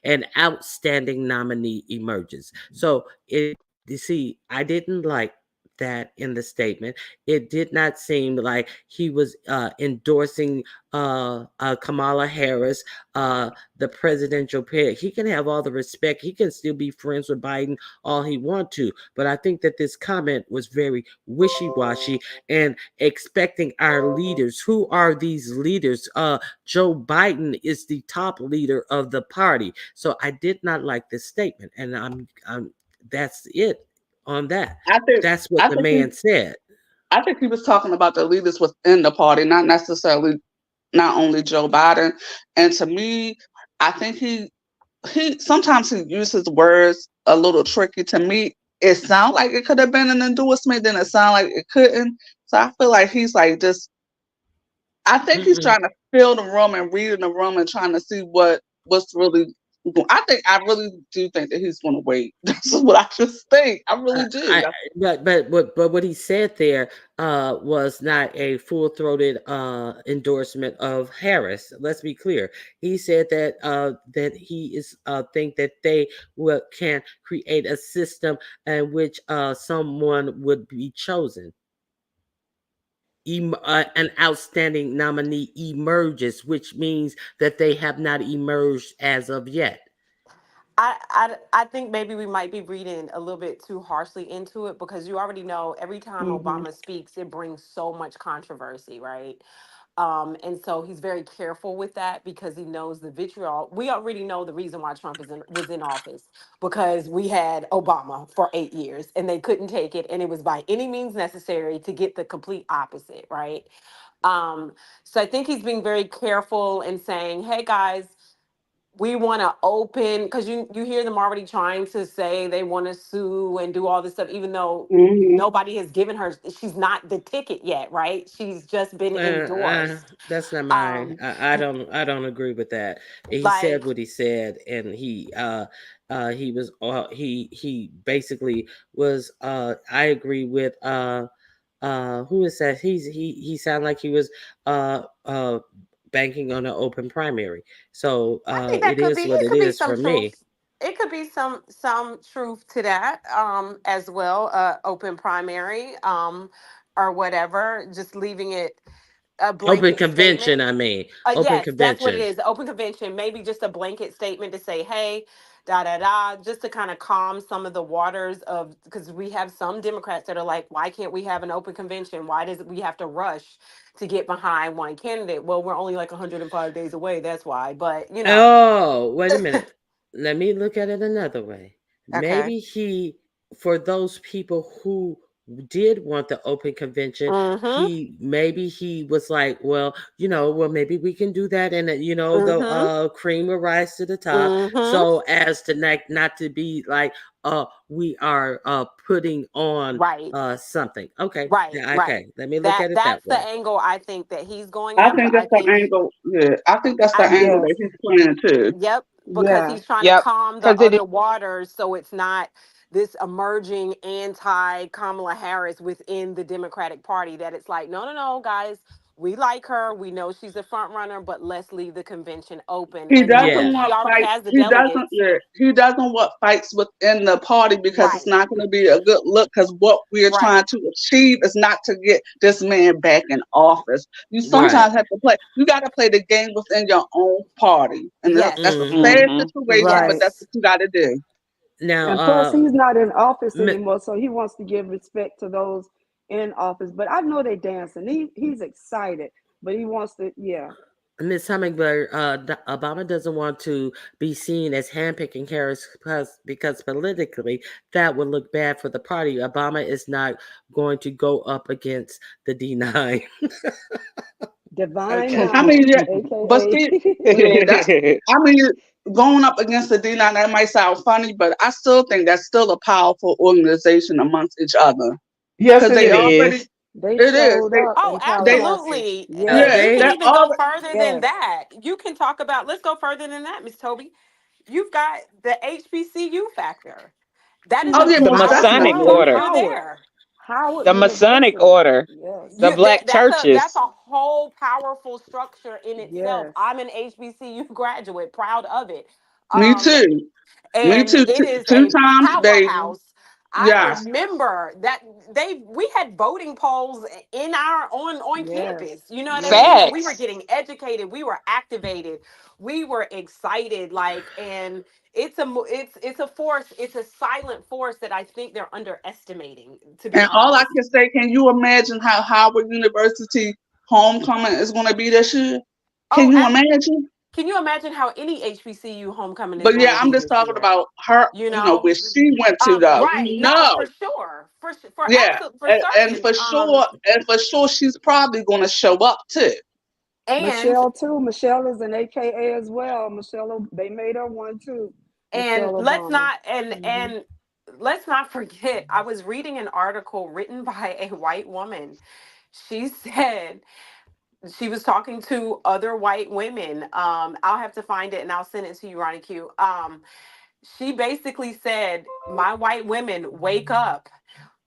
an outstanding nominee emerges. So you see, I didn't like that in the statement. It did not seem like he was endorsing Kamala Harris, the presidential pick. He can have all the respect. He can still be friends with Biden all he want to. But I think that this comment was very wishy-washy and expecting our leaders. Who are these leaders? Joe Biden is the top leader of the party. So I did not like this statement, and I'm that's it on that. I think That's what I the think he man said. I think he was talking about the leaders within the party, not necessarily not only Joe Biden. And to me, I think he sometimes he uses words a little tricky. To me, it sounds like it could have been an endorsement, then it sounds like it couldn't. So I feel like he's like just I think he's Mm-mm. trying to fill the room and read in the room and trying to see what's really I really do think that he's going to wait. That's what I just think. I really do. But what he said there was not a full throated endorsement of Harris. Let's be clear. He said that that he is think that they can create a system in which someone would be chosen. An outstanding nominee emerges, which means that they have not emerged as of yet. I think maybe we might be reading a little bit too harshly into it, because you already know every time Obama speaks, it brings so much controversy, right? And so he's very careful with that because he knows the vitriol. We already know the reason why Trump was in office, because we had Obama for 8 years and they couldn't take it, and it was by any means necessary to get the complete opposite, right? So I think he's being very careful and saying, "Hey guys, we want to open," because you hear them already trying to say they want to sue and do all this stuff, even though Hmm. nobody has given her. She's not the ticket yet, right? She's just been endorsed. That's not mine. Um, I don't agree with that. He said like what he said, and he was he basically was I agree with who is that? He sounded like he was uh uh banking on an open primary. So I think that it could be. is what It it could be is some for me. truth. It could be some truth to that as well. Open primary or whatever. Just leaving it a Open blanket convention, statement. I mean. Open Yes, that's what it convention. is. The open convention, maybe just a blanket statement to say, "Hey, da da da," just to kind of calm some of the waters of, because we have some Democrats that are like, "Why can't we have an open convention? Why does we have to rush to get behind one candidate?" Well, we're only like 105 days away. That's why. But Oh, wait a minute. Let me look at it another way. okay. Maybe for those people who did want the open convention, Mm-hmm. maybe he was like, well, well, maybe we can do that, and the Mm-hmm. cream will rise to the top, Mm-hmm. so as to not to be like, we are putting on Right. something. Okay, Right. yeah, Right. okay. Let me look at it that That's the way. angle I think that he's going I after. think I that's the think. angle. Yeah, I think that's the I angle think. that Yes. he's playing too. Yep, because Yeah. he's trying to Yep. calm the Because it other waters so it's not this emerging anti Kamala Harris within the Democratic Party, that it's like, no, no, no, guys, we like her. We know she's a front runner, but let's leave the convention open. He And doesn't Yes. she want already fights. has the delegates. He doesn't want fights within the party because it's Right, not going to be a good look. Because what we're right. trying to achieve is not to get this man back in office. You Right. Right. sometimes have to play. You got to play the game within your own party, and that's Yes. a Hmm. sad hmm situation, but Right. that's Yes. what you got to do. Now, And plus, he's not in office M- anymore, so he wants to give respect to those in office. But I know they dancing. He's excited, but he wants to. Yeah. Miss Hummingbird, Obama doesn't want to be seen as handpicking Harris because politically that would look bad for the party. Obama is not going to go up against the D9. Divine Okay. I mean, Nine, yeah, but see, yeah, aka. that's. I mean, going up against the D9, that might sound funny, but I still think that's still a powerful organization amongst each other Yes, because it they is. already. They It is. showed up Oh, in They Tallahassee. absolutely. Yes. yeah, You can they're even go already. further than Yes. that. You can talk about, let's go further than that, Miss Toby. You've got the HBCU factor. That is Oh a yeah, The most powerful Masonic definitely. Howard. order. structure Howard. there. Howard The Masonic University. order. Yes. The black That's churches. a whole powerful structure in itself. Yes. I'm an HBCU graduate, proud of it. Me Um, too. Me and too. it is Two a times they. powerhouse. I Yes. remember that we had voting polls in our on Yes. campus. You know what I Yes. mean? And we were Facts. getting educated. We were activated. We were excited. Like, and it's a force. It's a silent force that I think they're underestimating. To be And all I honest. can say, can you imagine how Howard University homecoming is going to be this year? Oh, Can you imagine? can you imagine how any HBCU homecoming is But going yeah, to I'm be just this talking year? about her. You You know know, where she went to though. right? No, No. for sure, for Yeah, absolute, for certain. and for sure, she's probably going to show up too. And Michelle too. Michelle is an AKA as well. They made her one too. and Michelle let's Obama. not Hmm. and let's not forget. I was reading an article written by a white woman. She said She was talking to other white women. I'll have to find it and I'll send it to you, Ronnie Q. She basically said, "My white women, wake up.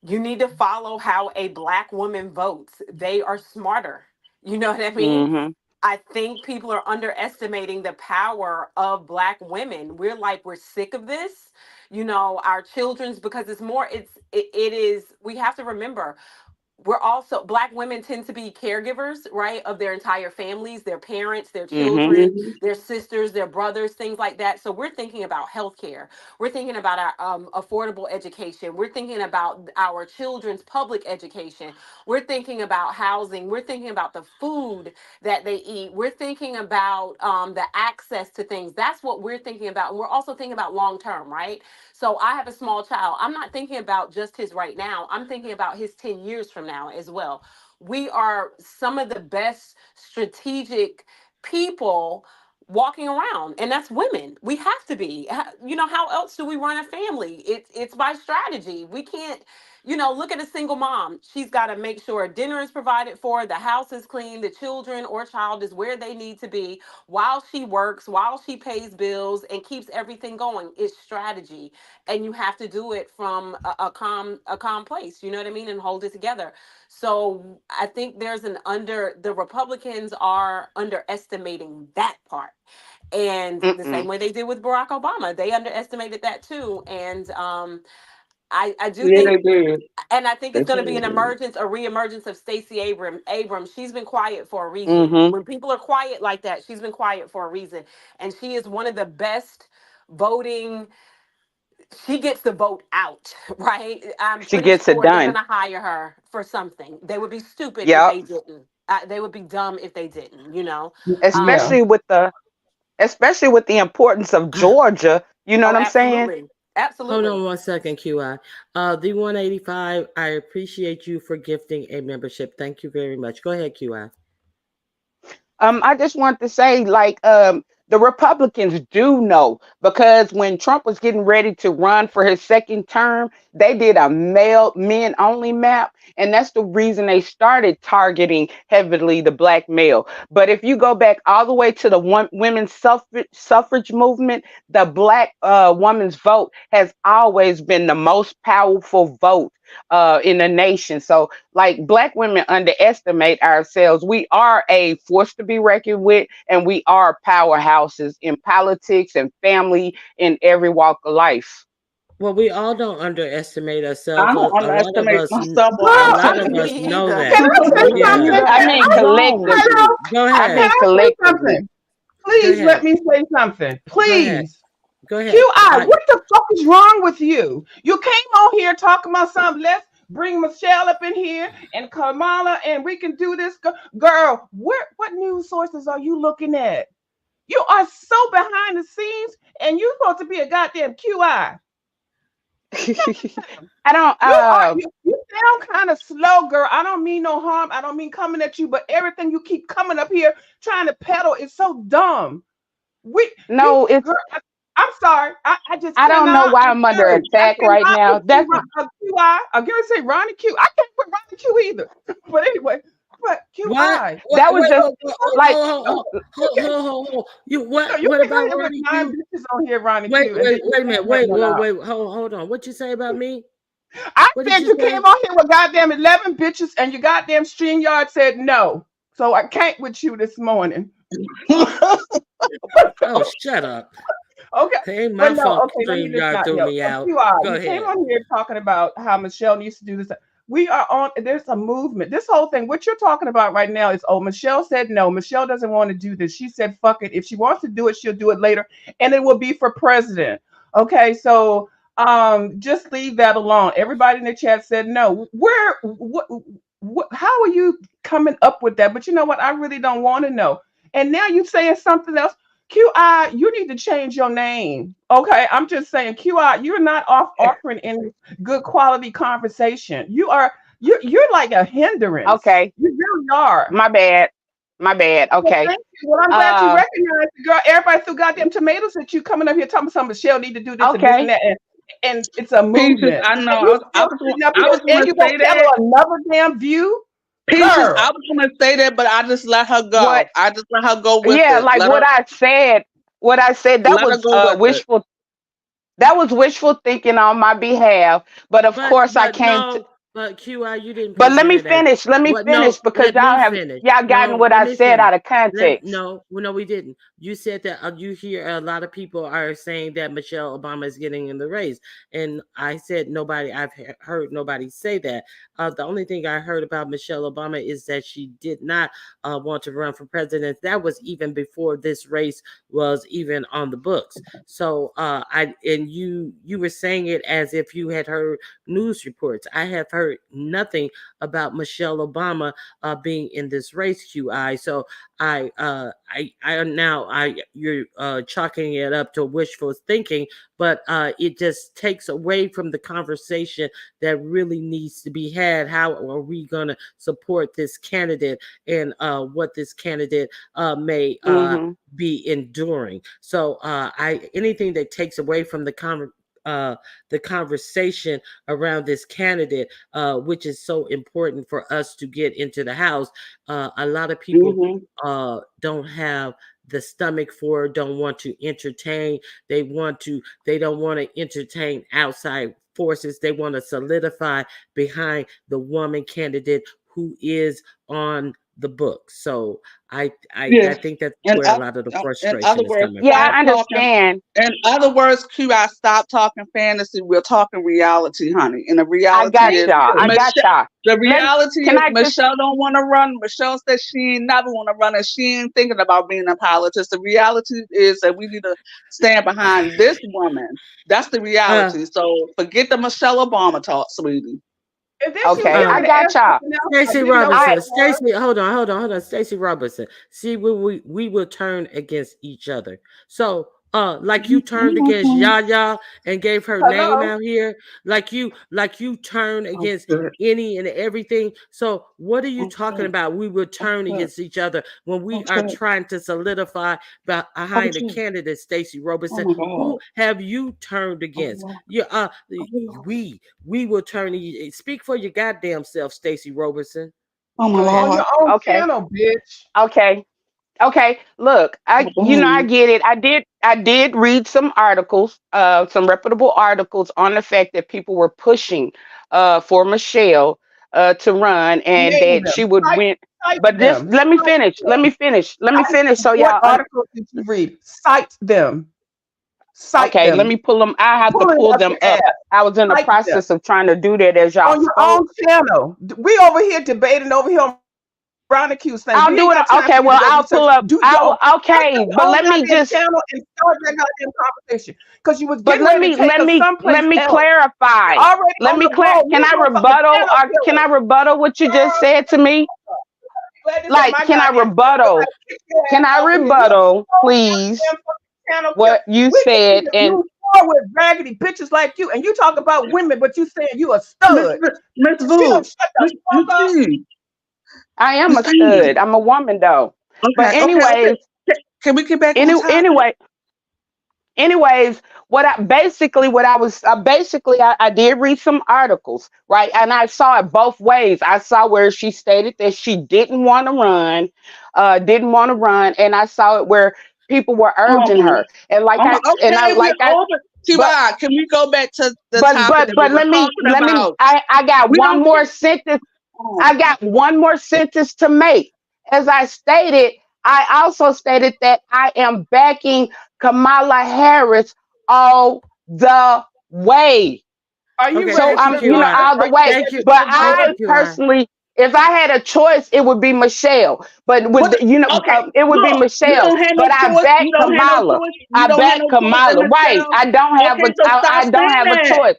You need to follow how a black woman votes. They are smarter." You know what I mean? Mm-hmm. I think people are underestimating the power of black women. We're sick of this. Our children's, because it is, we have to remember, we're also, black women tend to be caregivers, right, of their entire families, their parents, their Mm-hmm. children, their sisters, their brothers, things like that. So we're thinking about healthcare. We're thinking about our affordable education. We're thinking about our children's public education. We're thinking about housing. We're thinking about the food that they eat. We're thinking about the access to things. That's what we're thinking about. And we're also thinking about long term, right? So I have a small child. I'm not thinking about just his right now. I'm thinking about his 10 years from now as well. We are some of the best strategic people walking around, and that's women. We have to be. How else do we run a family? It's by strategy. We can't, look at a single mom. She's got to make sure dinner is provided for, the house is clean, the children or child is where they need to be while she works, while she pays bills and keeps everything going. It's strategy, and you have to do it from a calm place. You know what I mean? And hold it together. So I think the Republicans are underestimating that part. And the same way they did with Barack Obama, they underestimated that too. And I do Yeah, think, they did. and I think They it's going to be did. a reemergence of Stacey Abrams. She's been quiet for a reason. Mm-hmm. When people are quiet like that, she's been quiet for a reason. And she is one of the best voting. She gets the vote out, right? I'm She pretty gets it sure they're going done. to hire her for something. They would be stupid if Yep. they didn't. They would be dumb if they didn't. Yeah. Especially with the importance of Georgia. You know Oh, what I'm saying? absolutely. Hold Absolutely. on one second, QI. The 185, I appreciate you for gifting a membership. Thank you very much. Go ahead, QI. I just want to say, the Republicans do know, because when Trump was getting ready to run for his second term, they did a men only map. And that's the reason they started targeting heavily the black male. But if you go back all the way to the women's suffrage movement, the black woman's vote has always been the most powerful vote in the nation. So, black women underestimate ourselves. We are a force to be reckoned with, and we are powerhouses in politics and family in every walk of life. Well, we all don't underestimate I ourselves. don't A lot of underestimate us, myself or a other lot of people. us Me know either. that. Can I say Yeah. something? I mean, I'm wrong. collectively. Hello? Go I ahead. mean, Can I say collectively. something? Go Please let ahead. me say something. Go ahead. Please. Go ahead. QI, what the fuck is wrong with you? You came on here talking about something. Let's bring Michelle up in here and Kamala, and we can do this. Girl, what news sources are you looking at? You are so behind the scenes, and you're supposed to be a goddamn QI. I don't. You sound kind of slow, girl. I don't mean no harm. I don't mean coming at you, but everything you keep coming up here trying to peddle is so dumb. No, it's. Girl, I'm sorry. I just I don't know cannot. why I'm under serious. I attack right cannot now. with That's QI. I'm gonna say Ronnie Q. I can't put Ronnie Q either. But anyway, but What? QI. that was Wait, just like. hold. You what? You What can about have with Ronnie 9 Q? bitches on here, Ronnie Wait, Q. And then wait a minute. Wait, out. hold on. What you say about me? I What did said you you say? came on here with goddamn 11 bitches, and your goddamn StreamYard said no. So I can't with you this morning. Oh, shut up. Okay. It ain't But my no, fault okay, let me just StreamYard not threw know. me out. Go You came ahead. on here talking about how Michelle needs to do this. We are on, there's a movement. This whole thing, what you're talking about right now is, Michelle said no. Michelle doesn't want to do this. She said, fuck it. If she wants to do it, she'll do it later. And it will be for president. Okay, so just leave that alone. Everybody in the chat said no. How are you coming up with that? But you know what? I really don't want to know. And now you're saying something else. QI, you need to change your name. Okay, I'm just saying, QI, you're not offering any good quality conversation. You're like a hindrance. Okay, You really are. my bad. Okay. Thank you. Well, I'm glad you recognize it, girl. Everybody threw goddamn tomatoes at you coming up here talking about Michelle need to do this and this and that. And it's a Peaches, movement. I know. I was And you going to gonna say peddle that. another damn view? Peaches, Girl. I was gonna say that, but I just let her go. What? I just let her go with Yeah, it. like Let what her I said. What I said that let her was go with it. wishful. That was wishful thinking on my behalf. But of course, I But came to. no, but QI, you didn't But let present me it as finish. Let me what? finish No, because let me y'all finish. gotten No, what let I me said finish. out of context. No, we didn't. You said that you hear a lot of people are saying that Michelle Obama is getting in the race, and I said nobody. I've heard nobody say that. The only thing I heard about Michelle Obama is that she did not want to run for president. That was even before this race was even on the books. So you were saying it as if you had heard news reports. I have heard nothing about Michelle Obama being in this race, QI. So you're chalking it up to wishful thinking, but it just takes away from the conversation that really needs to be had. How are we going to support this candidate and what this candidate may Mm-hmm. be enduring? So anything that takes away from the conversation around this candidate, which is so important for us to get into the House. A lot of people Mm-hmm. don't have the stomach for, don't want to entertain. They don't want to entertain outside forces. They want to solidify behind the woman candidate who is on the book. So I Yes. think that's In, where a lot of the in other frustration is words, coming Yeah, from. stop I talking. understand. In other words, Q, I stop talking fantasy. We're talking reality, honey. And the I reality got is y'all. I got Michelle. y'all. The Let reality Can is I just Michelle don't want to run. Michelle said she ain't never want to run, and she ain't thinking about being in politics. The reality is that we need to stand behind this woman. That's the Uh, reality. So forget the Michelle Obama talk, sweetie. And then she was okay? getting I ready to got ask y'all. something else. I Stacey didn't know what I it Robinson, was. Stacey, hold on. Stacey Robinson. See, we will turn against each other. So, like you turned against Yaya and gave her name Hello? out here, like you turn Oh, against good. any and everything. So, what are you Oh, talking good. about? We will Oh, turn good. against each other when we Oh, are good. trying to solidify Oh, behind a good. candidate, Stacey Oh, Robinson. my God. Who have you turned Oh, against? Lord. You Oh, Lord. we will turn. Speak for your goddamn self, Stacey Robertson. Oh, my Go ahead. On your Lord. own Okay. channel, bitch. Okay. Okay. Look, Oh, I boom. get it. I did read some articles, some reputable articles on the fact that people were pushing for Michelle to run and Name that them. she would win. Cite But just them. let me Cite finish. Let them. me finish. Let me finish so What y'all articles did you read? Cite them. Cite okay, let them. me pull them. I have to Pull it pull up them your up. ass. I was in the Cite them. process of trying to do that as y'all On your own spoke. channel. We over here debating over here on Bronicue thing. I'll We do ain't it. got time Okay, for you to well, go I'll research. pull up. Do I'll your Start okay, your but own let me goddamn just channel and start that goddamn conversation. Because you was but getting let ready to me take let us me someplace let me else. clarify. You're already Let on me the road. You can I motherfucking rebuttal channel or can I killer. rebuttal what you just Girl, said to me? glad this ain't Like, my can I goddamn channel. rebuttal? Somebody kick your Can ass I off of here. You rebuttal, whole please, goddamn fucking channel killer. what you We can said? even And move forward with raggedy bitches like you. And you talk about women, but you saying you a Miss stud. Miss If you don't Vu, shut the Miss fuck up, T, I am Miss a T. stud. I'm a woman though. But Okay. Can we get back on topic? anyway, what I basically what I was I did read some articles, right? And I saw it both ways. I saw where she stated that she didn't want to run, and I saw it where people were Oh urging my. her. And Oh my. Okay, we're over. but T.Y., can we go back to the but topic but that we but were talking let me about? I got We one don't more get. sentence. Oh, I got one more sentence to make. As I stated, I also stated that I am backing Kamala Harris all the way. are you Okay, So thank you, registered I'm, voters? QI. all the Are you way. Thank you, registered But thank you, I voters? QI. personally, if I had a choice, it would be Michelle. But but okay, it would be look, you Michelle. don't have no But I choice. back You don't have no Kamala. choice. You I don't have back no choice in Kamala. the Right. cell. Okay, so stop I don't saying have a that. choice.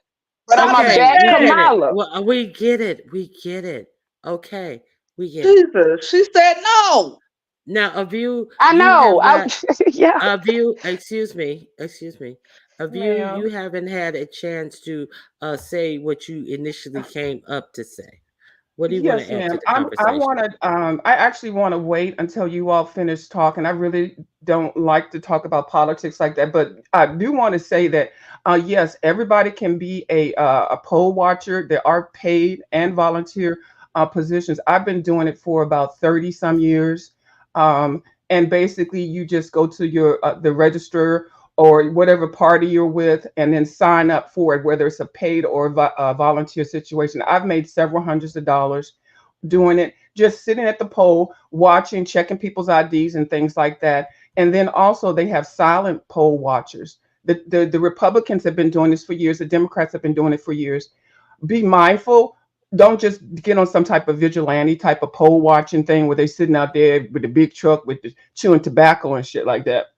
But I'm Stop a saying Okay, back we that. get it. Kamala. Well, we get it. We get it. Okay, we get it. Jesus, she said no. Now, a view I you know. have not. Yeah. A view. Excuse me. A view you Ma'am. haven't had a chance to say what you initially came up to say. What do you want Yes, to add to ma'am. the I conversation? want to. I actually want to wait until you all finish talking. I really don't like to talk about politics like that, but I do want to say that yes, everybody can be a poll watcher. There are paid and volunteer positions. I've been doing it for about 30 some years. And basically you just go to your the register or whatever party you're with and then sign up for it, whether it's a paid or a volunteer situation. I've made several hundreds of dollars doing it, just sitting at the poll, watching, checking people's IDs and things like that. And then also they have silent poll watchers. The Republicans have been doing this for years. The Democrats have been doing it for years. Be mindful. Don't just get on some type of vigilante type of poll watching thing where they're sitting out there with the big truck with the chewing tobacco and shit like that,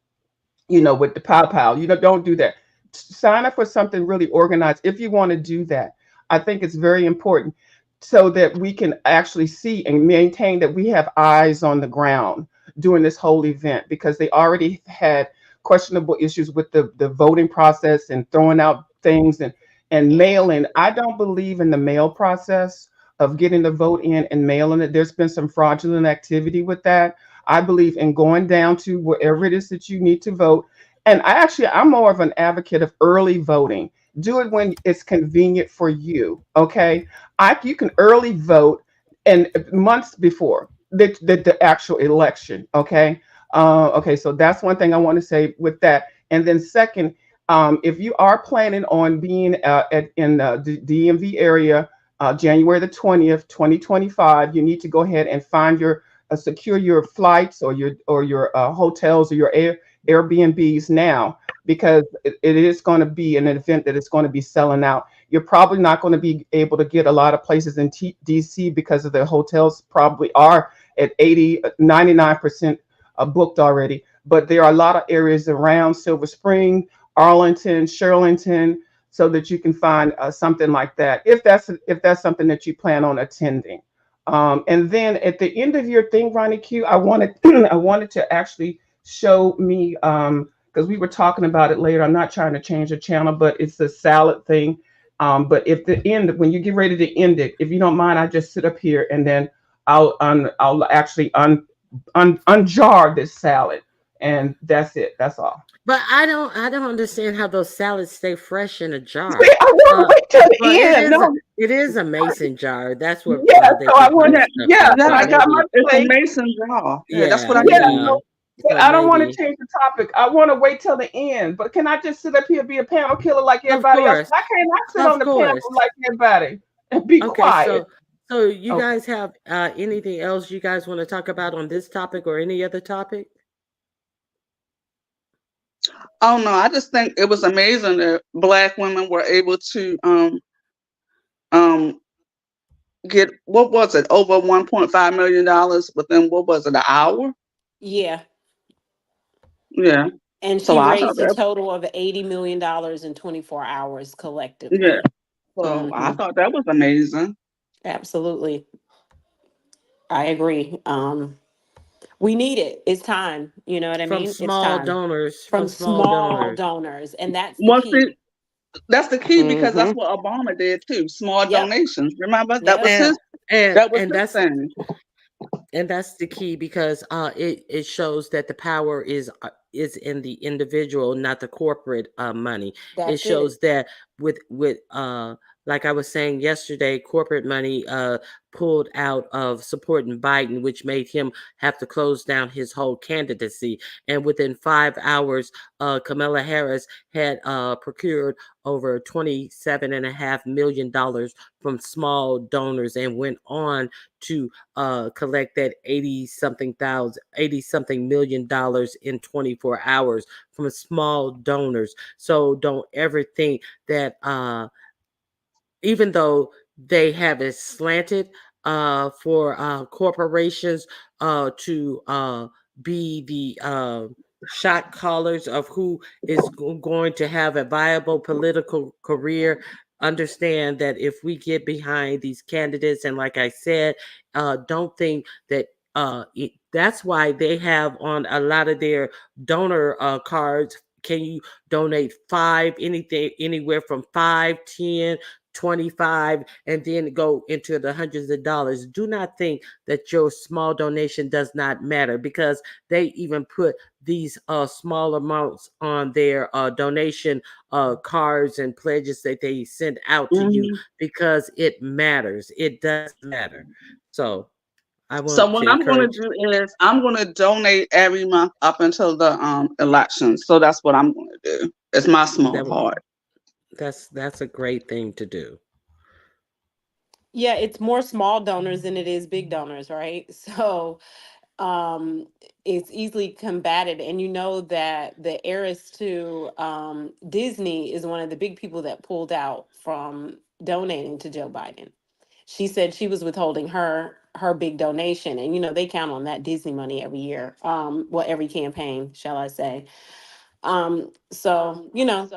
with the pow. Don't do that. Sign up for something really organized if you want to do that. I think it's very important so that we can actually see and maintain that we have eyes on the ground during this whole event, because they already had questionable issues with the voting process and throwing out things and mailing. I don't believe in the mail process of getting the vote in and mailing it. There's been some fraudulent activity with that. I believe in going down to wherever it is that you need to vote. And I'm more of an advocate of early voting. Do it when it's convenient for you. Okay. You can early vote and months before the actual election. Okay. Okay. So that's one thing I want to say with that. And then second, if you are planning on being in the DMV area, January the 20th, 2025, you need to go ahead and find secure your flights or your hotels or your Airbnbs now, because it is going to be an event that is going to be selling out. You're probably not going to be able to get a lot of places in DC because of the hotels probably are at 99% booked already. But there are a lot of areas around Silver Spring, Arlington, Shirlington, so that you can find something like that if that's something that you plan on attending. And then at the end of your thing, Ronnie Q, I wanted to actually show me, because we were talking about it later. I'm not trying to change the channel, but it's the salad thing. But when you get ready to end it, if you don't mind, I just sit up here and then I'll actually unjar this salad, and that's it. That's all. But I don't understand how those salads stay fresh in a jar. I want to wait till the end. It is a mason jar. That's what. So I want to. I got my mason jar. Yeah, that's what I got. But I don't want to change the topic. I want to wait till the end. But can I just sit up here and be a panel killer like everybody else? I cannot sit on the panel like everybody and be quiet. So you guys have anything else you guys want to talk about on this topic or any other topic? Oh no, I just think it was amazing that Black women were able to get, what was it, over $1.5 million within, what was it, an hour? Yeah. Yeah. And she raised a total of $80 million in 24 hours collectively. Yeah. So I thought that was amazing. Absolutely. I agree. We need it. It's time. You know what I mean? From small donors. From small donors. And that's the key. That's the key, because that's what Obama did too. Small donations. Remember? That was his thing. And that's the key, because it shows that the power is in the individual, not the corporate money. It shows that with like I was saying yesterday, corporate money pulled out of supporting Biden, which made him have to close down his whole candidacy. And within 5 hours, Kamala Harris had procured over $27.5 million from small donors and went on to collect that $80 something million in 24 hours from small donors. So don't ever think that even though they have it slanted for corporations to be the shot callers of who is going to have a viable political career, understand that if we get behind these candidates, and like I said, don't think that that's why they have on a lot of their donor cards, can you donate anywhere from 5, 10, 25 and then go into the hundreds of dollars. Do not think that your small donation does not matter, because they even put these small amounts on their donation cards and pledges that they send out to you, Mhm. because it matters. It does matter. So I So want to what I'm going encourage. to do is I'm going to donate every month up until the election. So that's what I'm going to do. It's my small that part. that's a great thing to do. Yeah, it's more small donors than it is big donors, right? So um it's easily combated, and you know that the heiress to Disney is one of the big people that pulled out from donating to Joe Biden. She said she was withholding her big donation, and you know they count on that Disney money every year, well, every campaign, shall I say. So you know.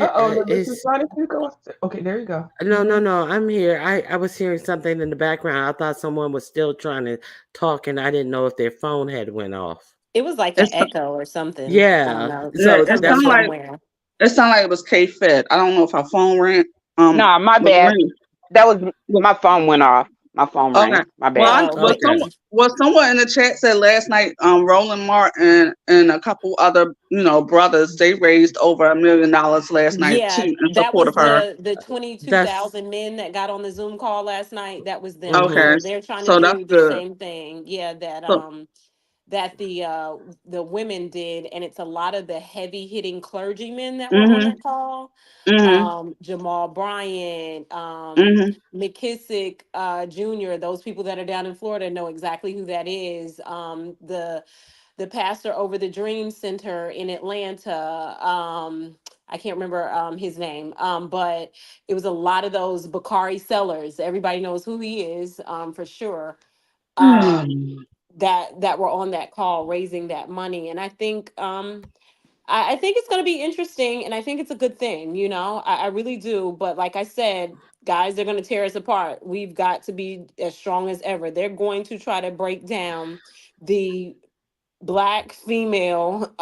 Uh-oh, did Mrs. It's Jonathan go? Okay, there you go. no, no, no. I'm here. I was hearing something in the background. I thought someone was still trying to talk, and I didn't know if their phone had went off. It was like an It's echo or something. I don't Yeah. know, So it coming sounded that's like somewhere. it was K Fed. I don't know if her phone rang. No, my Was bad. ringing. That was my phone went off. My phone Okay. rang. My Well, bad. I Oh, well okay. okay. someone in the chat said last night, Roland Martin and a couple other brothers, they raised over $1 million last night too Yeah, in that support was of her. the 22,000 That's men that got on the Zoom call last night. That was them. Okay, mm-hmm. So they're trying to so that's do the good. same thing. Yeah, So that the women did, and it's a lot of the heavy hitting clergymen that were on mhm that call. mhm Jamal Bryant, mhm McKissick Jr., those people that are down in Florida know exactly who that is. The pastor over the Dream Center in Atlanta. I can't remember his name, but it was a lot of those Bakari Sellers. Everybody knows who he is, for sure. That were on that call raising that money, and I think I think it's going to be interesting, and I think it's a good thing. You know, I really do. But like I said, guys, they're going to tear us apart. We've got to be as strong as ever. They're going to try to break down the black female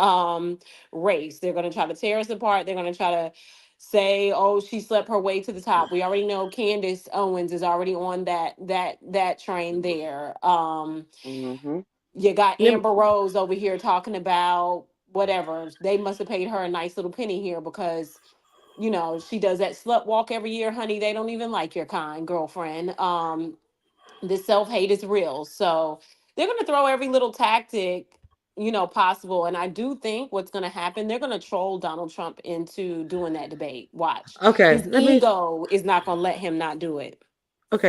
race. They're going to try to tear us apart. They're going to try to say, oh, she slept her way to the top. We already know Candace Owens is already on that train there. Mm-hmm. You got Lem- Amber Rose over here talking about whatever. They must have paid her a nice little penny here because you know she does that slut walk every year, honey. They don't even like your kind, girlfriend. The self-hate is real. So they're going to throw every little tactic, you know, possible. And I do think what's going to happen, they're going to troll Donald Trump into doing that debate. Watch. okay. His ego is not going to let him not do it.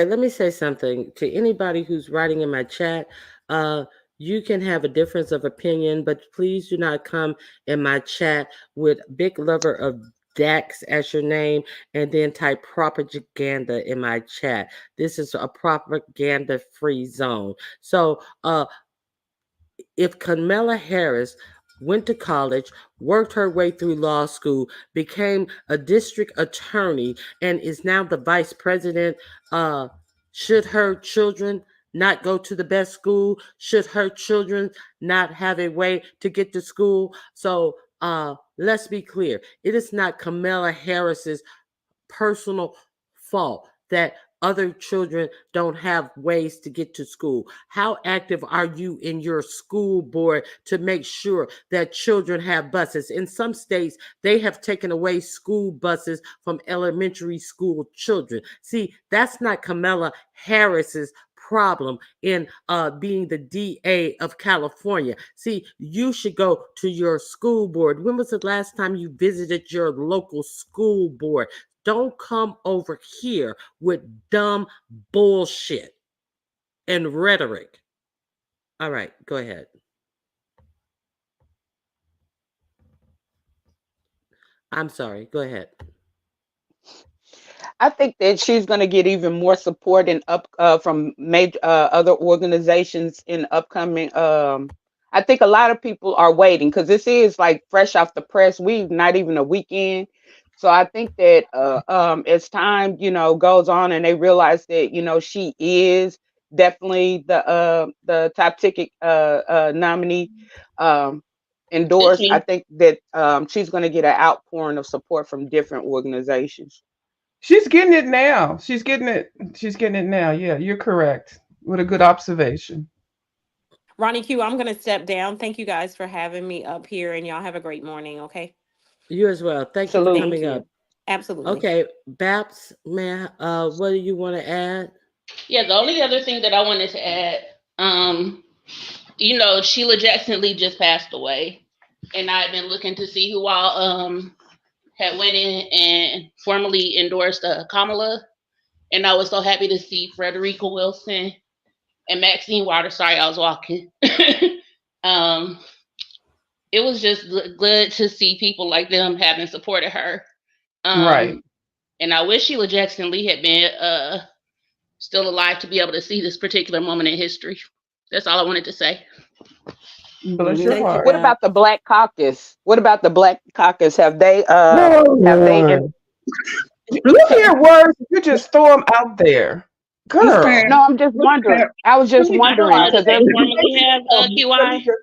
Let me say something to anybody who's writing in my chat. Uh, you can have a difference of opinion, but please do not come in my chat with big lover of Dax as your name and then type propaganda in my chat. This is a propaganda free zone. So, if Kamala Harris went to college, worked her way through law school, became a district attorney, and is now the vice president, should her children not go to the best school? Should her children not have a way to get to school? So let's be clear. It is not Kamala Harris's personal fault that other children don't have ways to get to school. How active are you in your school board to make sure that children have buses? In some states, they have taken away school buses from elementary school children. See, that's not Kamala Harris's problem in being the DA of California. See, you should go to your school board. When was the last time you visited your local school board? Don't come over here with dumb bullshit and rhetoric. All right, go ahead. I'm sorry. Go ahead. I think that she's going to get even more support in up from major other organizations in upcoming. I think a lot of people are waiting because this is like fresh off the press. We've not even a weekend, so I think that as time goes on and they realize that she is definitely the top ticket nominee It's endorsed, I me. think that she's going to get an outpouring of support from different organizations. She's getting it now. She's getting it. She's getting it now. Yeah, you're correct. What a good observation. Ronnie Q, I'm going to step down. Thank you guys for having me up here, and y'all have a great morning, okay? You as well. Thank you for Salute. coming Thank up. you. Absolutely. Okay, Babs, man, what do you want to add? Yeah, the only other thing that I wanted to add, Sheila Jackson Lee just passed away, and I've been looking to see who all had went in and formally endorsed Kamala, and I was so happy to see Frederica Wilson and Maxine Waters. Sorry, I was walking. It was just good to see people like them having supported her. Right. And I wish Sheila Jackson Lee had been still alive to be able to see this particular moment in history. That's all I wanted to say. Bless Mhm. your Thank you, heart. What Babs. about the Black Caucus? What about the Black Caucus? Have they Oh, in- Lord. Look at words. You just throw them out there, Miss girl. Pam, No, I'm just Miss wondering. Pam, I was just let me I know wondering that because they every formally have let QI, me just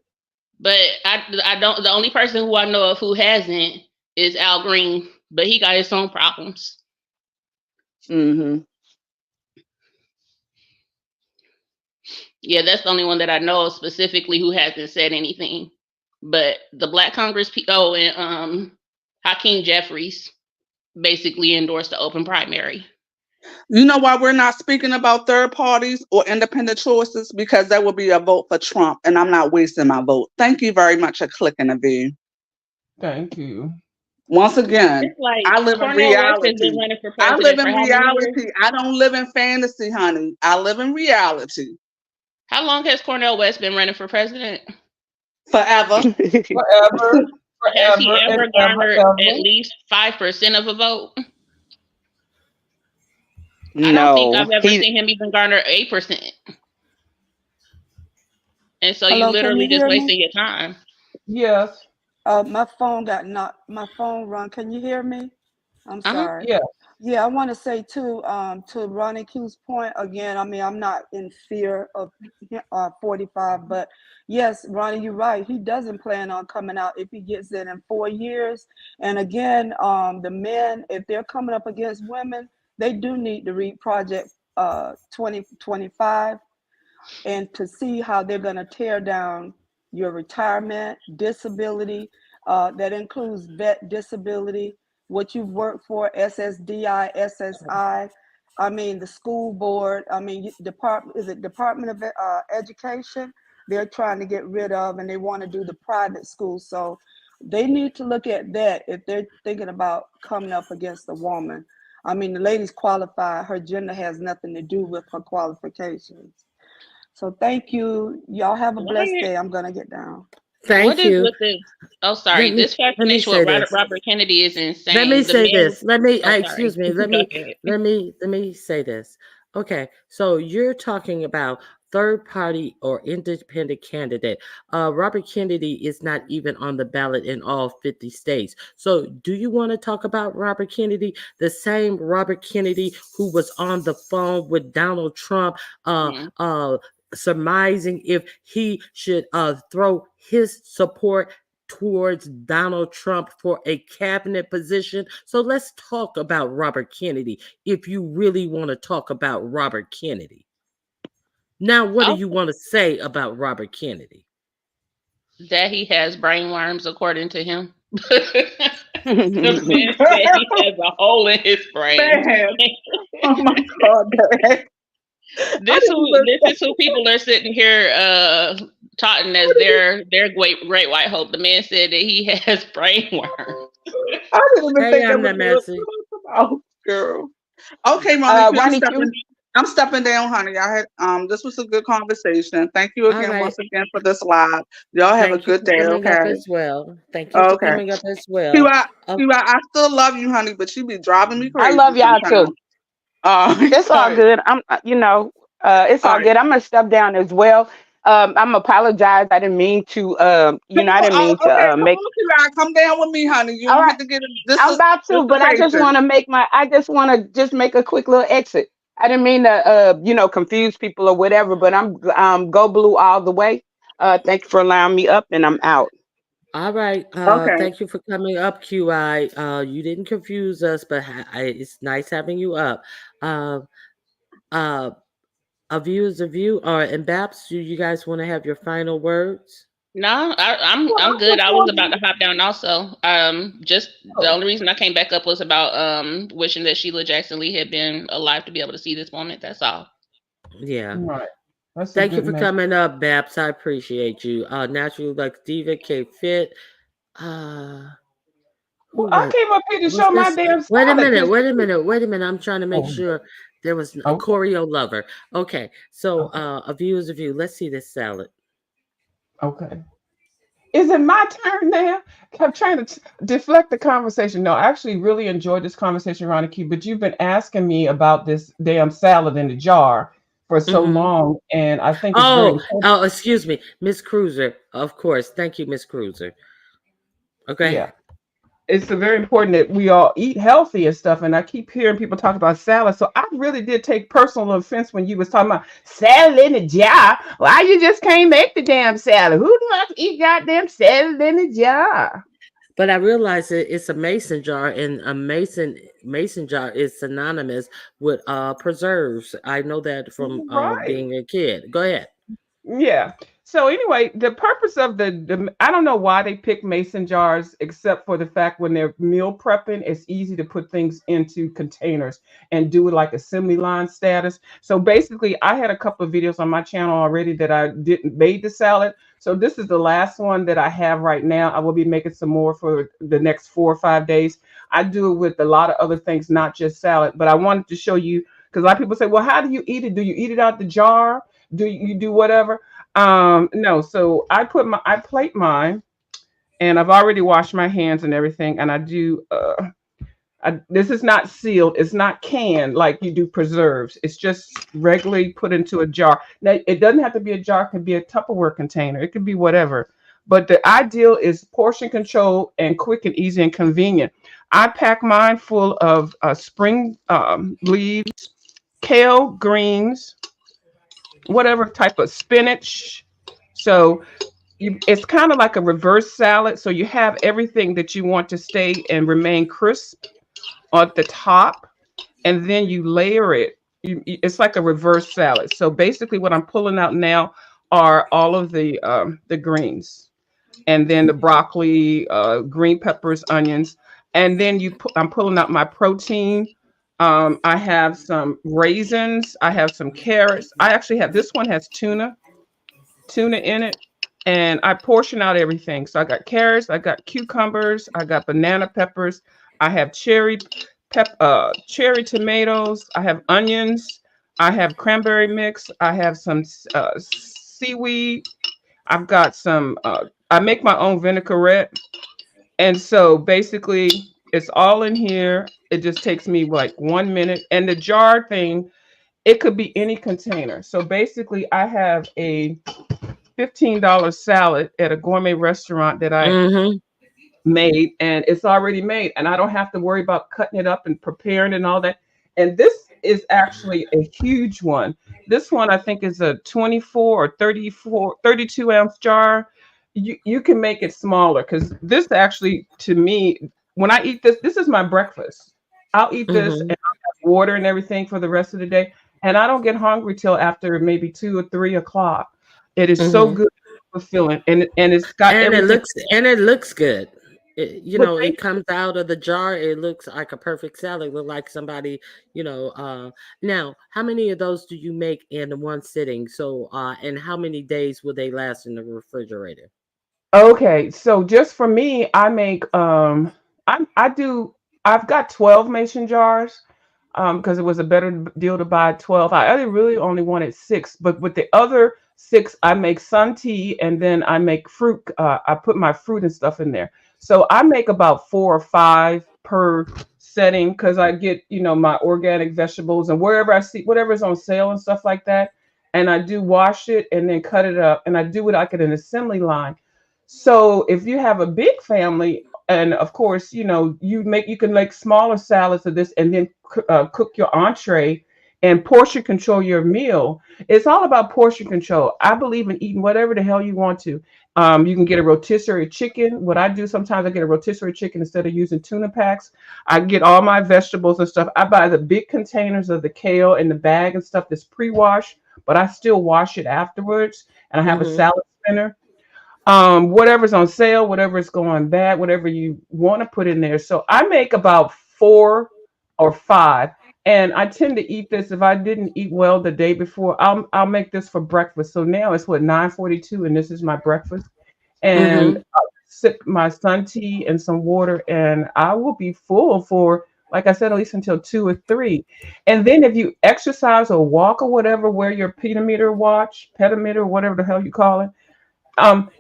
but I don't. The only person who I know of who hasn't is Al Green, but he got his own problems. hmm Yeah, that's the only one that I know of specifically who hasn't said anything. But the Black Congress, and Hakeem Jeffries basically endorsed the open primary. You know why we're not speaking about third parties or independent choices? Because that would be a vote for Trump, and I'm not wasting my vote. Thank you very much for clicking the view. Thank you. Once again, It's like I live in Cornel West has been reality. running for I live president for in how many years? reality. I don't live in fantasy, honey. I live in reality. How long has Cornel West been running for president? Forever. Forever, Has he forever, and ever ever, garnered ever. at least 5% of a vote? I don't think No, I've ever he. seen him even garner 8%. And so you Hello, can literally you just hear me? wasting your time. Yes. My phone got knocked. My phone run. Can you hear me? I'm Uh-huh. sorry. Yes. Yeah, I want to say too, to Ronnie Q's point again. I mean, I'm not in fear of 45, but yes, Ronnie, you're right. He doesn't plan on coming out if he gets in 4 years. And again, the men, if they're coming up against women, they do need to read Project 2025 and to see how they're going to tear down your retirement, disability, that includes vet disability, what you've worked for, SSDI, SSI. I mean, the school board. I mean, Department of Education? They're trying to get rid of, and they want to do the private schools. So they need to look at that if they're thinking about coming up against a woman. I mean, the lady's qualified. Her gender has nothing to do with her qualifications. So thank you. Y'all have a blessed day. I'm gonna get down. What Thank is you. with this? Oh, sorry. Let me This let me fascination say with this. Robert Kennedy is insane. Let me The say man. this. Let me Oh, sorry. excuse me. Let Go me ahead. let me say this. Okay, so you're talking about third party or independent candidate. Robert Kennedy is not even on the ballot in all 50 states. So do you want to talk about Robert Kennedy, the same Robert Kennedy who was on the phone with Donald Trump, Mhm. surmising if he should throw his support towards Donald Trump for a cabinet position? So let's talk about Robert Kennedy if you really want to talk about Robert Kennedy. Now, what do Oh, you want to say about Robert Kennedy? that he has brain worms, according to him. The man said he has a hole in his brain. Man. Oh my God, man. This is who people are sitting here taunting as their great white hope. The man said that he has brain worms. I didn't even Hey, think that I'm was the message. Oh, girl. Okay, Ronnie, Ronnie Q. I'm stepping down, honey. I had this was a good conversation. Thank you All again right. once again for this live. Y'all have a Thank you good for day, coming up okay? as well. Thank you for Okay. coming up as well. I still love you, honey, but you be driving me I crazy love y'all sometimes. too. It's all good. It's all good. I'm gonna step down as well. I'm apologize. I didn't mean to. I didn't mean to make. Come down with me, honey. You All don't right, have to get this. I'm about to, but I just want to make I just want to just make a quick little exit. I didn't mean to, confuse people or whatever, but I'm go blue all the way. Thank you for allowing me up, and I'm out. All right. Okay. Thank you for coming up, QI. You didn't confuse us, but it's nice having you up. Uh, uh, a view is a view. And Babs, do you guys want to have your final words? No, I'm Well, I'm I good. just I was about want to hop down also. Just the to. only reason I came back up was about wishing that Sheila Jackson Lee had been alive to be able to see this moment. That's all. Yeah. Right. That's a Thank you good for message. coming up, Babs. I appreciate you. Naturally like Diva, K Fit. Who Well, I was came up here to was show my this? damn Wait a salad minute, because wait a minute, wait a minute. I'm trying to make oh, sure there was a okay, choreo lover. Okay, so okay, a view is a view. Let's see this salad. okay. Is it my turn now? I'm trying to deflect the conversation. No, I actually really enjoyed this conversation, Ronica, but you've been asking me about this damn salad in the jar for so Mm-hmm. long, and I think it's very Oh, important. oh, excuse me, Miss Cruiser. Of course, thank you, Miss Cruiser. Okay. Yeah, it's very important that we all eat healthy and stuff. And I keep hearing people talk about salad, so I really did take personal offense when you was talking about salad in a jar. Why you just can't make the damn salad? Who do I eat goddamn salad in a jar? But I realize it's a mason jar, and a mason jar is synonymous with preserves. I know that from Right. being a kid. Go ahead. Yeah. So anyway, the purpose of the I don't know why they pick mason jars, except for the fact when they're meal prepping, it's easy to put things into containers and do it like assembly line status. So basically, I had a couple of videos on my channel already that I didn't made the salad. So this is the last one that I have right now. I will be making some more for the next 4 or 5 days. I do it with a lot of other things, not just salad. But I wanted to show you because a lot of people say, "Well, how do you eat it? Do you eat it out the jar? Do you do whatever?" No, so I plate mine, and I've already washed my hands and everything, and I do this is not sealed, it's not canned like you do preserves. It's just regularly put into a jar. Now it doesn't have to be a jar, it could be a Tupperware container, it could be whatever. But the ideal is portion control and quick and easy and convenient. I pack mine full of spring leaves, kale, greens, whatever type of spinach. So it's kind of like a reverse salad. So you have everything that you want to stay and remain crisp at the top, and then you layer it. It's like a reverse salad. So basically, what I'm pulling out now are all of the greens, and then the broccoli, green peppers, onions, and then I'm pulling out my protein. I have some raisins. I have some carrots. I actually have this one has tuna in it, and I portion out everything. So I got carrots, I got cucumbers, I got banana peppers, I have cherry tomatoes, I have onions, I have cranberry mix, I have some seaweed, I've got some. I make my own vinaigrette, and so basically it's all in here. It just takes me like 1 minute, and the jar thing, it could be any container. So basically, I have a $15 salad at a gourmet restaurant that I Mm-hmm. made, and it's already made, and I don't have to worry about cutting it up and preparing and all that. And this is actually a huge one. This one I think is a 24 or 34, 32 ounce jar. You can make it smaller because this actually, to me, when I eat this, this is my breakfast. I'll eat this and Mm-hmm. I'll have water and everything for the rest of the day, and I don't get hungry till after maybe 2 or 3 o'clock. It is so Mm-hmm. good, fulfilling, and it's got And it everything. looks good. Well, It thank comes out of the jar. It looks like a perfect salad. Look like somebody, now, how many of those do you make in one sitting? So, and how many days will they last in the refrigerator? Okay, so just for me, I make I do I've got 12 mason jars because it was a better deal to buy 12. Really only wanted 6, but with the other 6 I make sun tea, and then I make fruit I put my fruit and stuff in there. So I make about 4 or 5 per setting because I get, my organic vegetables and wherever I see whatever's on sale and stuff like that. And I do wash it and then cut it up, and I do it like an assembly line. So if you have a big family, and of course, you can make smaller salads of this, and then cook your entree and portion control your meal. It's all about portion control. I believe in eating whatever the hell you want to. You can get a rotisserie chicken. What I do sometimes, I get a rotisserie chicken instead of using tuna packs. I get all my vegetables and stuff. I buy the big containers of the kale in the bag and stuff that's pre-washed, but I still wash it afterwards. And I have a Mm-hmm. salad spinner. Whatever's on sale, whatever is going bad, whatever you want to put in there. So I make about 4 or 5, and I tend to eat this. If I didn't eat well the day before, I'll make this for breakfast. So now it's what 9:42, and this is my breakfast. And Mm-hmm. I'll sip my sun tea and some water, and I will be full for, like I said, at least until 2 or 3. And then if you exercise or walk or whatever, wear your pedometer, whatever the hell you call it,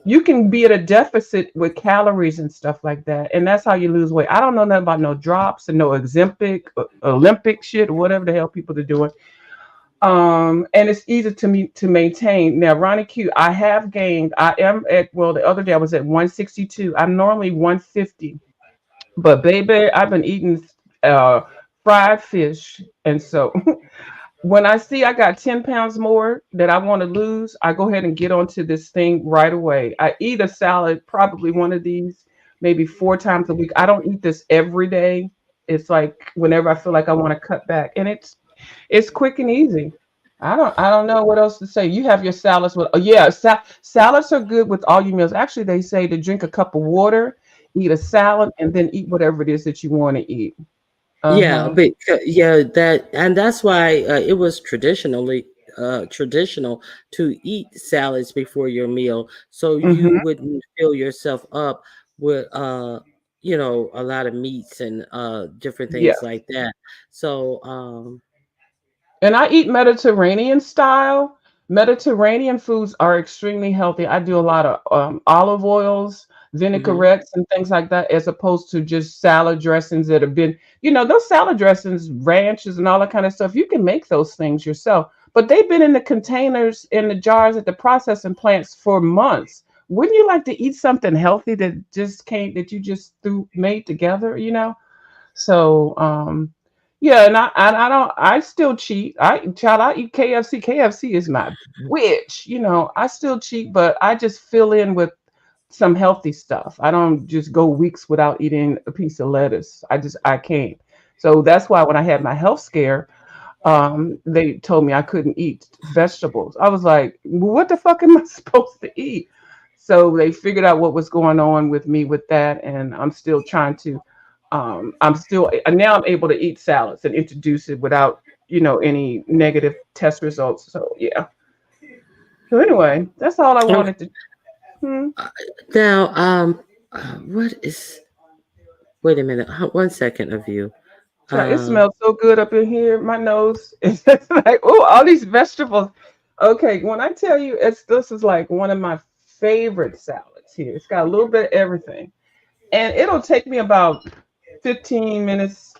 you can be at a deficit with calories and stuff like that, and that's how you lose weight. I don't know nothing about no drops and no Olympic shit, whatever the hell people are doing. And it's easy to me to maintain. Now, Ronnie Q, I have gained. I am at, well, the other day I was at 162. I'm normally 150, but baby, I've been eating uh fried fish, and so when I see I got 10 pounds more that I want to lose, I go ahead and get onto this thing right away. I eat a salad, probably one of these, maybe 4 times a week. I don't eat this every day. It's like whenever I feel like I want to cut back. And it's quick and easy. I don't know what else to say. You have your salads with, oh yeah, salads are good with all your meals. Actually, they say to drink a cup of water, eat a salad, and then eat whatever it is that you want to eat. Yeah, Uh-huh. but yeah, that's why it was traditional to eat salads before your meal, so you Hmm. wouldn't fill yourself up with a lot of meats and different Yeah. things like that. So And I eat Mediterranean style. Mediterranean foods are extremely healthy. I do a lot of olive oils, mhm. vinaigrettes, and things like that, as opposed to just salad dressings that have been, those salad dressings, ranches, and all that kind of stuff. You can make those things yourself, but they've been in the containers, in the jars at the processing plants for months. Wouldn't you like to eat something healthy that you just made together? So yeah, and I don't I still cheat. I eat KFC. KFC is my witch. I still cheat, but I just fill in with some healthy stuff. I don't just go weeks without eating a piece of lettuce. I can't. So that's why when I had my health scare, they told me I couldn't eat vegetables. I was like, what the fuck am I supposed to eat? So they figured out what was going on with me with that, and I'm still trying to. I'm still now I'm able to eat salads and introduce it without any negative test results. So yeah. So anyway, that's all I Okay. wanted to. Hmm. Now, what is? Wait a minute. 1 second of you. Child, it Um, smells so good up in here. My nose is just like, oh, all these vegetables. Okay, when I tell you, this is like one of my favorite salads here. It's got a little bit of everything, and it'll take me about 15 minutes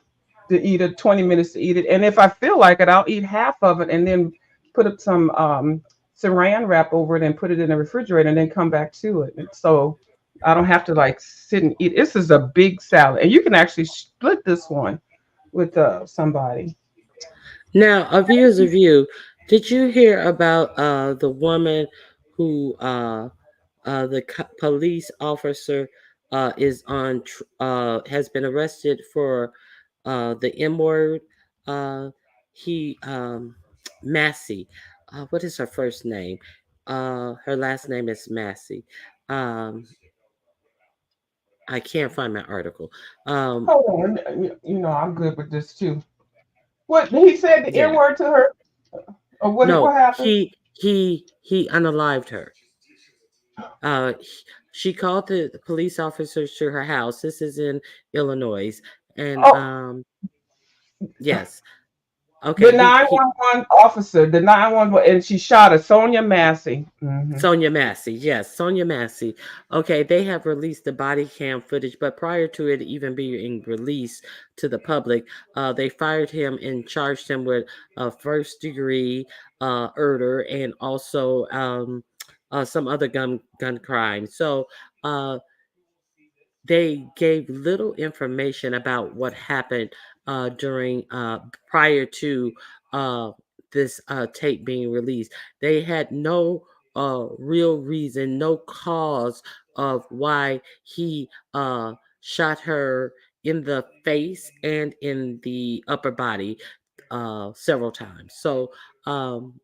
to eat it, 20 minutes to eat it. And if I feel like it, I'll eat half of it and then put up some saran wrap over it and put it in the refrigerator and then come back to it. And so I don't have to like sit and eat. This is a big salad, and you can actually split this one with somebody. Now, of years of you, did you hear about the woman who the police officer has been arrested for the M word? Uh, he Massey. What is her first name? Her last name is Massey. Um, I can't find my article. Um, Hold on, I'm good with this too. What he said the N yeah. word to her, or what? No, What happened? he unalived her. She called the police officers to her house. This is in Illinois, and Oh, yes, the okay. He 911 officer, the 911, and she shot a Sonia Massey. Sonia Massey, yes, Sonia Massey. Okay, they have released the body cam footage, but prior to it even being released to the public, they fired him and charged him with first degree murder and also some other gun crime. So. they gave little information about what happened during prior to uh, this tape being released. They had no real reason, no cause of why he shot her in the face and in the upper body several times. So, um,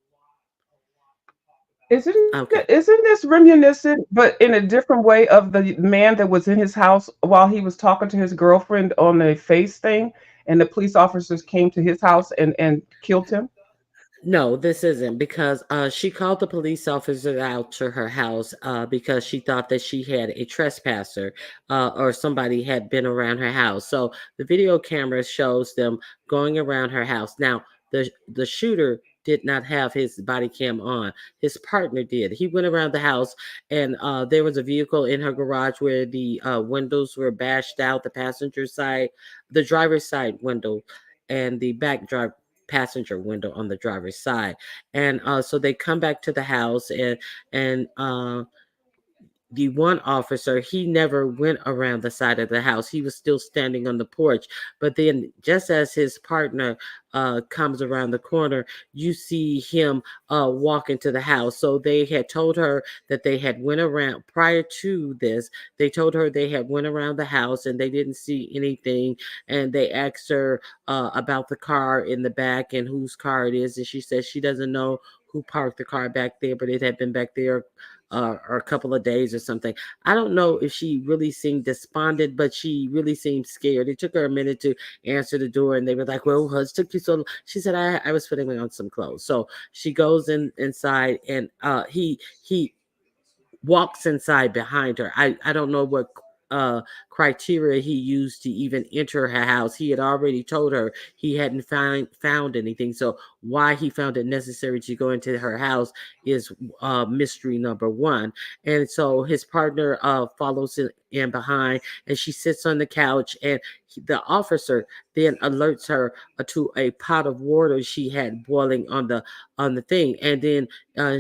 okay. Isn't this reminiscent, but in a different way, of the man that was in his house while he was talking to his girlfriend on the face thing, and the police officers came to his house and killed him? No, this isn't because she called the police officer out to her house because she thought that she had a trespasser or somebody had been around her house. So the video camera shows them going around her house. Now, the shooter did not have his body cam on. His partner did. He went around the house, and there was a vehicle in her garage where the windows were bashed out, the passenger side, the driver's side window, and the back drive passenger window on the driver's side. And so they come back to the house, and the one officer, he never went around the side of the house. He was still standing on the porch. But then just as his partner comes around the corner, you see him walk into the house. So they had told her that they had went around prior to this. They told her they had went around the house and they didn't see anything. And they asked her about the car in the back and whose car it is. And she said she doesn't know who parked the car back there, but it had been back there or a couple of days or something. I don't know if she really seemed despondent, but she really seemed scared. It took her a minute to answer the door, and they were like, "Well, it took you so long." She said, "I was putting on some clothes." So she goes inside, and he walks inside behind her. I don't know what criteria he used to even enter her house. He had already told her he hadn't found anything. So why he found it necessary to go into her house is mystery number one. And so his partner follows in behind, and she sits on the couch, and the officer then alerts her to a pot of water she had boiling on the thing, and then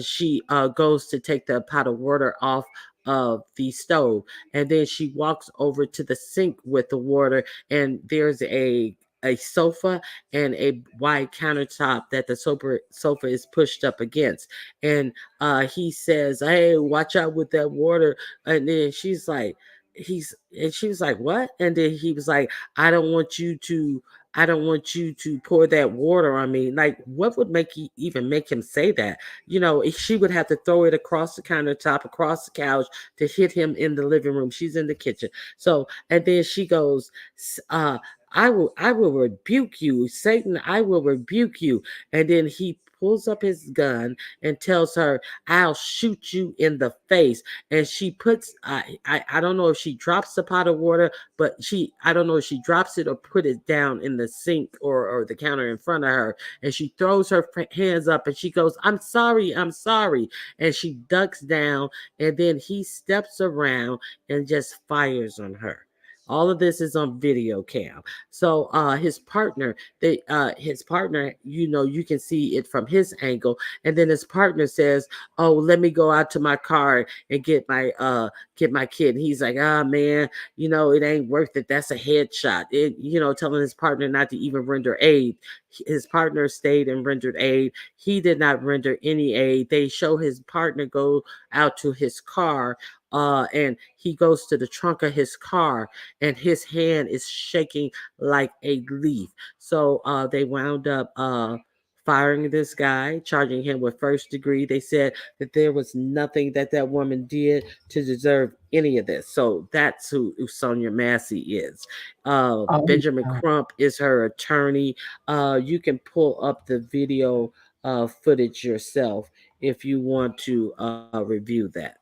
she goes to take the pot of water off of the stove, and then she walks over to the sink with the water, and there's a sofa and a wide countertop that the sofa is pushed up against. And he says, "Hey, watch out with that water." And then she was like, "What?" And then he was like, "I don't want you to pour that water on me." Like, what would even make him say that? She would have to throw it across the countertop, across the couch to hit him in the living room. She's in the kitchen. So, and then she goes, I will rebuke you, Satan. I will rebuke you." And then he pulls up his gun and tells her, "I'll shoot you in the face." And she puts, I don't know if she drops the pot of water, but I don't know if she drops it or put it down in the sink or the counter in front of her. And she throws her hands up and she goes, "I'm sorry, I'm sorry." And she ducks down, and then he steps around and just fires on her. All of this is on video cam. So his partner, you can see it from his angle, and then his partner says, "Oh, let me go out to my car and get my kid." And he's like, "Ah, man, it ain't worth it. That's a headshot." Telling his partner not to even render aid. His partner stayed and rendered aid. He did not render any aid. They show his partner go out to his car, and he goes to the trunk of his car, and his hand is shaking like a leaf. So they wound up firing this guy, charging him with first degree. They said that there was nothing that woman did to deserve any of this. So that's who Sonia Massey is. Oh, Benjamin Crump is her attorney. You can pull up the video footage yourself if you want to review that.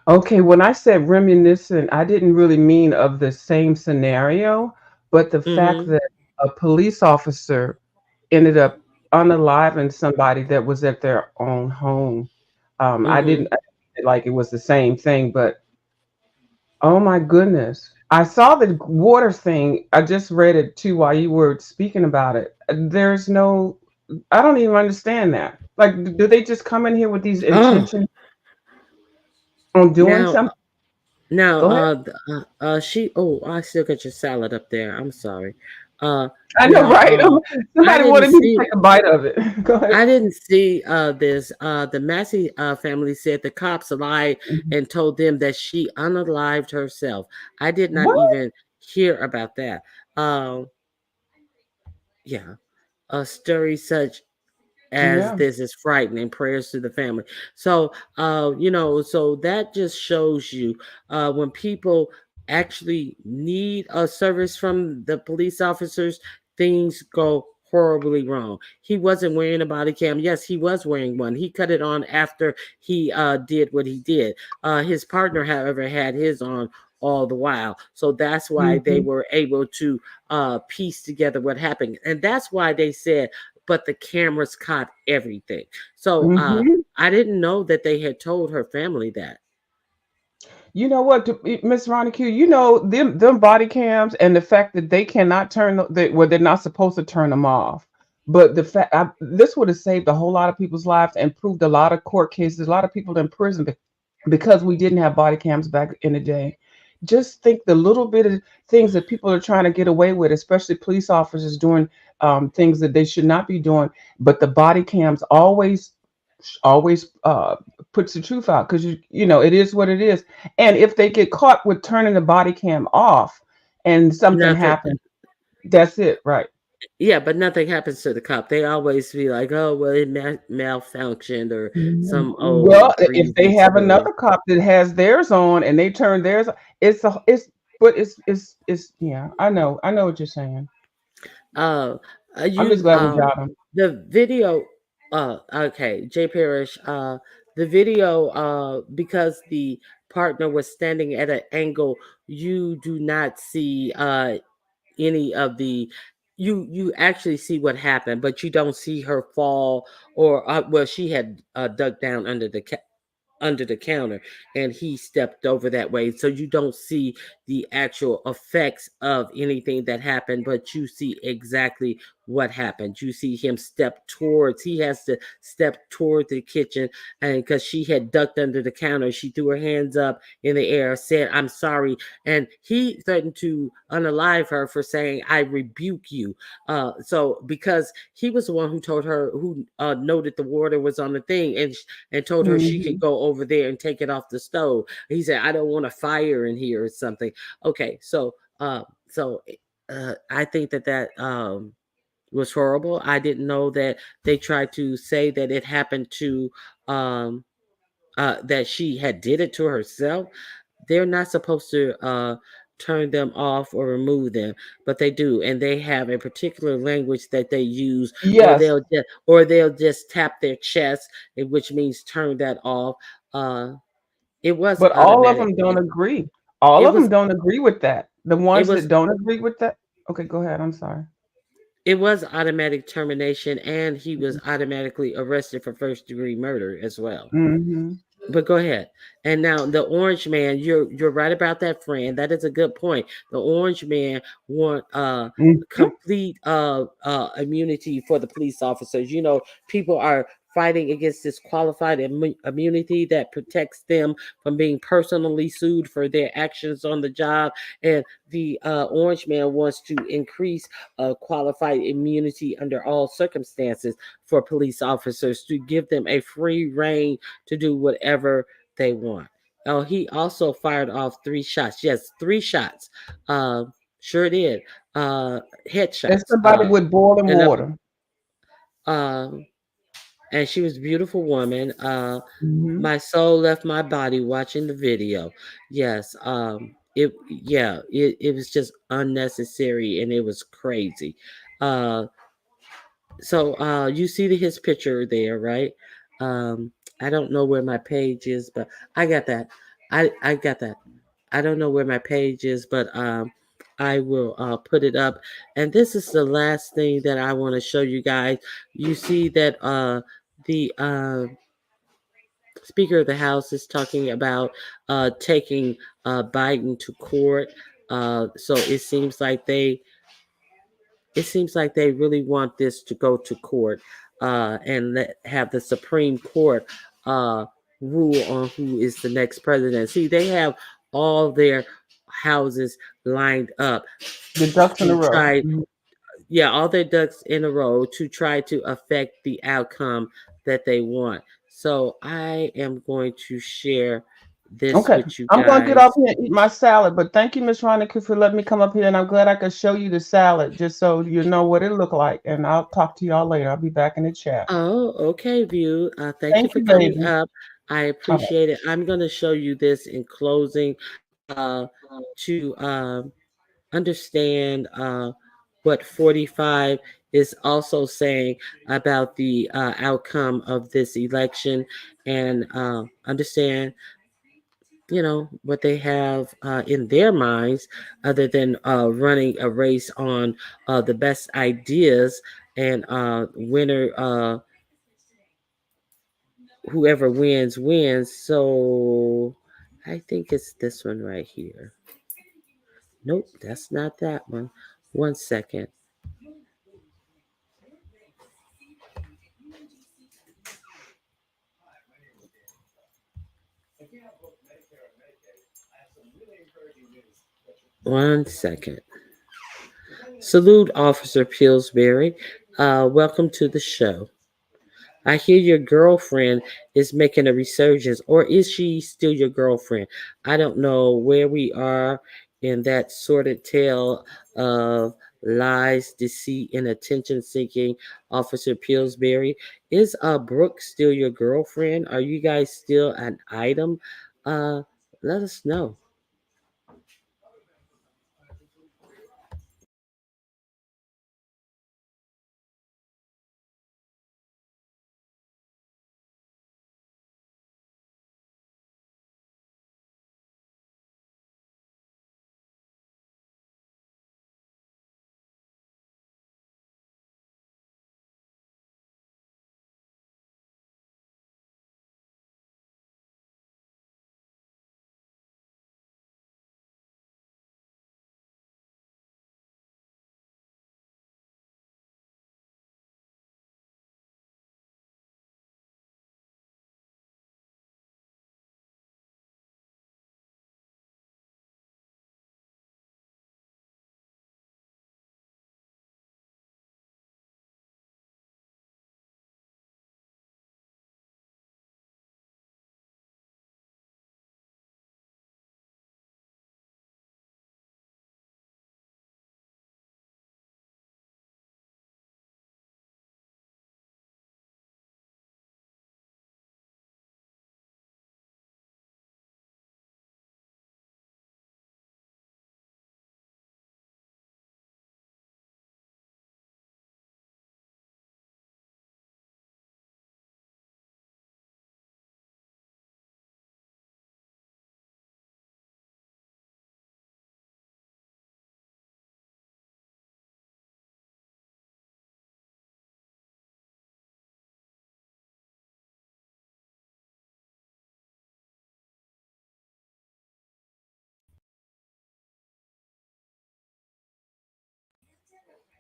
okay. When I said reminiscent, I didn't really mean of the same scenario, but the fact Mm-hmm. that a police officer ended up unaliving somebody that was at their own home. I Mm-hmm. didn't like it was the same thing, but oh my goodness. I saw the water thing. I just read it too while you were speaking about it. There's no, I don't even understand that. Like, do they just come in here with these Oh, intentions on doing now something? Now, Go ahead. she. Oh, I still got your salad up there. I'm sorry. I know, Now, right? I Somebody didn't wanted me to see. take a bite of it. Go ahead. I didn't see this. The Massey family said the cops lied Mhm. and told them that she unalived herself. I did not What? even hear about that. Um, yeah, a story such as Yeah. this is frightening. Prayers to the family. So, so that just shows you when people actually need a service from the police officers, things go horribly wrong. He wasn't wearing a body cam. Yes, he was wearing one. He cut it on after he did what he did. His partner, however, had his on all the while. So that's why they Mhm. were able to piece together what happened. And that's why they said, but the cameras caught everything. So Mhm. I didn't know that they had told her family that. You know what, Miss Ronnie Q? You know them body cams and the fact that they cannot turn well, they're not supposed to turn them off. But the fact this would have saved a whole lot of people's lives and proved a lot of court cases, a lot of people in prison because we didn't have body cams back in the day. Just think the little bit of things that people are trying to get away with, especially police officers doing things that they should not be doing. But the body cams always puts the truth out because you know it is what it is. And if they get caught with turning the body cam off and something Nothing. happens, that's it, right? Yeah, but nothing happens to the cop. They always be like, "Oh, well, it malfunctioned," or some Well, old if they greasy have story. another cop that has theirs on and they turn theirs, it's but it's yeah. I know what you're saying. Uh, I'm just you glad we got them. the video. Okay, Jay Parrish. The video. Because the partner was standing at an angle, you do not see any of the you actually see what happened, but you don't see her fall or well, she had dug down under the counter and he stepped over that way, so you don't see the actual effects of anything that happened, but you see exactly what happened. You see him he has to step toward the kitchen, and because she had ducked under the counter, she threw her hands up in the air, said, "I'm sorry," and he threatened to unalive her for saying, "I rebuke you." So because he was the one who told her, who noted the water was on the thing, and told her she could Mhm. go over there and take it off the stove. He said, "I don't want a fire in here or something." Okay, so I think that was horrible. I didn't know that they tried to say that it happened to um, that she had did it to herself. They're not supposed to turn them off or remove them, but they do, and they have a particular language that they use, Yes, or they'll just tap their chest, which means turn that off. Uh, it was but all of automatic. them don't agree. All It of them was don't agree with that. The it ones that was don't agree with that. Okay, go ahead. I'm sorry. it was automatic termination, and he was automatically arrested for first degree murder as well. Hmm. But go ahead. And now the orange man, you're right about that, friend. That is a good point. The orange man want Hmm. complete immunity for the police officers. You know, people are fighting against this qualified immunity that protects them from being personally sued for their actions on the job. And the orange man wants to increase qualified immunity under all circumstances for police officers, to give them a free reign to do whatever they want. Oh, he also fired off 3 shots. Yes, 3 shots. Sure did. That's Headshots. somebody with boiling And water. um, and she was a beautiful woman. Hmm. My soul left my body watching the video. Yes. It was just unnecessary and it was crazy. Uh, so you see his picture there, right? Um, I don't know where my page is, but I got that. I got that. I don't know where my page is, but I will put it up. And this is the last thing that I want to show you guys. You see that the Speaker of the House is talking about taking Biden to court. So it seems like they really want this to go to court and have the Supreme Court uh, rule on who is the next president. See, they have all their houses lined up The ducks in a to row. try, Mhm. yeah, all their ducks in a row to try to affect the outcome that they want. So I am going to share this Okay, with you I'm gonna get guys. up here and eat my salad, but thank you, Miss Ronica, for letting me come up here, and I'm glad I could show you the salad just so you know what it looked like. And I'll talk to y'all later. I'll be back in the chat. Oh, okay, View. Thank you Thank for you, coming baby. up. I All right. appreciate it. I'm going to show you this in closing uh, to understand what 45 is also saying about the outcome of this election and understand, what they have in their minds other than running a race on the best ideas and winner. Whoever wins. So I think it's this one right here. Nope, that's not that one. 1 second. One second. Salute, Officer Pillsbury. Welcome to the show. I hear your girlfriend is making a resurgence, or is she still your girlfriend? I don't know where we are in that sordid tale of lies, deceit, and attention seeking. Officer Pillsbury, is Brooke still your girlfriend? Are you guys still an item? Uh, Let us know.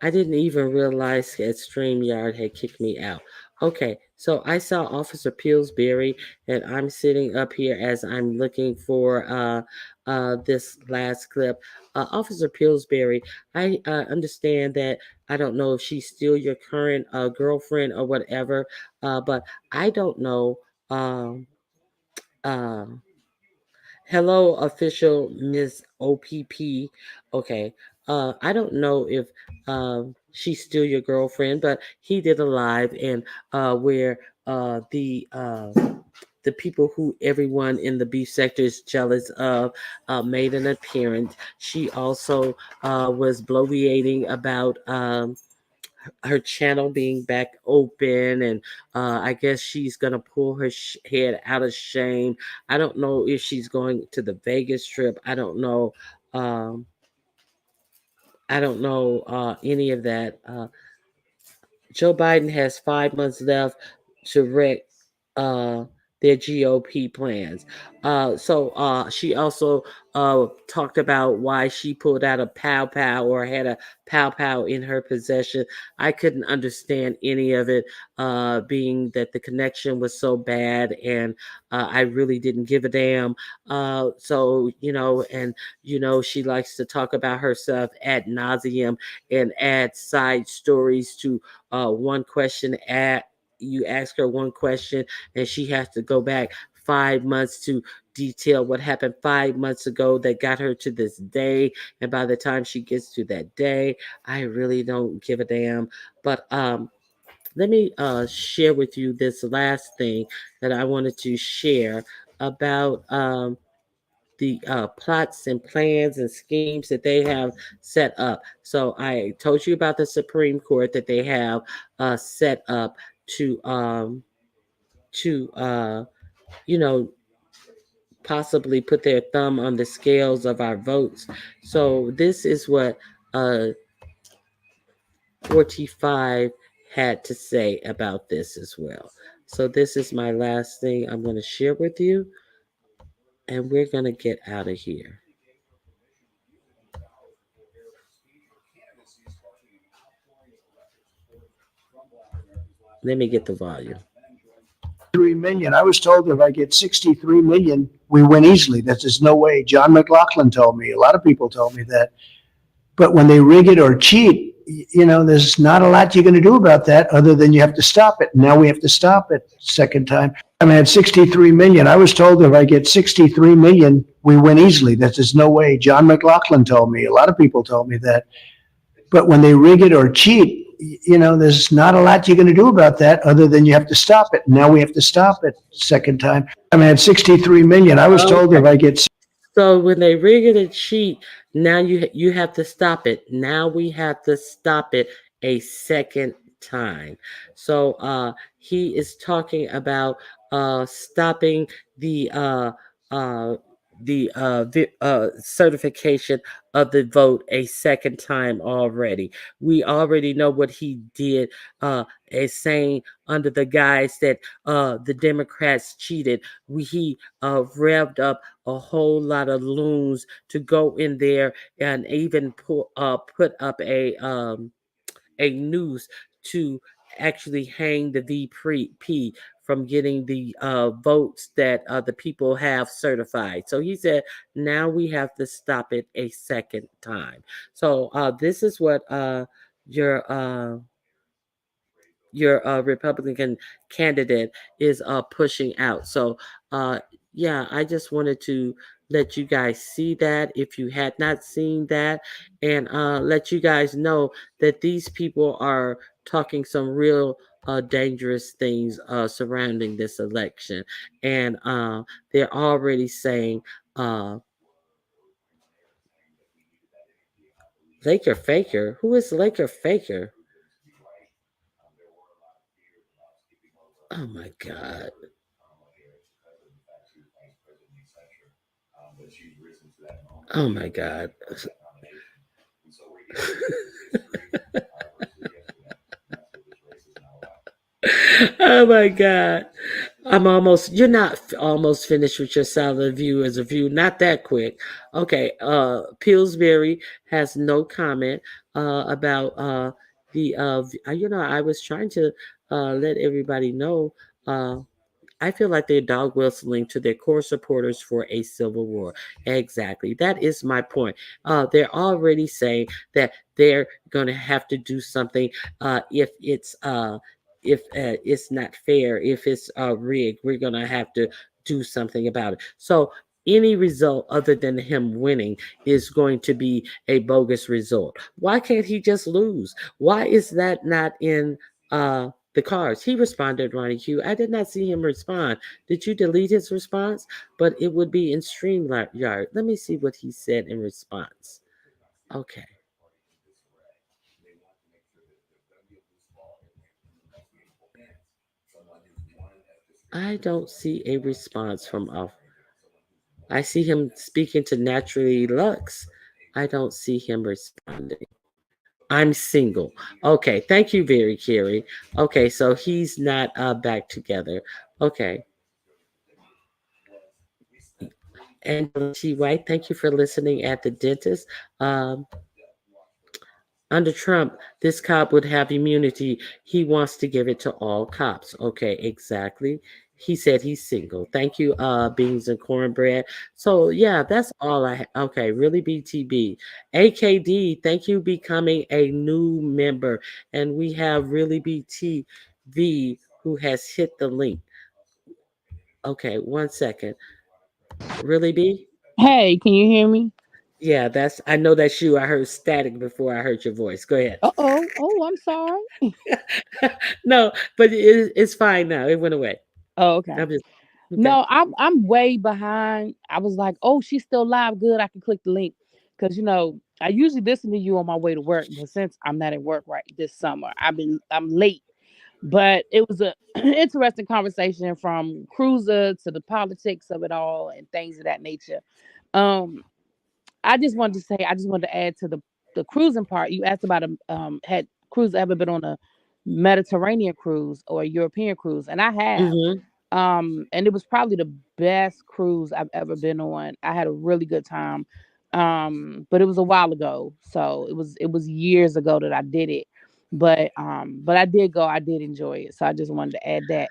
I didn't even realize that StreamYard had kicked me out. Okay, so I saw Officer Pillsbury, and I'm sitting up here as I'm looking for this last clip. Officer Pillsbury, I understand that I don't know if she's still your current girlfriend or whatever, but I don't know. Um, uh, Hello, official Ms. OPP. Okay. I don't know if she's still your girlfriend, but he did a live and where the people who everyone in the beef sector is jealous of made an appearance. She also was bloviating about her channel being back open, and I guess she's gonna pull her head out of shame. I don't know if she's going to the Vegas trip. um I don't know any of that. Joe Biden has 5 months left to wreck uh their GOP plans. So she also talked about why she pulled out a pow pow or had a pow pow in her possession. I couldn't understand any of it, being that the connection was so bad, and I really didn't give a damn. So, and she likes to talk about herself ad nauseum and add side stories to one question. You ask her one question, and she has to go back 5 months to detail what happened 5 months ago that got her to this day. And by the time she gets to that day, I really don't give a damn. But let me share with you this last thing that I wanted to share about the plots and plans and schemes that they have set up. So I told you about the Supreme Court that they have set up to possibly put their thumb on the scales of our votes. So this is what 45 had to say about this as well. So this is my last thing I'm going to share with you, and we're going to get out of here. Let me get the volume. 3 million. I was told if I get 63 million, we win easily. That there's no way. John McLaughlin told me. A lot of people told me that. But when they rig it or cheat, there's not a lot you're going to do about that other than you have to stop it. Now we have to stop it second time. I had 63 million. I was told if I get 63 million, we win easily. That there's no way. John McLaughlin told me. A lot of people told me that. But when they rig it or cheat, there's not a lot you're going to do about that other than you have to stop it. Now we have to stop it second time. I had 63 million. I was told if I get. So when they rig it and cheat, now you have to stop it. Now we have to stop it a second time. So he is talking about stopping the certification of the vote a second time already. We already know what he did, is saying under the guise that the Democrats cheated. He revved up a whole lot of loons to go in there and even put up a noose to actually hang the VP from getting the votes that the people have certified. So he said, now we have to stop it a second time. So this is what your Republican candidate is pushing out. So yeah, I just wanted to let you guys see that if you had not seen that, and let you guys know that these people are talking some real dangerous things surrounding this election. And they're already saying Laker Faker. Who is Laker Faker? Oh my God. Oh my God. Oh my God. You're not almost finished with your salad view as a view. Not that quick. Okay. Pillsbury has no comment about I was trying to let everybody know. I feel like they're dog whistling to their core supporters for a civil war. Exactly. That is my point. They're already saying that they're going to have to do something if it's not fair, if it's rigged. We're going to have to do something about it. So any result other than him winning is going to be a bogus result. Why can't he just lose? Why is that not in the cards? He responded, Ronnie Q. I did not see him respond. Did you delete his response? But it would be in StreamYard. Let me see what he said in response. Okay. I don't see a response from off. I see him speaking to Naturally Lux. I don't see him responding. I'm single. Okay, thank you, very Carrie. Okay, so he's not back together. Okay. Angela T. White, thank you for listening at the dentist. Um, Under Trump, this cop would have immunity. He wants to give it to all cops. Okay, exactly. He said he's single. Thank you, Beans and Cornbread. So yeah, that's all okay, really BTB. AKD, thank you becoming a new member. And we have really BTV who has hit the link. Okay, 1 second. Really B? Hey, can you hear me? Yeah, I know that's you. I heard static before I heard your voice. Go ahead. Uh-oh. Oh, I'm sorry. No, but it's fine now. It went away. Oh, okay. I'm just okay. No, I'm way behind. I was like, oh, she's still live. Good. I can click the link. Because I usually listen to you on my way to work, but since I'm not at work right this summer, I'm late. But it was a interesting conversation from Cruiser to the politics of it all and things of that nature. I just wanted to add to the cruising part. You asked about had Cruiser ever been on a Mediterranean cruise or a European cruise, and I have. Mhm. And it was probably the best cruise I've ever been on. I had a really good time. But it was a while ago, so it was years ago that I did it. But I did go. I did enjoy it, so I just wanted to add that.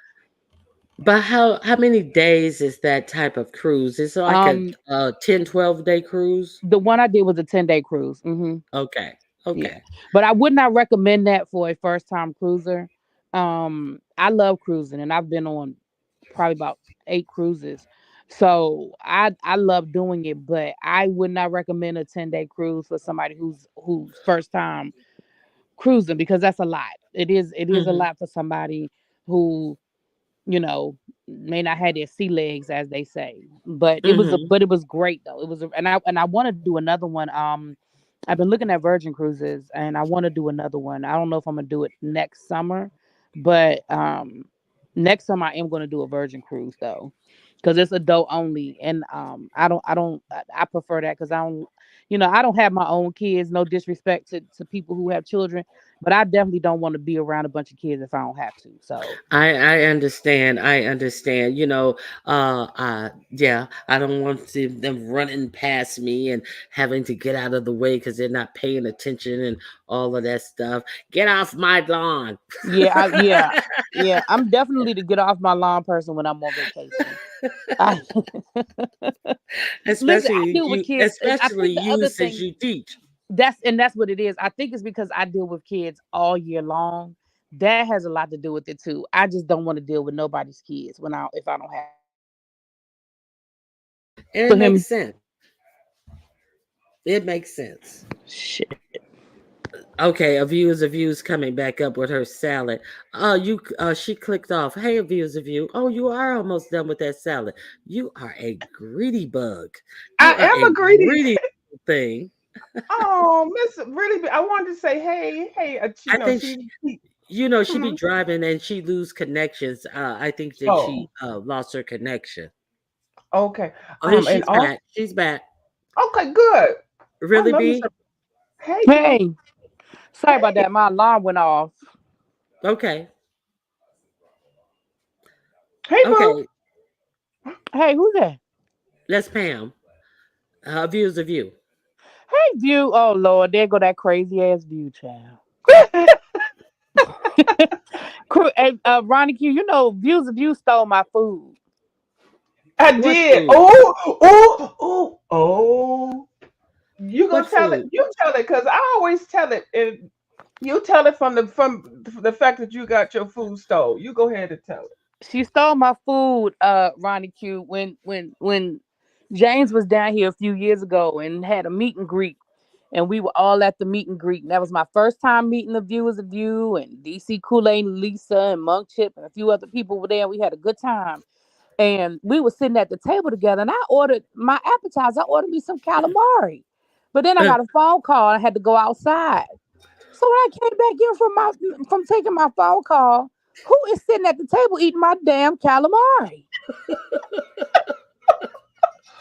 But how many days is that type of cruise? Is it like Um, a 10, 12-day cruise? the one I did was a 10-day cruise. Okay. Yeah, Okay. but I would not recommend that for a first time cruiser. I love cruising, and I've been on probably about 8 cruises. So I love doing it, but I would not recommend a 10-day cruise for somebody who's first time cruising because that's a lot. It is a Mhm. lot for somebody who, you know, may not have their sea legs as they say. Mhm. But it was great though. And I want to do another one. I've been looking at Virgin Cruises and I want to do another one. I don't know if I'm gonna do it next summer, but next summer I am gonna do a Virgin cruise though. Because it's adult only. And I prefer that because I don't have my own kids, no disrespect to people who have children, but I definitely don't want to be around a bunch of kids if I don't have to. So I understand. I understand. Yeah, I don't want them running past me and having to get out of the way because they're not paying attention and all of that stuff. Get off my lawn. yeah, I'm definitely the get off my lawn person when I'm on vacation. I, listen, I especially deal with you, kids. I especially think the you other since thing you teach. that's what it is. I think it's because I deal with kids all year long. That has a lot to do with it too. I just don't want to deal with nobody's kids if I don't have And it for makes him. sense. It makes sense. Shit. Okay, a view is a view's coming back up with her salad. She clicked off. Hey, a view is a view. Oh, you are almost done with that salad. You are a greedy bug. You I are am a a greedy. greedy thing. Oh, Miss Really, I wanted to say, hey, I think she be Mhm. driving and she lose connections. I think that Oh, she lost her connection. okay. Oh, here And she's also, back. She's back. okay, good. I Really, love me B? some. Hey, boo. Hey, sorry about Hey, that. My alarm went off. Okay. hey, boo. Okay. Hey, who's that? That's Pam. View is a view. Hey, View. Oh Lord, there go that crazy ass View child. Hey, Ronnie Q, View stole my food. I What did. food? Oh. You What gonna tell it? food? You tell it, cause I always tell it, and you tell it from the fact that you got your food stole. You go ahead and tell it. She stole my food, Ronnie Q, when James was down here a few years ago and had a meet and greet. And we were all at the meet and greet. And that was my first time meeting the Viewers of You and DC Kool-Aid and Lisa and Monk Chip and a few other people were there. We had a good time. And we were sitting at the table together. And I ordered my appetizer. I ordered me some calamari. But then I Uh, got a phone call and I had to go outside. So when I came back in from taking my phone call, who is sitting at the table eating my damn calamari?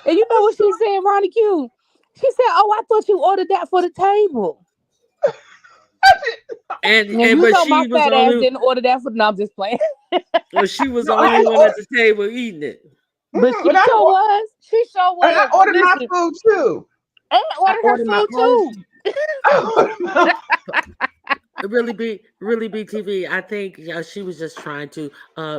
And you know what she said, Ronnie Q? She said, "Oh, I thought you ordered that for the table." And and you but know my she was fat ass only didn't order that for. No, I'm just playing. she was the No, I only ain't one at order. the table eating it. But she When I sure or- was. She sure and I was. ordered my Listen, food too. and I ordered her ordered my food own. too. I ordered my Really be TV. I think she was just trying to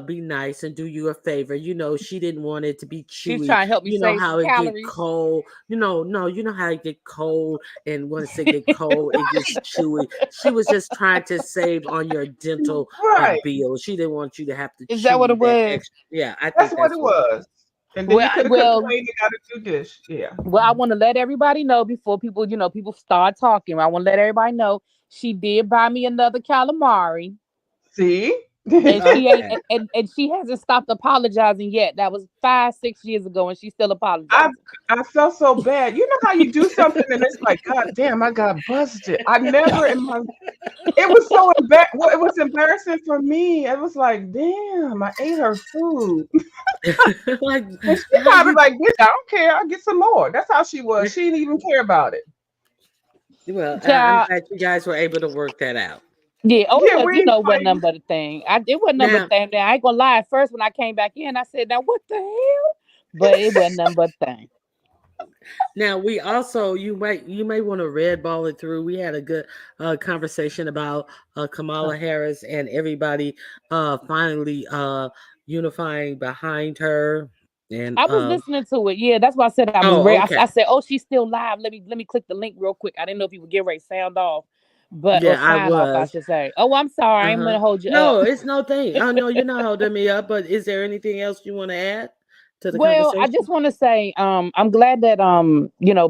be nice and do you a favor. She didn't want it to be She's chewy. trying to help me You know save some how it get calories. cold. No, you know how it get cold, and once it get cold, it gets chewy. She was just trying to save on your dental right. bill. She didn't want you to have to Is that what chew it that was? extra. Yeah, I That's think what it that's what it was. was. And then Well, you could have well, complained and got a new dish. Yeah. I want to let everybody know before people, people start talking. I want to let everybody know she did buy me another calamari, See? and she ain't, Okay. and she hasn't stopped apologizing yet. That was 5, 6 years ago, and she's still I apologizing. I felt so bad. You know how you do something and it's like, God damn, I got busted. I never in my it was so well, it was embarrassing for me. It was like, damn, I ate her food. Like And she how probably you? like, bitch, I don't care. I'll get some more. That's how she was. She didn't even care about it. Well, I'm Child, glad you guys were able to work that out. yeah. Oh, Yeah, it was, we ain't it wasn't fighting. nothing but a thing. It wasn't nothing but a Now, thing. Now, I ain't gonna lie. At first, when I came back in, I said, "Now, what the hell?" But it wasn't nothing but a thing. Now we also you may want to red ball it through. We had a good conversation about Kamala Harris and everybody finally unifying behind her. And I was listening to it. Yeah, that's why I said I was ready. oh, I okay, said, "Oh, she's still live. Let me click the link real quick." I didn't know if you would get ready to sound off, or yeah, I sign off, I was. should say. Oh, I'm sorry. I'm Uh-huh. gonna hold you up. No, it's no thing. Oh no, you're not holding me up. But is there anything else you want to add to the Well, I just conversation? want to say, I'm glad that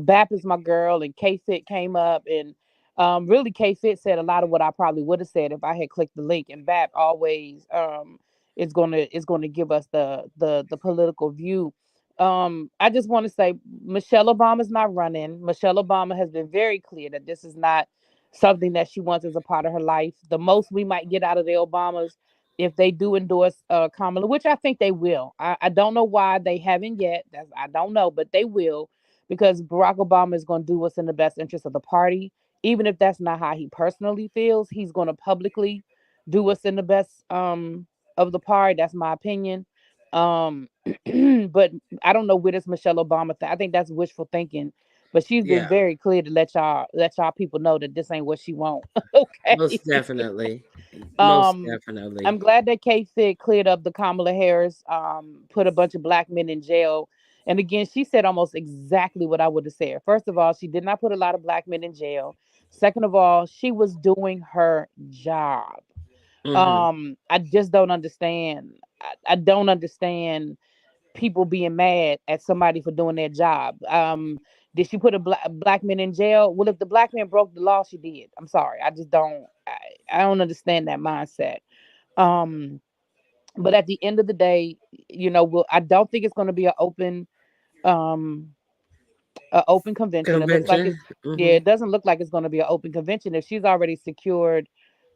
Bap is my girl, and K Fit came up, and really K Fit said a lot of what I probably would have said if I had clicked the link. And Bap always is gonna give us the political view. I just want to say Michelle Obama's not running. Michelle Obama has been very clear that this is not something that she wants as a part of her life. The most we might get out of the Obamas, if they do endorse Kamala, which I think they will. I don't know why they haven't yet. I don't know, but they will, because Barack Obama is going to do what's in the best interest of the party. Even if that's not how he personally feels, he's going to publicly do what's in the best of the party. That's my opinion. Um, but I don't know where this Michelle Obama thing. I think that's wishful thinking. But she's been Yeah, very clear to let y'all people know that this ain't what she want. Okay. most definitely, most Um, I'm definitely. glad that K-Fit cleared up the Kamala Harris, put a bunch of black men in jail. And again, she said almost exactly what I would have said. First of all, she did not put a lot of black men in jail. Second of all, she was doing her job. Hmm. I just don't understand. I don't understand people being mad at somebody for doing their job. Did she put a black man in jail? Well, if the black man broke the law, she did. I'm sorry. I just don't. I don't understand that mindset. Um, but at the end of the day, I don't think it's going to be um, an open convention. It looks like Convention. it's yeah. Hmm. It doesn't look like it's going to be an open convention. If she's already secured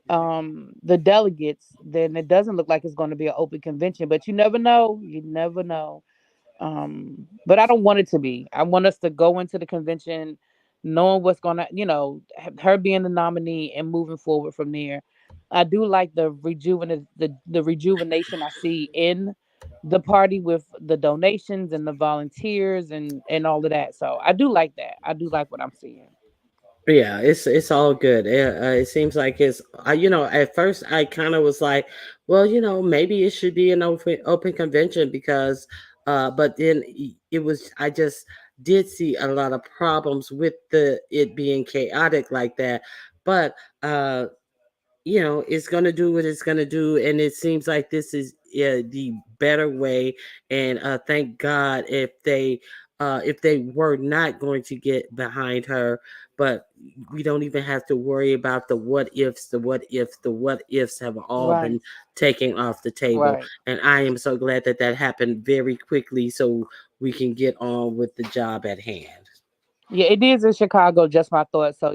the delegates, then it doesn't look like it's going to be an open convention. But you never know. You never know. But I don't want it to be. I want us to go into the convention knowing what's gonna, her being the nominee and moving forward from there. I do like the rejuvenation I see in the party with the donations and the volunteers and all of that. So I do like that. I do like what I'm seeing. Yeah, it's all good. It seems like at first I kind of was like, well, maybe it should be an open convention because, but then it was. I just did see a lot of problems with it being chaotic like that. But it's going to do what it's going to do. And it seems like this is the better way. And thank God if they were not going to get behind her, but we don't even have to worry about the what ifs. The what ifs have all Right. been taken off the table. Right. And I am so glad that happened very quickly so we can get on with the job at hand. Yeah, it is in Chicago, just my thought. So,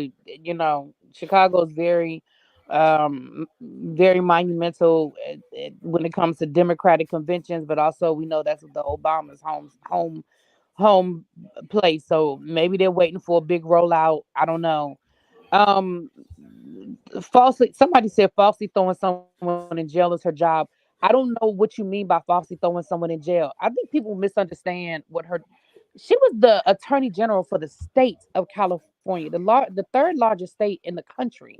Chicago is very monumental when it comes to Democratic conventions, but also we know that's the Obama's home place. So maybe they're waiting for a big rollout. I don't know. Um, somebody said falsely throwing someone in jail is her job. I don't know what you mean by falsely throwing someone in jail. I think people misunderstand what her. She was the attorney general for the state of California, the third largest state in the country.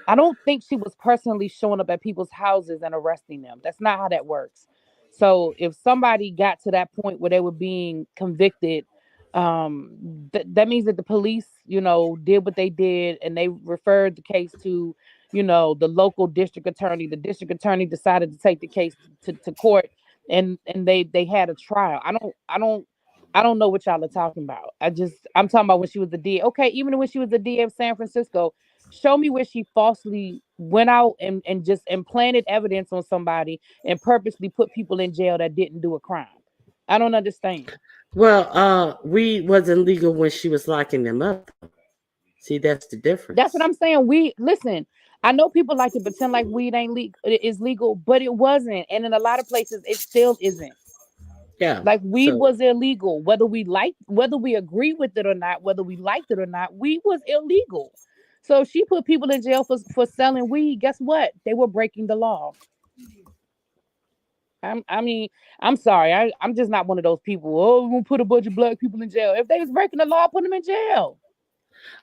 I don't think she was personally showing up at people's houses and arresting them. That's not how that works. So if somebody got to that point where they were being convicted, that means that the police, did what they did and they referred the case to, the local district attorney. The district attorney decided to take the case to court, and they had a trial. I don't know what y'all are talking about. I'm talking about when she was the DA. Okay, even when she was the DA of San Francisco, show me where she falsely went out and just implanted evidence on somebody and purposely put people in jail that didn't do a crime. I don't understand. Well, weed wasn't legal when she was locking them up. See, that's the That's what difference. I'm saying. Listen. I know people like to pretend like weed ain't legal, it is legal, but it wasn't, and in a lot of places, it still isn't. Yeah. Like weed So, was illegal, whether we agree with it or not, whether we liked it or not, weed was illegal. So if she put people in jail for selling weed, guess what? They were breaking the law. I mean, I'm sorry. I'm just not one of those people. Oh, we're gonna put a bunch of black people in jail. If they was breaking the law, put them in jail.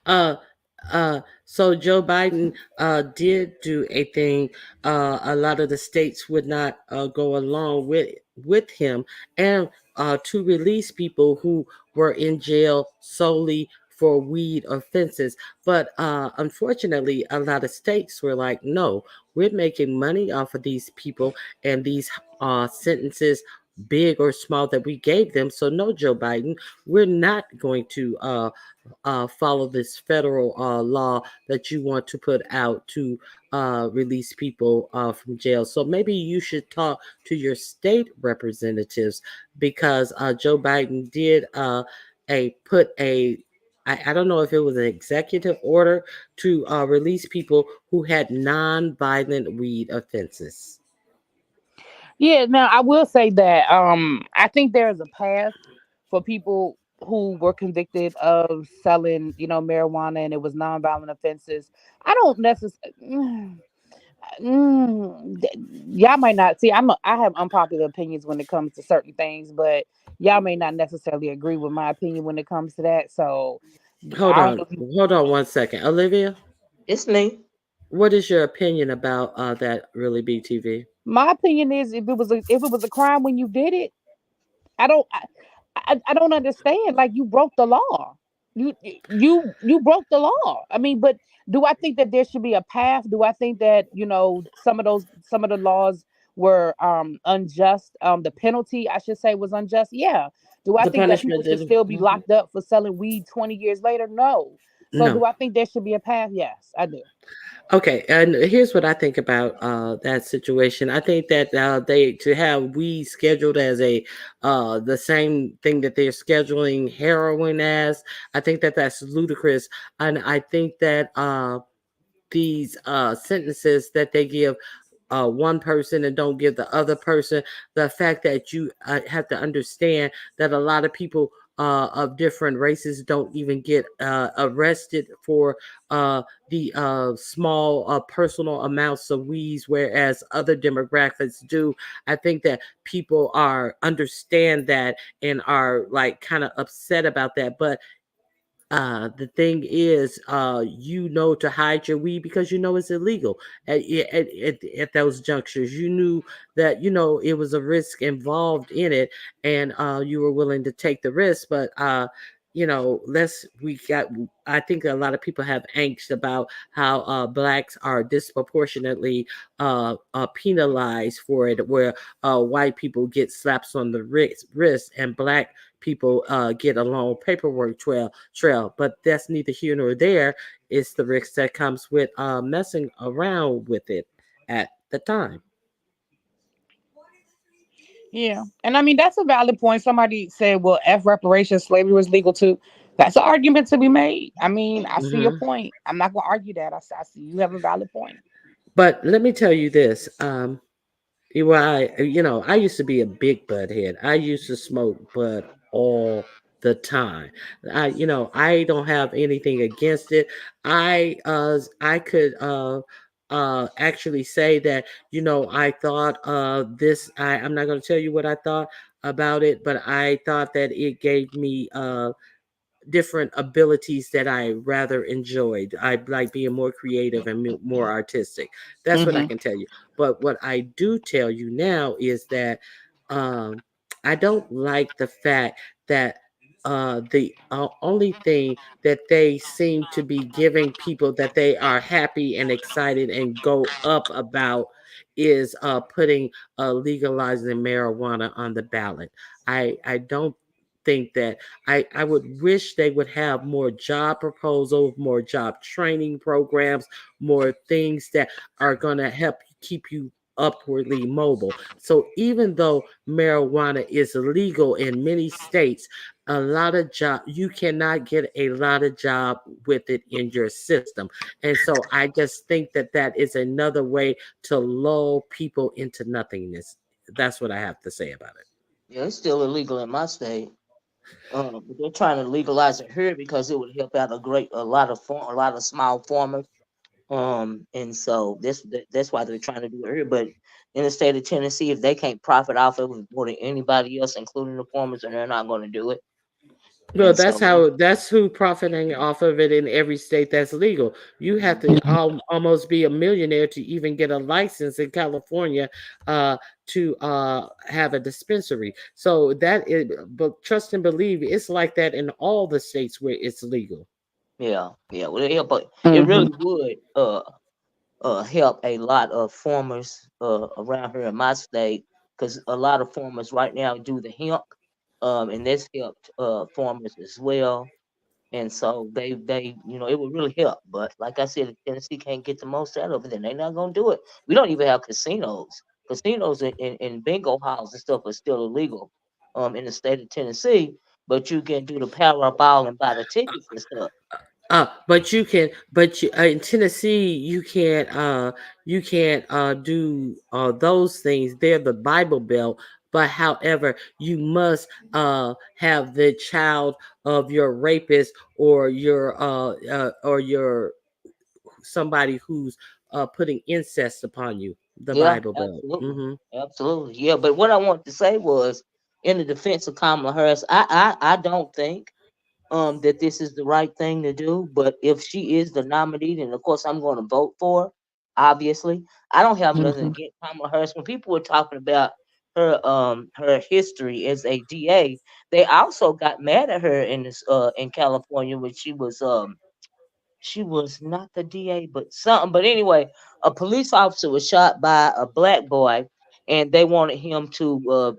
uh, so Joe Biden did do a thing. A lot of the states would not go along with him, and to release people who were in jail solely for weed offenses. But unfortunately, a lot of states were like, "No, we're making money off of these people and these sentences." Big or small that we gave them. So, no, Joe Biden, we're not going to follow this federal law that you want to put out to release people from jail. So maybe you should talk to your state representatives because Joe Biden did put a I don't know if it was an executive order to release people who had non-violent weed offenses. Yeah, now I will say that I think there's a path for people who were convicted of selling, marijuana and it was nonviolent offenses. I don't necessarily y'all might not see I have unpopular opinions when it comes to certain things, but y'all may not necessarily agree with my opinion when it comes to that. So Hold I don't on, know if you, hold on one second, Olivia. It's me. What is your opinion about that really BTV? my opinion is if it was a crime when you did it, I don't I don't understand. Like you broke the law. You broke the law. I mean, but do I think that there should be a path? Do I think that some of the laws were unjust? The penalty, I should say, was unjust. Yeah. Do I The think that people punishment should is still be locked up for selling weed 20 years later? No. So no. do I think there should be a path? Yes, I do. Okay, and here's what I think about that situation. I think that they to have weed scheduled as a the same thing that they're scheduling heroin as. I think that that's ludicrous, and I think that these sentences that they give one person and don't give the other person. The fact that you have to understand that a lot of people of different races don't even get arrested for the small personal amounts of weeds, whereas other demographics do. I think that people are understand that and are like kind of upset about that, but the thing is, to hide your weed because it's illegal at those junctures. You knew that it was a risk involved in it, and you were willing to take the risk. But let's we got. I think a lot of people have angst about how blacks are disproportionately penalized for it, where white people get slaps on the wrist and black people get a long paperwork trail, but that's neither here nor there. It's the risk that comes with messing around with it at the time. Yeah. And I mean, that's a valid point. Somebody said, well, F reparations, slavery was legal too. That's an argument to be made. I mean, I see your Hmm. point. I'm not going to argue that. I see you have a valid point. But let me tell you this. I used to be a big bud head. I used to smoke bud all the time. I don't have anything against it. I could actually say that, I thought this. I'm not going to tell you what I thought about it, but I thought that it gave me different abilities that I rather enjoyed. I like being more creative and more artistic. That's what I Mm-hmm. can tell you. But what I do tell you now is that um, I don't like the fact that the only thing that they seem to be giving people that they are happy and excited and go up about is putting legalizing marijuana on the ballot. I don't think that I would wish they would have more job proposals, more job training programs, more things that are going to help keep you upwardly mobile. So even though marijuana is legal in many states, a lot of job you cannot get a lot of job with it in your system. And so I just think that that is another way to lull people into nothingness. That's what I have to say about it. Yeah, it's still illegal in my state. But they're trying to legalize it here because it would help out a lot of small farmers. And so that's why they're trying to do it here. But in the state of Tennessee, if they can't profit off of it more than anybody else, including the farmers, then they're not going to do it. Well, And so, that's who profiting off of it in every state that's legal. You have to almost be a millionaire to even get a license in California to have a dispensary. So that is, but trust and believe, it's like that in all the states where it's legal. yeah, yeah. Well, yeah, but it Mm-hmm. really would help a lot of farmers around here in my state because a lot of farmers right now do the hemp, and this helped farmers as well. And so it would really help. But like I said, if Tennessee can't get the most out of it, then they're not gonna do it. We don't even have casinos. Casinos and bingo halls and stuff are still illegal in the state of Tennessee, but you can do the Powerball and buy the tickets and stuff. But you can, but in Tennessee, you can't do those things. They're the Bible Belt. But however, you must have the child of your rapist or your somebody who's putting incest upon you. The Yeah, Bible Belt. absolutely. Hmm. Absolutely. Yeah. But what I wanted to say was in the defense of Kamala Harris, I don't think that this is the right thing to do. But if she is the nominee, then of course I'm going to vote for her. Obviously, I don't have nothing Mm-hmm. against Kamala Harris. When people were talking about her history as a DA, they also got mad at her in this in California when she was not the DA, but something. But anyway, a police officer was shot by a black boy, and they wanted him to,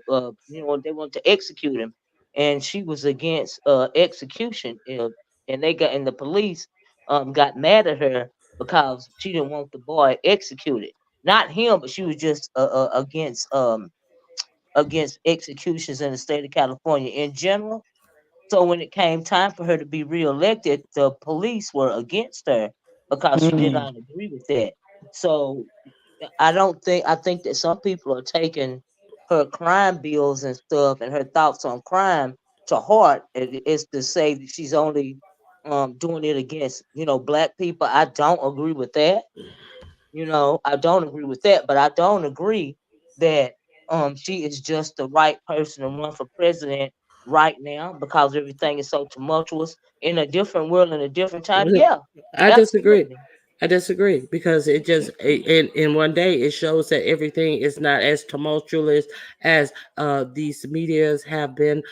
they wanted to execute him, and she was against execution, and the police got mad at her because she didn't want the boy executed, not him, but she was just against executions in the state of California in general. So when it came time for her to be reelected, the police were against her because she did Mm-hmm. not agree with that. So I think that some people are taking her crime bills and stuff and her thoughts on crime to heart. It's to say that she's only doing it against, black people. I don't agree with that. I don't agree with that, but I don't agree that she is just the right person to run for president right now because everything is so tumultuous in a different world in a different time. Yeah, I disagree. absolutely. I disagree because it just in one day it shows that everything is not as tumultuous as these medias have been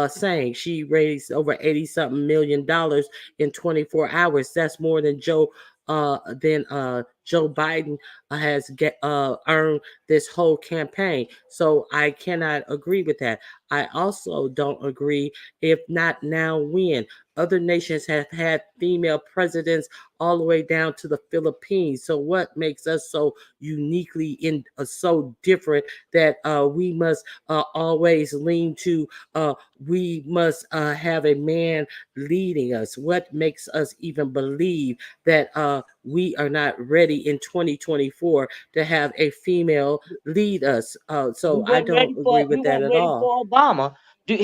saying. She raised over 80 something $1 million in 24 hours. That's more than Joe Biden has earned this whole campaign. So I cannot agree with that. I also don't agree, if not now, when. Other nations have had female presidents all the way down to the Philippines. So what makes us so uniquely so different that we must always lean to? We must have a man leading us. What makes us even believe that we are not ready in 2024 to have a female lead us? So I don't agree We with that weren't at ready all. for Obama.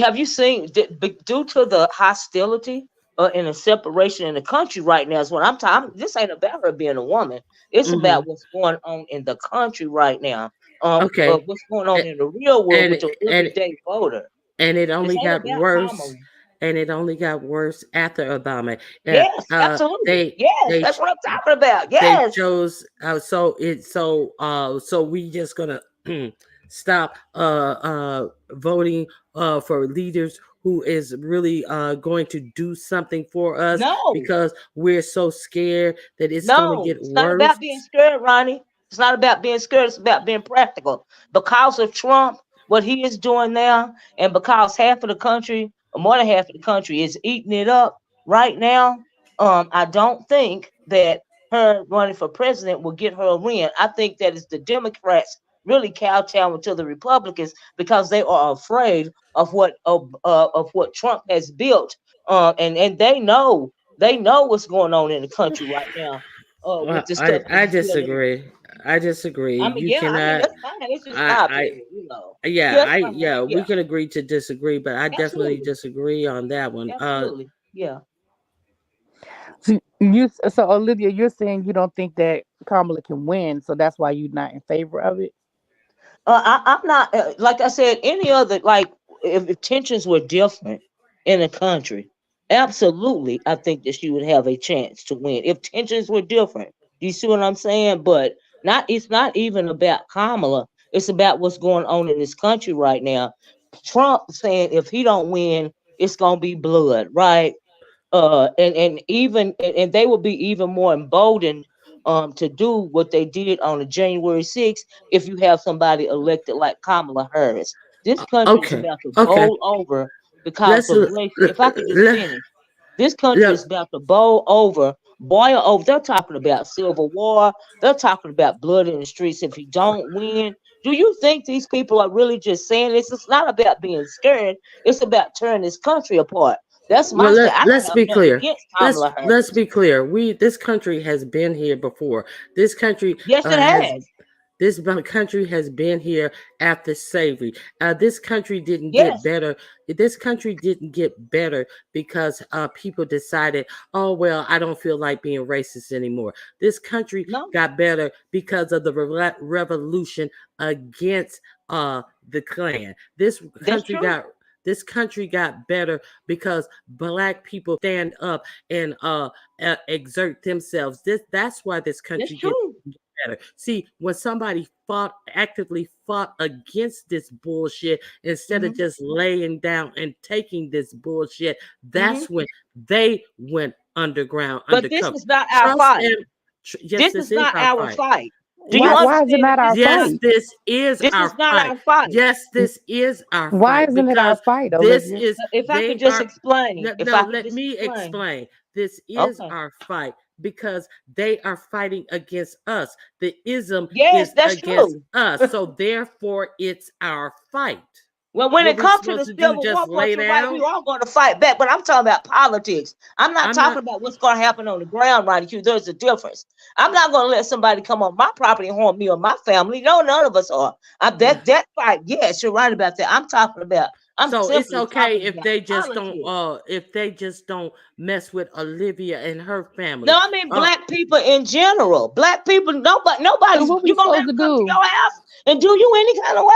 Have you seen due to the hostility in a separation in the country right now is what I'm talking. This ain't about her being a woman. It's about what's going on in the country right now. Okay. What's going on in the real world And with the everyday voter. and it This only ain't got about worse. Kamala. And it only got worse after Obama. Yes, absolutely. Yes, They that's what I'm talking about. they Yes. chose so we just gonna stop voting for leaders who is really going to do something for us No. because we're so scared that it's gonna No, get it's not worse. about being scared, Ronnie. It's not about being scared. It's about being practical. Because of Trump, what he is doing now, and because half of the country, or more than half of the country, is eating it up right now, I don't think that her running for president will get her a win. I think that it's the Democrats really kowtowing to the Republicans because they are afraid of what Trump has built, and they know what's going on in the country right now. With the stuff that I he's building. disagree. I disagree. I mean, You yeah, I mean cannot. that's fine. It's just my I opinion, you know. Yeah, it's fine. yeah, we Yeah, can agree to disagree, but I definitely absolutely, disagree on that one. absolutely. Yeah. So Olivia, you're saying you don't think that Kamala can win, so that's why you're not in favor of it. I'm not like I said. Any other like if tensions were different in the country, absolutely, I think that she would have a chance to win if tensions were different. Do you see what I'm saying? But not. It's not even about Kamala. It's about what's going on in this country right now. Trump saying if he don't win, it's gonna be blood, right? And they will be even more emboldened to do what they did on the January 6th if you have somebody elected like Kamala Harris. This country is Okay, about to okay. bowl over because Let's of race. If I could just finish, this country is about to boil over. They're talking about civil war. They're talking about blood in the streets. If you don't win, do you think these people are really just saying this? It's not about being scared. It's about tearing this country apart. That's my Well, stand. I don't let's have be nothing clear. against Kamala Let's Harris. be clear. This country has been here before. This country Yes, it has. country has been here after slavery. This country didn't Yes. get better. This country didn't get better because people decided, oh well, I don't feel like being racist anymore. This country No. got better because of the revolution against the Klan. This That's country true. got better because black people stand up and exert themselves. That's why this That's country gets true. better. See, when somebody actively fought against this bullshit instead of Mhm. just laying down and taking this bullshit, that's Mhm. when they went underground, But this undercover. is not our Trust fight. and yes, This this is is not our our fight. fight. Do you Why is it understand not that our this is not? Yes, fight? this is This our is not fight. our fight. Yes, this is our Why fight isn't it our because fight, this Olivia? is If I could they just are explain, no, if no, I could let just me explain. explain. This is Okay. our fight because they are fighting against us. The ism Yes, is that's against true. us. So therefore it's our fight. Well, when What it we comes to supposed the to do, Civil War just part, lay you're right. We down? are going to fight back, but I'm talking about politics. I'm not I'm talking not about what's going to happen on the ground, right? There's a difference. I'm not going to let somebody come on my property and harm me or my family. No, none of us are. That fight. Yes, you're right about that. I'm talking about. I'm so it's simply okay talking about if they just don't mess with Olivia and her family. No, I mean black people in general. Black people. So Nobody's. what we You gonna let supposed them to come to do? your house and do you any kind of way?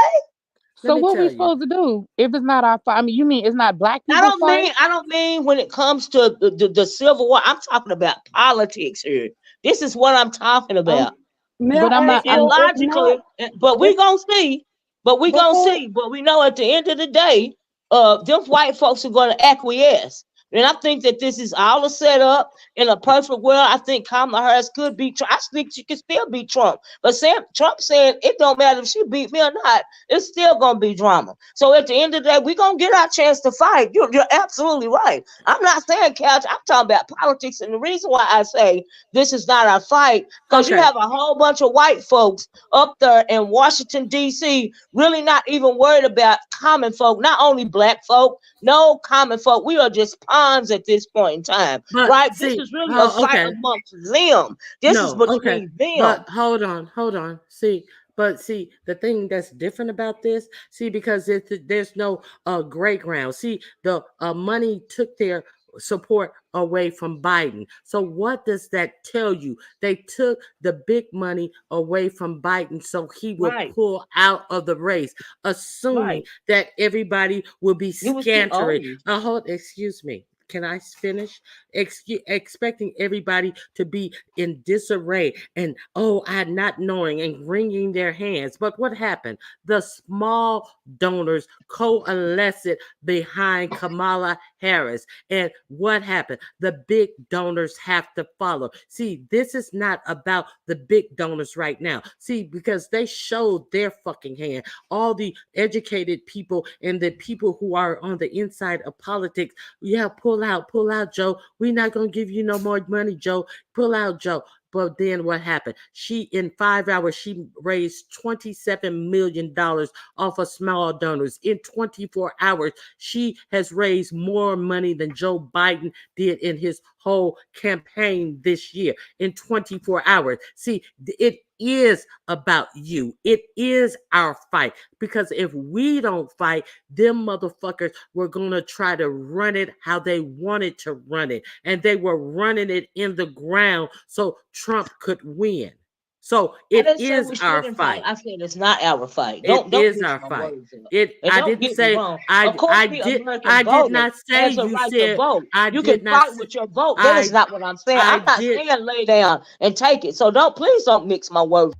Let So me what we tell you. supposed to do if it's not our fight? I mean, you mean it's not black people's fight? I don't mean when it comes to the Civil War. I'm talking about politics here. This is what I'm talking about. May But I'm I not. ask And you, I'm if not, logically, but we if gonna see. But we gonna before see. But we know at the end of the day, them white folks are gonna acquiesce. And I think that this is all a setup. In a perfect world, I think Kamala Harris could beat Trump. I think she could still beat Trump. But Trump said it don't matter if she beat me or not. It's still gonna be drama. So at the end of the day, we're gonna get our chance to fight. You're absolutely right. I'm not saying couch. I'm talking about politics. And the reason why I say this is not our fight, because you Okay. have a whole bunch of white folks up there in Washington, D.C., really not even worried about common folk, not only black folk, no common folk. We are just pawns at this point in time, But right? This see, is really a fight okay. amongst them. This is No, okay. between them. But hold on. See, the thing that's different about this, see, because there's no gray ground. See, the money took their support away from Biden. So what does that tell you? They took the big money away from Biden so he will Right, pull out of the race, assuming right. that everybody will be He was too scattering. old. Excuse me. Can I finish? Expecting everybody to be in disarray and not knowing and wringing their hands. But what happened? The small donors coalesced behind Kamala Harris. And what happened? The big donors have to follow. See, this is not about the big donors right now. See, because they showed their fucking hand. All the educated people and the people who are on the inside of politics, yeah, pull out, Joe. We're not going to give you no more money, Joe. Pull out, Joe. But then what happened? In 5 hours, she raised $27 million off of small donors. In 24 hours, she has raised more money than Joe Biden did in his whole campaign this year in 24 hours. See, it is about you. It is our fight. Because if we don't fight, them motherfuckers were going to try to run it how they wanted to run it. And they were running it in the ground so Trump could win. So I it didn't say is we our shouldn't fight. fight. I said it's not our fight. It Don't is mix our my fight. words up. And I don't didn't get me say wrong. Of course, the American I did voter not say has a you right to said vote. I You did can not fight say with your vote. That is I not what I'm saying. I I'm not did saying lay down and take it. So please don't mix my words.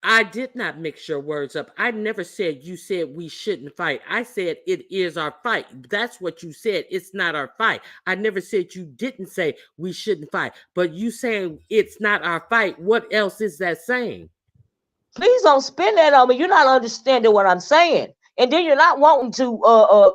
I did not mix your words up. I never said you said we shouldn't fight. I said it is our fight. That's what you said. It's not our fight. I never said you didn't say we shouldn't fight. But you saying it's not our fight. What else is that saying? Please don't spin that on me. You're not understanding what I'm saying. And then you're not wanting to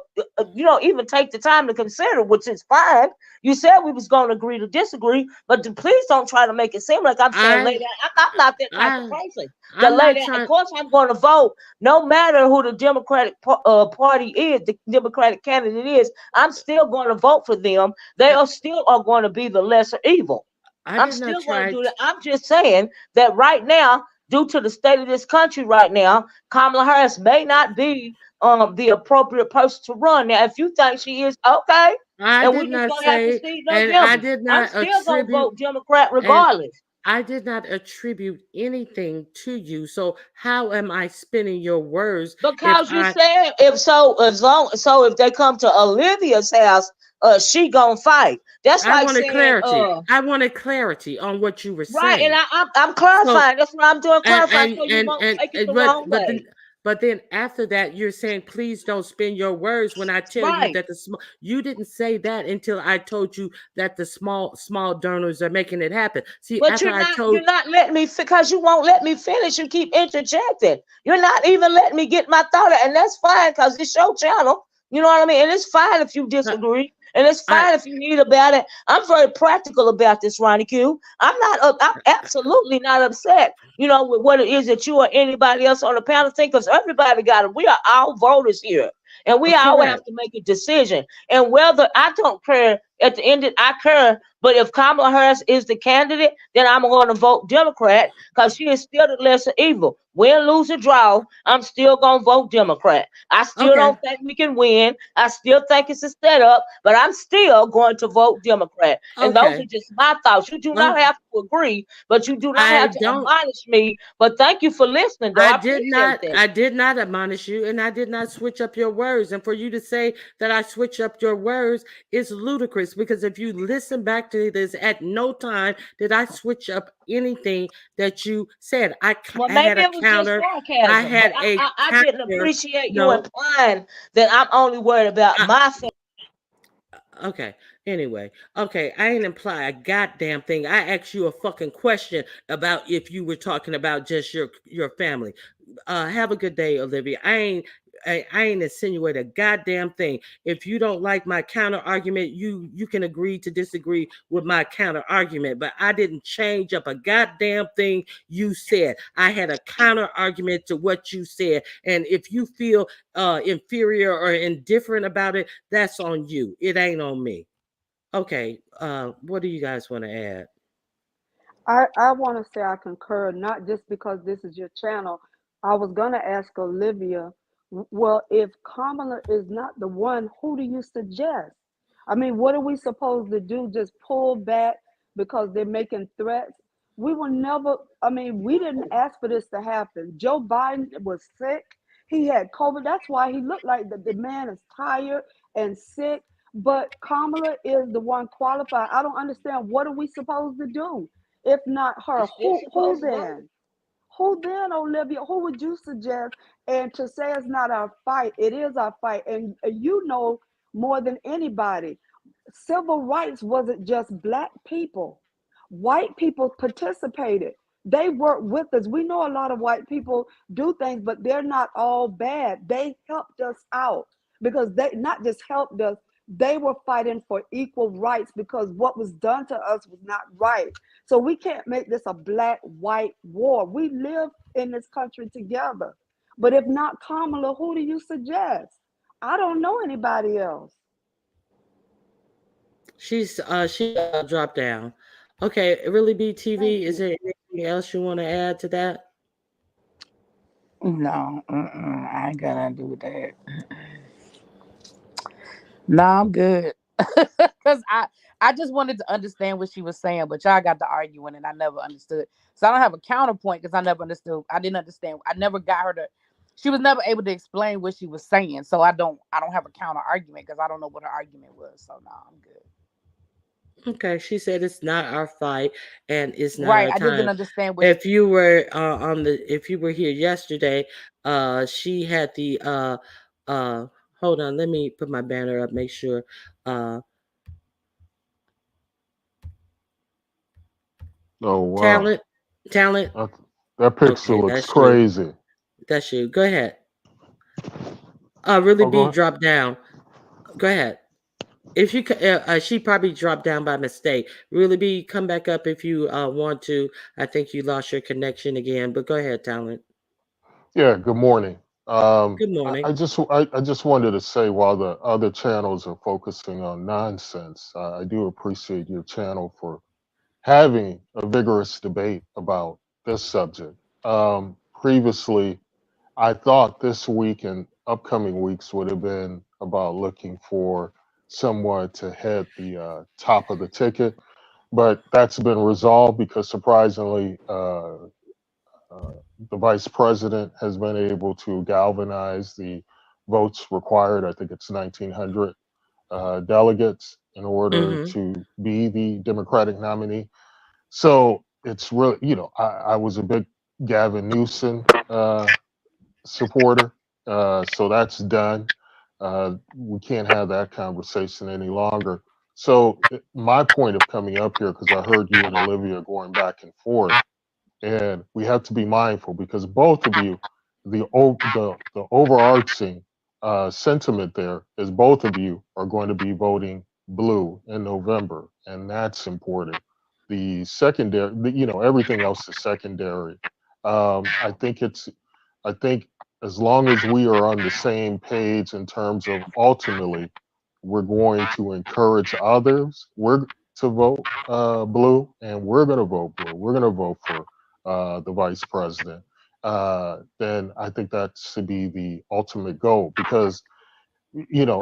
even take the time to consider, which is fine. You said we was going to agree to disagree, but please don't try to make it seem like I'm saying lay I down. I'm not that type of I person to I'm lay not down. Of trying course, I'm going to vote no matter who the Democratic Party is, the Democratic candidate is. I'm still going to vote for them. They are still going to be the lesser evil. I I'm did not still going to try do that. I'm just saying that right now, due to the state of this country right now, Kamala Harris may not be the appropriate person to run. Now, if you think she is, okay, I and did we just not gonna have to say see and I November. did I'm not still gonna attribute vote Democrat and regardless. I did not attribute anything to you. So how am I spinning your words if Because you I said if they come to Olivia's house, she gonna fight. That's I like wanted saying clarity. I wanted clarity on what you were right, and saying. I'm So clarifying. That's what I'm doing, clarifying, so you won't and take it the wrong way. but then after that you're saying please don't spin your words when I tell you Right. that you didn't say that until I told you that the small donors are making it happen. See, But after I you're told not letting me because you won't let me finish. You keep interjecting. You're not even letting me get my thought out, and that's fine because it's your channel. You know what I mean? And it's fine if you disagree, and it's I fine if you need about it. I'm very practical about this, Ronnie Q. I'm absolutely not upset. With what it is that you or anybody else on the panel think, because everybody got it. We are all voters here, and we all have correct. to make a decision. And whether I don't care at the end, I care. But if Kamala Harris is the candidate, then I'm going to vote Democrat because she is still the lesser evil. Win, lose, or draw, I'm still going to vote Democrat. I still Okay. don't think we can win. I still think it's a setup, but I'm still going to vote Democrat. And those Okay. are just my thoughts. You do Well, not have to agree, but you do not I have to don't admonish me. But thank you for listening, though. I appreciate that. I did not admonish you and I did not switch up your words. And for you to say that I switch up your words is ludicrous because if you listen back to this, at no time did I switch up anything that you said. I Well, had maybe a it was just counter. I sarcasm, but had a I didn't counter. appreciate you No, implying that I'm only worried about I, my family. okay. Anyway, okay. I ain't imply a goddamn thing. I asked you a fucking question about if you were talking about just your family. Have a good day, Olivia. I ain't insinuate a goddamn thing. If you don't like my counter argument, you can agree to disagree with my counter argument. But I didn't change up a goddamn thing you said. I had a counter argument to what you said, and if you feel inferior or indifferent about it, that's on you. It ain't on me. Okay. What do you guys want to add? I want to say I concur, not just because this is your channel. I was going to ask Olivia, well, if Kamala is not the one, who do you suggest? I mean, what are we supposed to do? Just pull back because they're making threats? We will never, I mean, we didn't ask for this to happen. Joe Biden was sick. He had COVID. That's why he looked like the man is tired and sick. But Kamala is the one qualified. I don't understand. What are we supposed to do? If not her, It's still who supposed to work. then? Who then, Olivia? Who would you suggest? And to say it's not our fight, it is our fight. And you know more than anybody, civil rights wasn't just Black people. White people participated. They worked with us. We know a lot of white people do things, but they're not all bad. They helped us out because they not just helped us, they were fighting for equal rights because what was done to us was not right. So we can't make this a Black white war. We live in this country together. But if not Kamala, who do you suggest? I don't know anybody else. She dropped down. Okay, Really Be TV. Thank Is you. there anything else you want to add to that? No, I ain't gonna do that. No, I'm good. Cause I just wanted to understand what she was saying, but y'all got to arguing and I never understood. So I don't have a counterpoint because I never understood. I didn't understand. I never got her to. She was never able to explain what she was saying. So I don't have a counter argument because I don't know what her argument was. So no, I'm good. Okay, she said it's not our fight and it's not Right. our I just didn't time. understand what. If you were if you were here yesterday, she had the hold on, let me put my banner up, make sure. Uh Oh wow, talent, talent. that, that picture Okay, looks that's you. crazy. That's you. Go ahead. Really Oh, go be ahead. dropped down. Go ahead. If you she probably dropped down by mistake. Really be come back up if you want to. I think you lost your connection again, but go ahead, talent. Yeah. Good morning. Good morning. I just wanted to say while the other channels are focusing on nonsense, I do appreciate your channel for having a vigorous debate about this subject. Previously, I thought this week and upcoming weeks would have been about looking for someone to head the top of the ticket, but that's been resolved because surprisingly, the vice president has been able to galvanize the votes required. I think it's 1,900 delegates in order Mm-hmm. to be the Democratic nominee. So it's really, I was a big Gavin Newsom supporter. So that's done. We can't have that conversation any longer. So my point of coming up here, because I heard you and Olivia going back and forth, and we have to be mindful because both of you, the overarching sentiment there is both of you are going to be voting blue in November, and that's important. The secondary, everything else is secondary. I think as long as we are on the same page in terms of ultimately we're going to encourage others to vote blue, and we're going to vote blue. We're going to vote for the vice president. Then I think that should be the ultimate goal because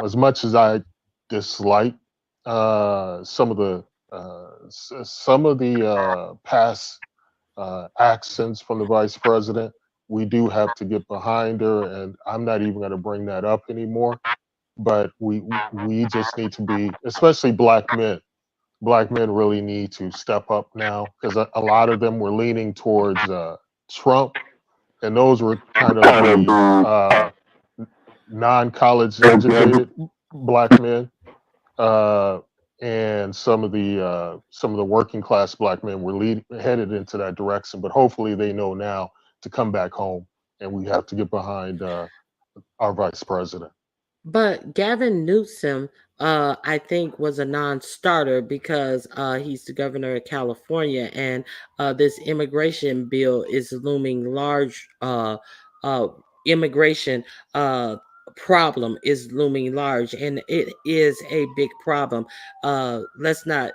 as much as I dislike some of the past accents from the vice president, we do have to get behind her, and I'm not even going to bring that up anymore. But we just need to be, especially black men. Black men really need to step up now because a lot of them were leaning towards Trump, and those were kind of the non-college educated black men. Uh, and some of the working class black men were headed into that direction, but hopefully they know now to come back home, and we have to get behind our vice president. But Gavin Newsom, I think, was a non-starter because he's the governor of California, and this immigration bill is looming large. Immigration problem is looming large, and it is a big problem. Let's not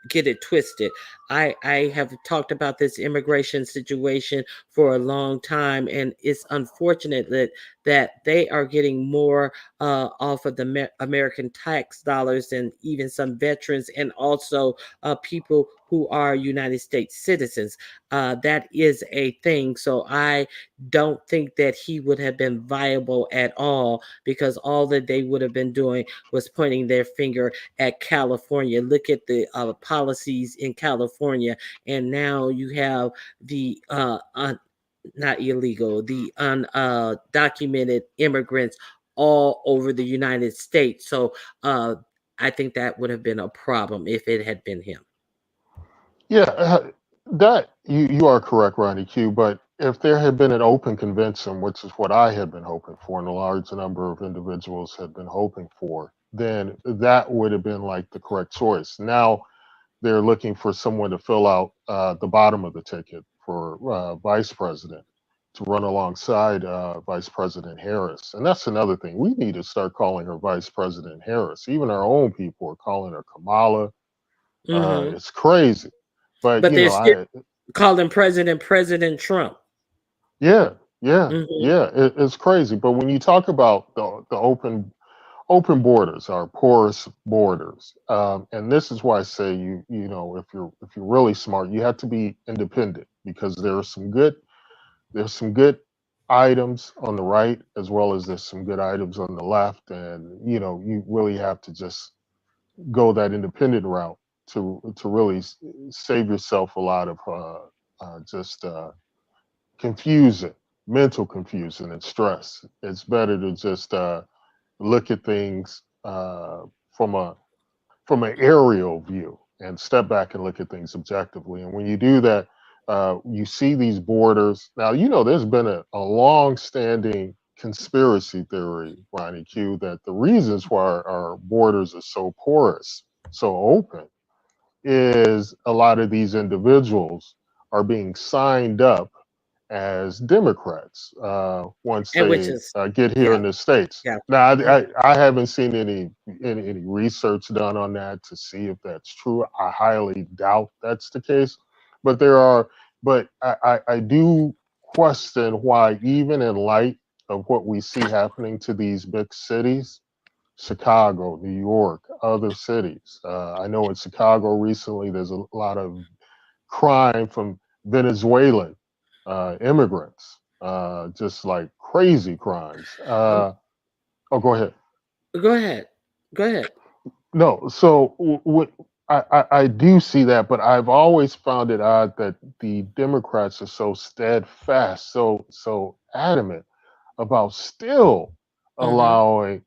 get it twisted. I have talked about this immigration situation for a long time, and it's unfortunate that they are getting more off of the American tax dollars than even some veterans, and also people who are United States citizens. That is a thing. So I don't think that he would have been viable at all, because all that they would have been doing was pointing their finger at California. Look at the policies in California, and now you have the not illegal, the undocumented immigrants all over the United States. So I think that would have been a problem if it had been him. Yeah, that you are correct, Ronnie Q. But if there had been an open convention, which is what I had been hoping for, and a large number of individuals had been hoping for, then that would have been like the correct choice. Now they're looking for someone to fill out the bottom of the ticket for vice president to run alongside Vice President Harris. And that's another thing. We need to start calling her Vice President Harris. Even our own people are calling her Kamala. Mm-hmm. It's crazy. But But you they're know, still calling President Trump. yeah, Mm-hmm. it's crazy. But when you talk about the open borders, our porous borders, and this is why I say you know, if you're really smart, you have to be independent, because there's some good items on the right, as well as there's some good items on the left, and you know, you really have to just go that independent route to really save yourself a lot of just confusion, mental confusion, and stress. It's better to just look at things from an aerial view and step back and look at things objectively. And when you do that, you see these borders. Now, you know, there's been a long-standing conspiracy theory, Ronnie Q, that the reasons why our borders are so porous, so open, is a lot of these individuals are being signed up as Democrats once And which they is, get here yeah, in the states. yeah. Now, Mhm. I haven't seen any research done on that to see if that's true. I highly doubt that's the case, but I do question why, even in light of what we see happening to these big cities, Chicago, New York, other cities. I know in Chicago recently, there's a lot of crime from Venezuelan immigrants, just like crazy crimes. Um, Oh, go ahead. Go ahead. Go ahead. No, so I do see that, but I've always found it odd that the Democrats are so steadfast, so adamant about still Mm-hmm. allowing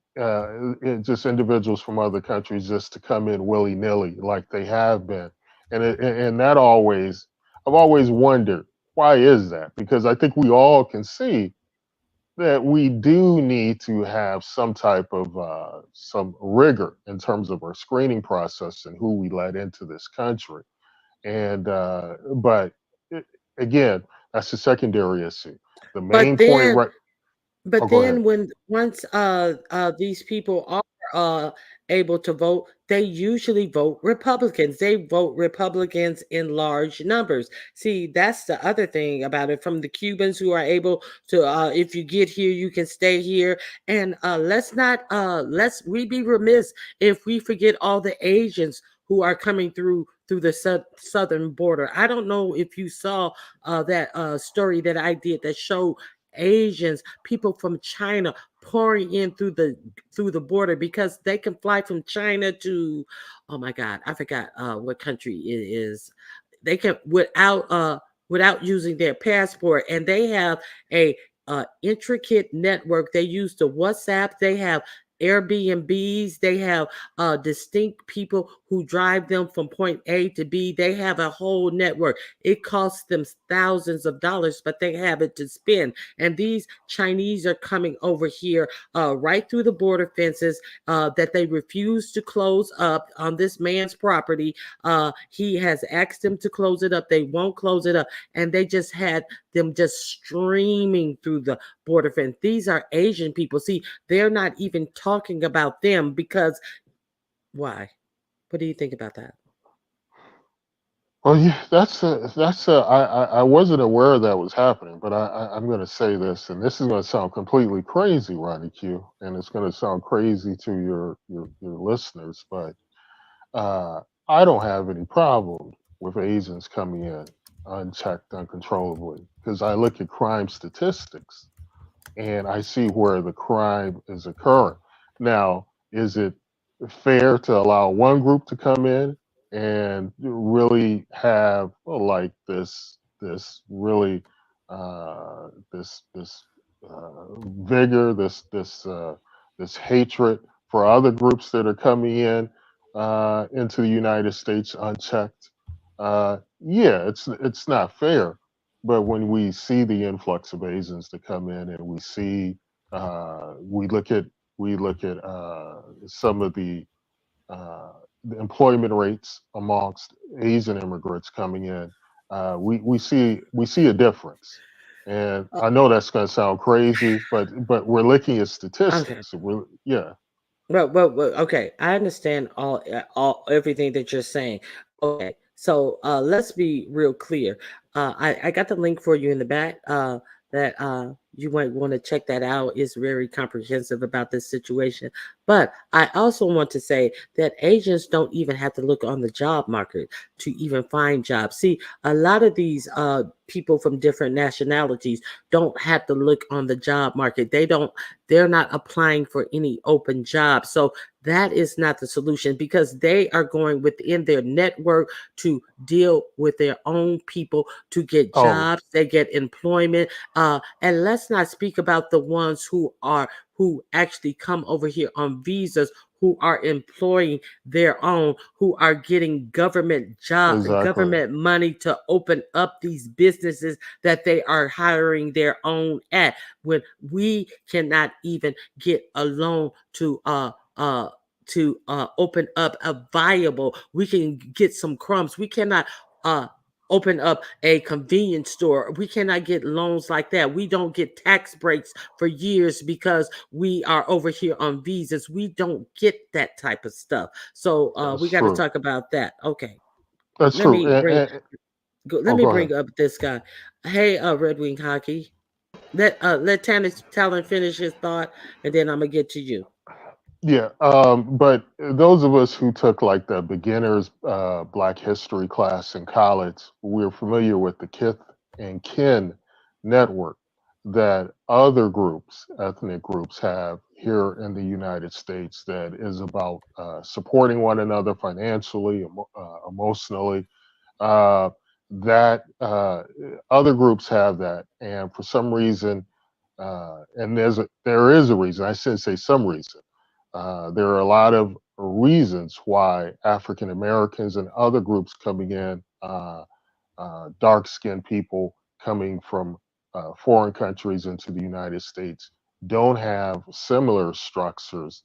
just individuals from other countries just to come in willy nilly like they have been, and that I've always wondered, why is that? Because I think we all can see that we do need to have some type of some rigor in terms of our screening process and who we let into this country. And but it, again, that's a secondary issue. The main But point, then right? Oh, But go ahead. then when once these people are able to vote, they usually vote Republicans. They vote Republicans in large numbers. See, that's the other thing about it. From the Cubans who are able to, if you get here, you can stay here. And let's not let's we be remiss if we forget all the Asians who are coming through the southern border. I don't know if you saw that story that I did that showed Asians, people from China pouring in through the border because they can fly from China to, oh my God, I forgot what country it is. They can without using their passport, and they have a intricate network. They use the WhatsApp. They have Airbnbs. They have distinct people who drive them from point A to B. They have a whole network. It costs them thousands of dollars, but they have it to spend. And these Chinese are coming over here right through the border fences that they refuse to close up on this man's property. He has asked them to close it up. They won't close it up. And they just had them just streaming through the border fence. These are Asian people. See, they're not even talking about them because why? What do you think about that? Well, yeah, I wasn't aware that was happening, but I'm going to say this, and this is going to sound completely crazy, Ronnie Q, and it's going to sound crazy to your listeners, but I don't have any problem with Asians coming in unchecked, uncontrollably, because I look at crime statistics and I see where the crime is occurring. Now, is it fair to allow one group to come in and really have like this really this vigor, this hatred for other groups that are coming in into the United States unchecked? Yeah, it's not fair. But when we see the influx of Asians that come in, and we see, we look at some of the employment rates amongst Asian immigrants coming in, we see a difference. And I know that's going to sound crazy, but we're looking at Okay. statistics. Yeah. Well, okay. I understand all everything that you're saying. Okay, so let's be real clear. I got the link for you in the back. That you might want to check that out. It's very comprehensive about this situation. But I also want to say that Asians don't even have to look on the job market to even find jobs. See, a lot of these people from different nationalities don't have to look on the job market. They're not applying for any open jobs. So that is not the solution, because they are going within their network to deal with their own people to get Oh, jobs. They get employment. And let's not speak about the ones who actually come over here on visas, who are employing their own, who are getting exactly. government money to open up these businesses that they are hiring their own at. When we cannot even get a loan to open up a viable, we can get some crumbs. We cannot open up a convenience store. We cannot get loans like that. We don't get tax breaks for years because we are over here on visas. We don't get that type of stuff. So That's we got to true. talk about that. Okay. That's Let true. me bring let Oh, me go ahead. bring up this guy. Hey, Red Wing Hockey. Let Talon finish his thought, and then I'm gonna get to you. Yeah, but those of us who took like the beginners Black History class in college, we're familiar with the Kith and Kin network that other groups, ethnic groups, have here in the United States that is about supporting one another financially, emotionally. Uh, that other groups have that, and for some reason, and there is a reason. I shouldn't say some reason. There are a lot of reasons why African Americans and other groups coming in, dark skinned people coming from foreign countries into the United States, don't have similar structures.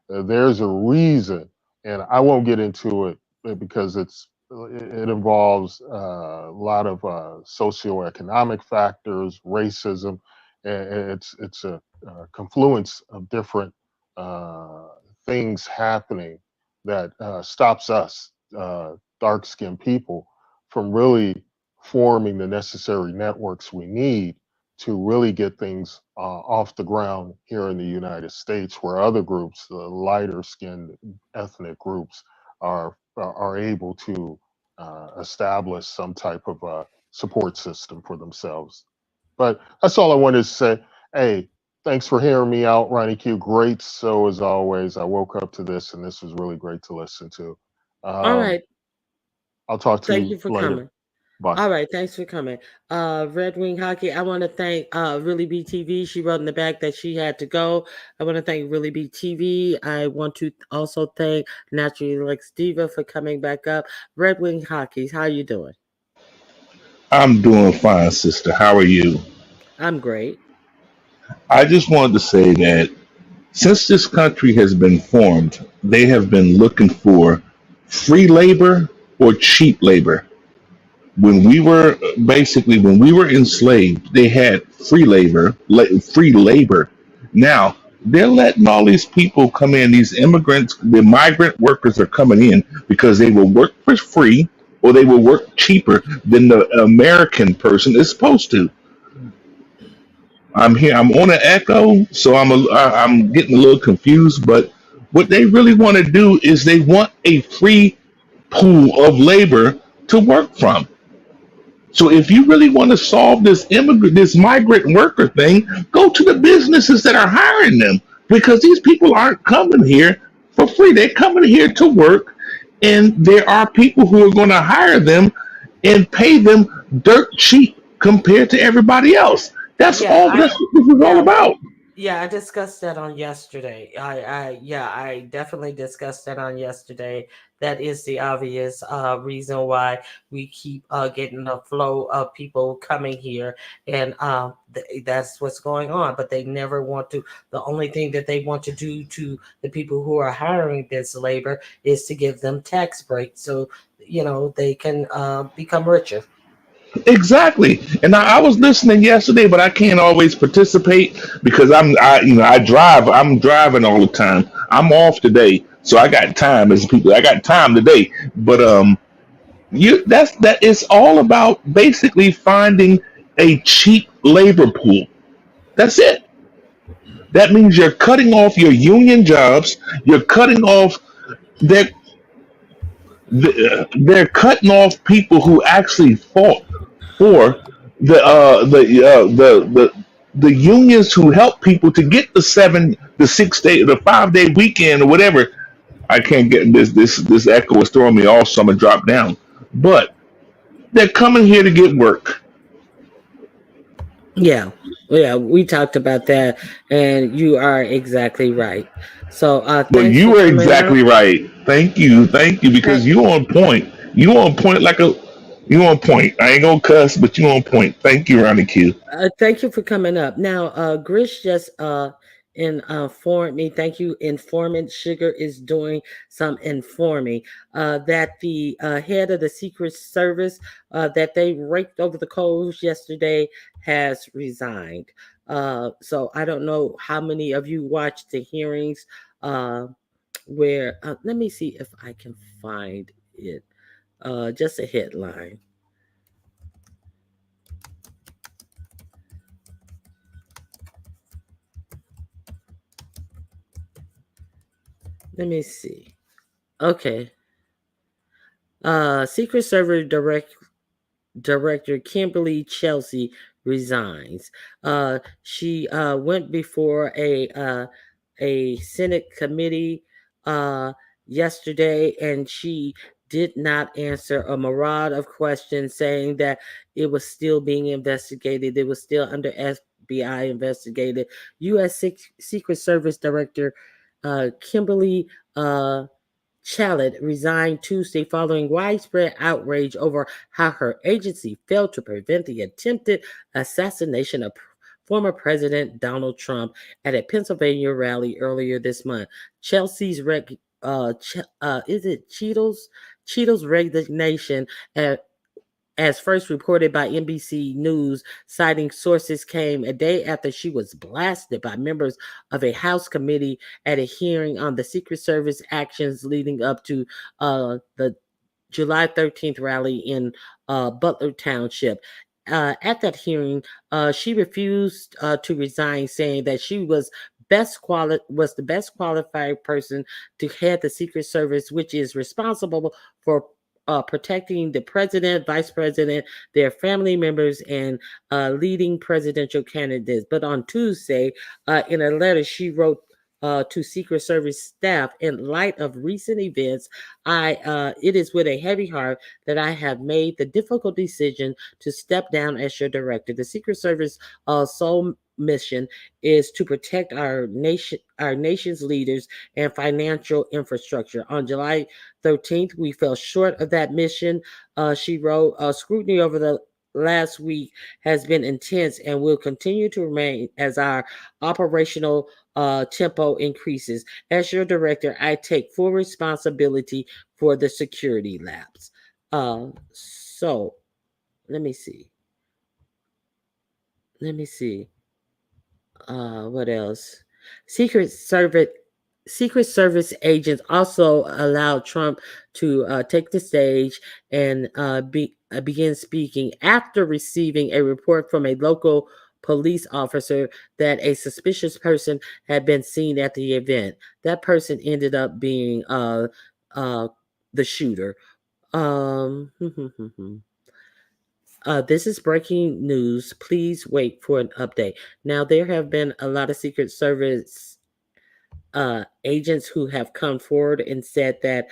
There's a reason, and I won't get into it because it involves a lot of socioeconomic factors, racism, and it's a confluence of different uh, things happening that stops us, dark skinned people, from really forming the necessary networks we need to really get things off the ground here in the United States, where other groups, the lighter skinned ethnic groups, are able to establish some type of support system for themselves. But that's all I wanted to say. Hey, thanks for hearing me out, Ronnie Q. Great show as always. I woke up to this, and this was really great to listen to. All Um, right. I'll talk to Thank you you for later. coming. Bye. All right, thanks for coming. Red Wing Hockey, I want to thank Really BTV. She wrote in the back that she had to go. I want to thank Really BTV. I want to also thank Naturally Lex Diva for coming back up. Red Wing Hockey, how you doing? I'm doing fine, sister. How are you? I'm great. I just wanted to say that since this country has been formed, they have been looking for free labor or cheap labor. When we were enslaved, they had free labor. Now they're letting all these people come in. These immigrants, the migrant workers are coming in because they will work for free or they will work cheaper than the American person is supposed to. I'm here. I'm on an echo, so I'm getting a little confused. But what they really want to do is they want a free pool of labor to work from. So if you really want to solve this migrant worker thing, go to the businesses that are hiring them, because these people aren't coming here for free. They're coming here to work, and there are people who are going to hire them and pay them dirt cheap compared to everybody else. That's Yeah, all. That's what this is all yeah, about. yeah, I discussed that on yesterday. I definitely discussed that on yesterday. That is the obvious reason why we keep getting a flow of people coming here, and that's what's going on. But they never want to. The only thing that they want to do to the people who are hiring this labor is to give them tax breaks, so they can become richer. Exactly. And I was listening yesterday, but I can't always participate because I drive. I'm driving all the time. I'm off today, so I got time. As people, I got time today. But that it's all about basically finding a cheap labor pool. That's it. That means you're cutting off your union jobs. You're cutting off their they're cutting off people who actually fought for the unions who help people to get the 6 day, the 5 day weekend or whatever. I can't get this echo is throwing me off, so I'm gonna drop down. But they're coming here to get work. Yeah, yeah, we talked about that, and you are exactly right. So, Well, thanks you for were coming up. exactly right. Thank you, because Thank, you on point. You on point. I ain't gonna cuss, but you on point. Thank you, Ronnie Q. thank you for coming up. Now, Grish just informed me. Thank you, informant. Sugar is doing some informing. That the head of the Secret Service that they raked over the coals yesterday has resigned. So I don't know how many of you watched the hearings. Uh, where let me see if I can find it. Just a headline. Let me see. Okay. Secret Service Director Kimberly Chelsea resigns. She went before a Senate committee uh, yesterday, and she did not answer a myriad of questions, saying that it was still being investigated. It was still under FBI investigated. U.S. Secret Service Director Kimberly Chalet resigned Tuesday following widespread outrage over how her agency failed to prevent the attempted assassination of former President Donald Trump at a Pennsylvania rally earlier this month. Chelsea's is it Cheeto's resignation as first reported by NBC News, citing sources, came a day after she was blasted by members of a House committee at a hearing on the Secret Service actions leading up to the July 13th rally in Butler Township. At that hearing, she refused to resign, saying that she was the best qualified person to head the Secret Service, which is responsible for protecting the president, vice president, their family members, and leading presidential candidates. But on Tuesday, in a letter she wrote to Secret Service staff, in light of recent events, it is with a heavy heart that I have made the difficult decision to step down as your director. The Secret Service sole mission is to protect our nation's leaders and financial infrastructure. On July 13th, we fell short of that mission. She wrote, scrutiny over the last week has been intense and will continue to remain as our operational tempo increases. As your director, I take full responsibility for the security lapse. So let me see. Let me see. What else? Secret Service Secret Service agents also allowed Trump to take the stage and begin speaking after receiving a report from a local police officer that a suspicious person had been seen at the event. That person ended up being the shooter. Um, this is breaking news. Please wait for an update. Now, there have been a lot of Secret Service agents who have come forward and said that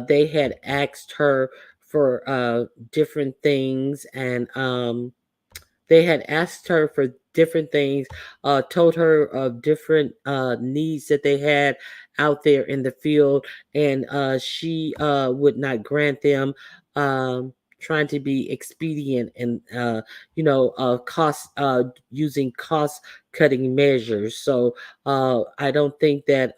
they had asked her for different things, and they had asked her for different things, told her of different needs that they had out there in the field, and she would not grant them. Trying to be expedient and cost using cost cutting measures. So I don't think that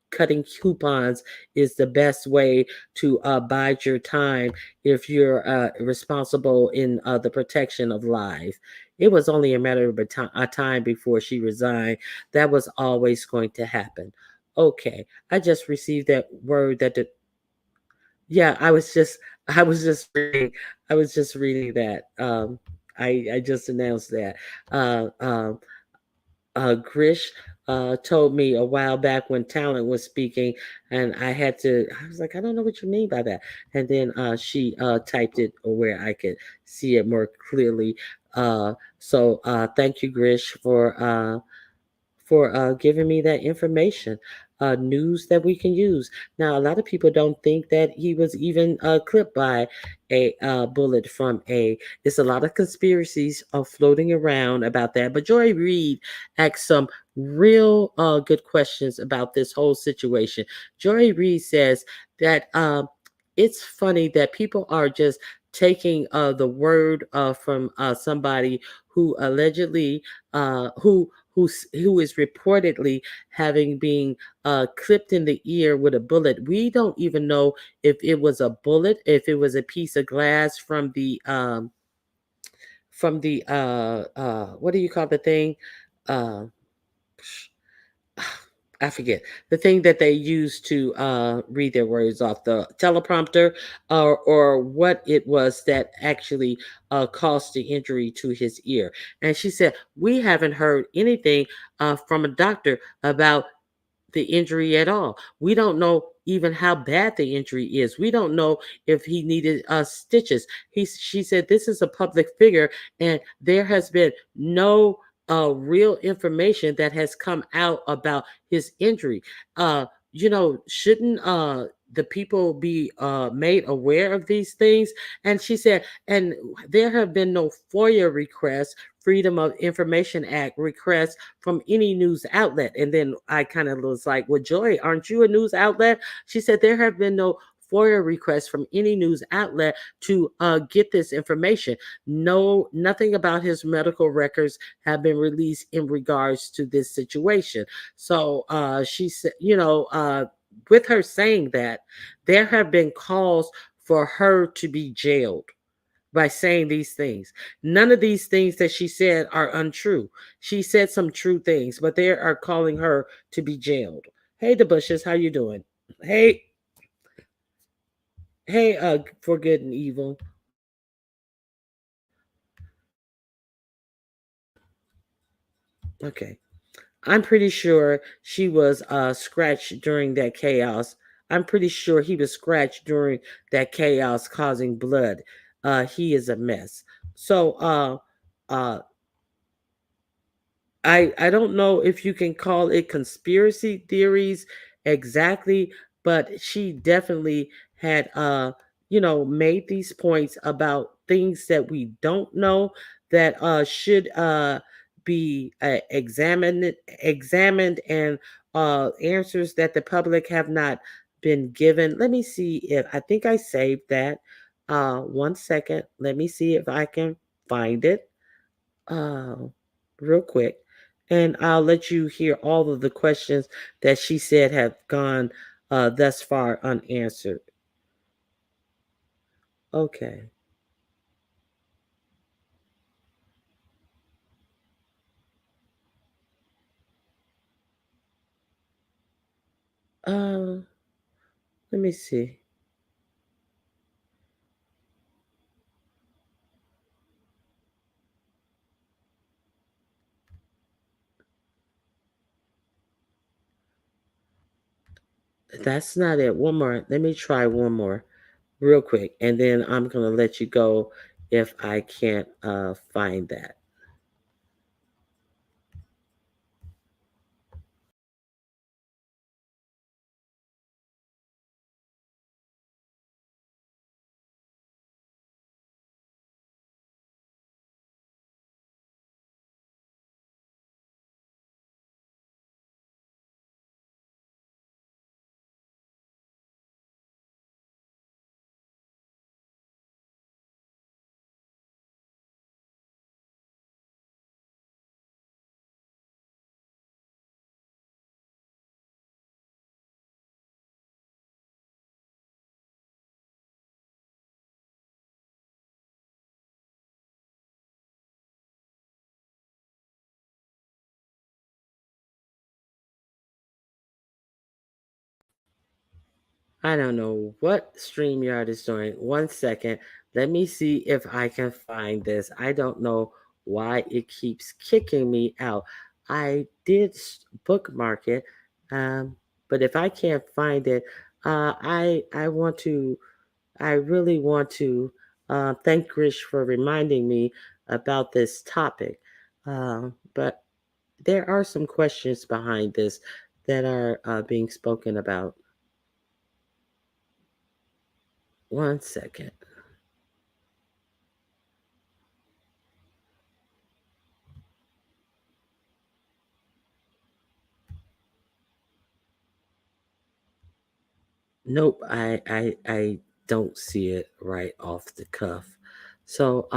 cutting coupons is the best way to bide your time if you're responsible in the protection of life. It was only a matter of a time before she resigned. That was always going to happen. Okay, I just received that word that yeah, I was just reading that. I just announced that. Uh, um, Grish told me a while back when Talent was speaking, and I was like, I don't know what you mean by that. And then she typed it where I could see it more clearly. So thank you, Grish, for giving me that information, news that we can use. Now, a lot of people don't think that he was even clipped by a bullet from a. There's a lot of conspiracies floating around about that. But Joy Reid asked some real good questions about this whole situation. Joy Reid says that it's funny that people are just taking the word from somebody who allegedly who is reportedly having been clipped in the ear with a bullet. We don't even know if it was a bullet, if it was a piece of glass from the what do you call the thing? Uh, I forget the thing that they use to read their words off the teleprompter, or what it was that actually caused the injury to his ear. And she said, "We haven't heard anything from a doctor about the injury at all. We don't know even how bad the injury is. We don't know if he needed stitches." She said, "This is a public figure, and there has been no real information that has come out about his injury. Shouldn't the people be made aware of these things?" And she said, "And there have been no FOIA requests, Freedom of Information Act requests from any news outlet." And then I kind of was like, "Well, Joy, aren't you a news outlet?" She said, "There have been no FOIA requests from any news outlet to get this information. No, nothing about his medical records have been released in regards to this situation." So she said, with her saying that, there have been calls for her to be jailed by saying these things. None of these things that she said are untrue. She said some true things, but they are calling her to be jailed. Hey, the Bushes, how you doing? Hey, hey, for good and evil. Okay. I'm pretty sure she was scratched during that chaos. I'm pretty sure he was scratched during that chaos causing blood. He is a mess. So uh, I don't know if you can call it conspiracy theories exactly, but she definitely had made these points about things that we don't know that should be examined, and answers that the public have not been given. Let me see if I think I saved that. One second. Let me see if I can find it uh, real quick, and I'll let you hear all of the questions that she said have gone thus far unanswered. Okay. let me see. That's not it. One more. Let me try one more real quick, and then I'm gonna let you go if I can't find that. I don't know what StreamYard is doing. One second. Let me see if I can find this. I don't know why it keeps kicking me out. I did bookmark it, but if I can't find it, I want to. I really want to thank Grish for reminding me about this topic. But there are some questions behind this that are being spoken about. One second. Nope, I don't see it right off the cuff. So,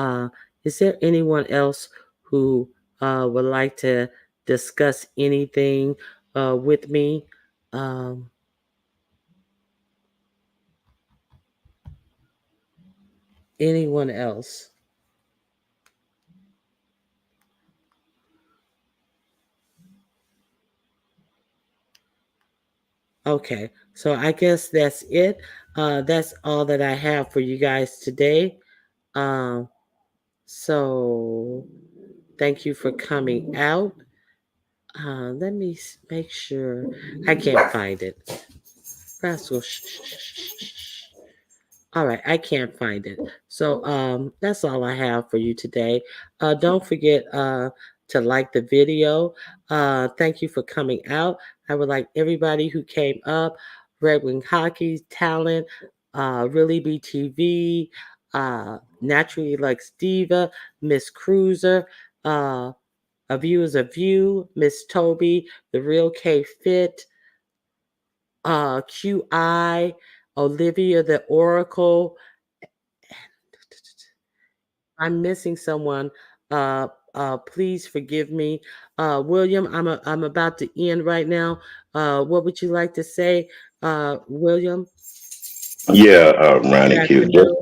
is there anyone else who would like to discuss anything with me? Um, anyone else? Okay, so I guess that's it. That's all that I have for you guys today. Um, so thank you for coming out. Let me make sure. I can't find it. Rascal. All right, I can't find it. So that's all I have for you today. Don't forget to like the video. Thank you for coming out. I would like everybody who came up, Red Wing Hockey, Talent, Really BTV, Naturally Lux Diva, Miss Cruiser, A View is a View, Miss Toby, The Real K Fit, QI, Olivia the Oracle. I'm missing someone. Please forgive me. William, I'm about to end right now. What would you like to say, William? Yeah, Good Ronnie Q. afternoon.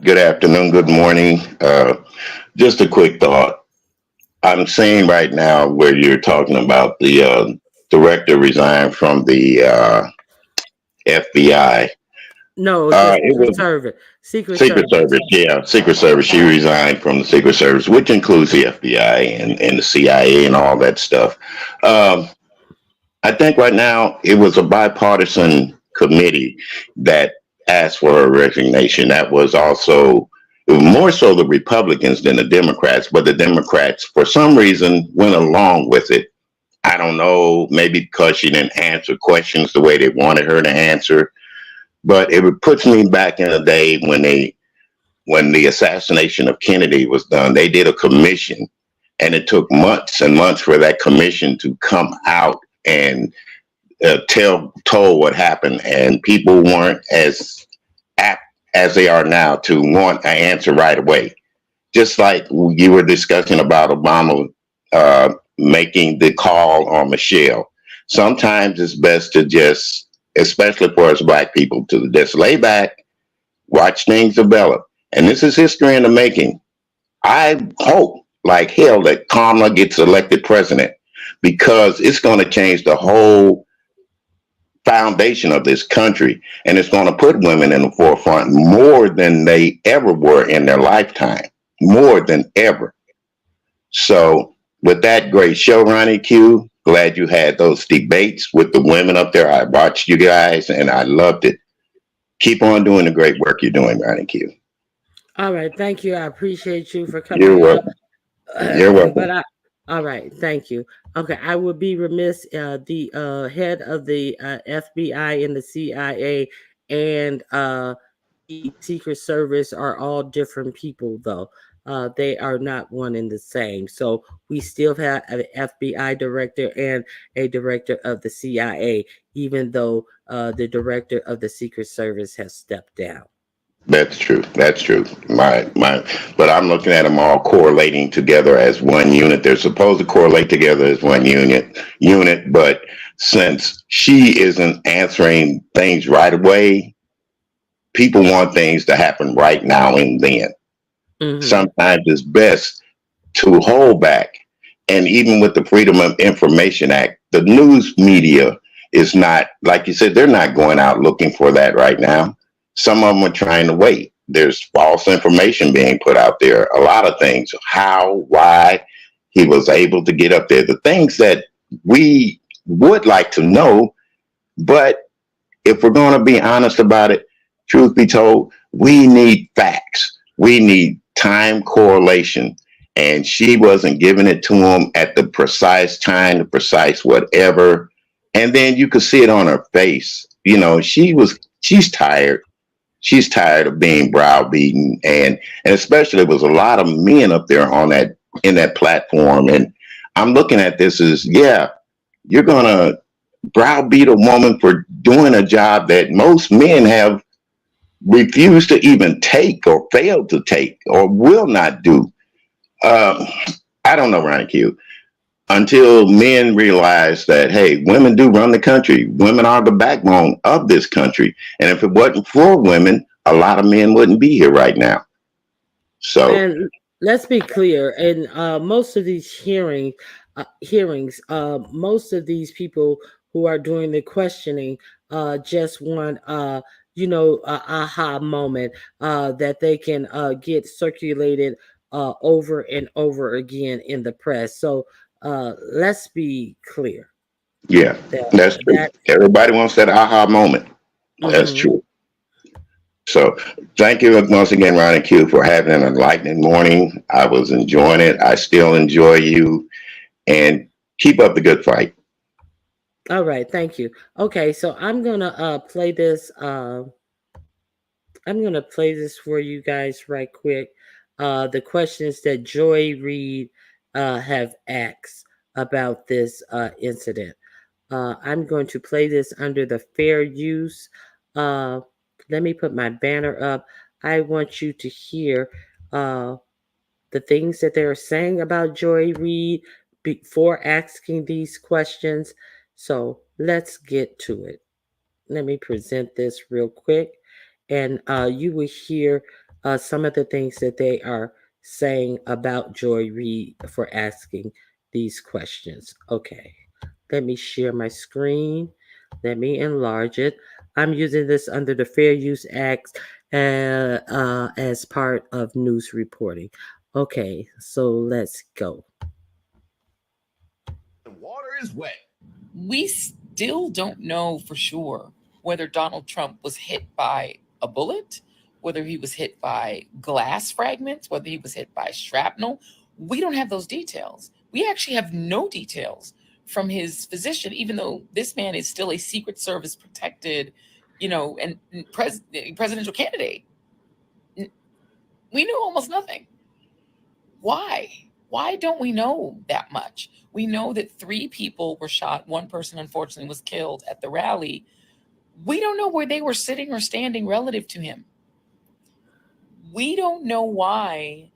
Good afternoon, good morning. Just a quick thought. I'm seeing right now where you're talking about the director resigned from the FBI. No, the It Secret was Service. Secret Secret Service. Service, yeah, Secret Service. She resigned from the Secret Service, which includes the FBI and the CIA and all that stuff. Um, I think right now it was a bipartisan committee that asked for her resignation. That was also it was more so the Republicans than the Democrats, but the Democrats, for some reason, went along with it. I don't know, maybe because she didn't answer questions the way they wanted her to answer. But it puts me back in the day when the assassination of Kennedy was done. They did a commission, and it took months and months for that commission to come out and told what happened, and people weren't as apt as they are now to want an answer right away. Just like you were discussing about Obama making the call on Michelle. Sometimes it's best to just, especially for us Black people, to just lay back, watch things develop. And this is history in the making. I hope like hell that Kamala gets elected president because it's going to change the whole foundation of this country, and it's going to put women in the forefront more than they ever were in their lifetime, more than ever. So with that great show, Ronnie Q, glad you had those debates with the women up there. I watched you guys and I loved it. Keep on doing the great work you're doing, Ronnie Q. All right, thank you. I appreciate you for You're coming up. welcome. You're welcome. All right, thank you. Okay, I would be remiss. The head of the FBI and the CIA and the Secret Service are all different people, though. They are not one and the same. So we still have an FBI director and a director of the CIA, even though the director of the Secret Service has stepped down. That's true. That's true. But I'm looking at them all correlating together as one unit. They're supposed to correlate together as one unit. But since she isn't answering things right away, people want things to happen right now and then. Mhm. Sometimes it's best to hold back. And even with the Freedom of Information Act, the news media is not, like you said, they're not going out looking for that right now. Some of them are trying to wait. There's false information being put out there. A lot of things, how, why he was able to get up there. The things that we would like to know, but if we're going to be honest about it, truth be told, we need facts. We need time correlation. And she wasn't giving it to him at the precise time, the precise whatever. And then you could see it on her face. You know, she's tired. She's tired of being browbeaten. And especially there was a lot of men up there on that, in that platform. And I'm looking at this as, yeah, you're going to browbeat a woman for doing a job that most men have refused to even take or failed to take or will not do. I don't know, Ronnie Q, until men realize that, hey, women do run the country. Women are the backbone of this country. And if it wasn't for women, a lot of men wouldn't be here right now. So, And let's be clear. In most of these hearings, most of these people who are doing the questioning just want, a aha moment that they can get circulated over and over again in the press. So let's be clear. yeah, that's true. Everybody wants that aha moment. That's Mhm. true. So thank you once again, Ronnie Q, for having an enlightening morning. I was enjoying it. I still enjoy you. And keep up the good fight. All right, thank you. Okay, so I'm gonna play this. I'm gonna play this for you guys right quick. The questions that Joy Reid have asked about this incident. I'm going to play this under the fair use. Let me put my banner up. I want you to hear the things that they're saying about Joy Reid before asking these questions. So let's get to it. Let me present this real quick, and you will hear some of the things that they are saying about Joy Reid for asking these questions. Okay, let me share my screen. Let me enlarge it. I'm using this under the Fair Use Act as part of news reporting. Okay, so let's go. The water is wet. We still don't know for sure whether Donald Trump was hit by a bullet, whether he was hit by glass fragments, whether he was hit by shrapnel. We don't have those details. We actually have no details from his physician, even though this man is still a Secret Service protected, and presidential candidate. We knew almost nothing. Why? Why don't we know that much? We know that 3 people were shot. 1 person, unfortunately, was killed at the rally. We don't know where they were sitting or standing relative to him. We don't know why,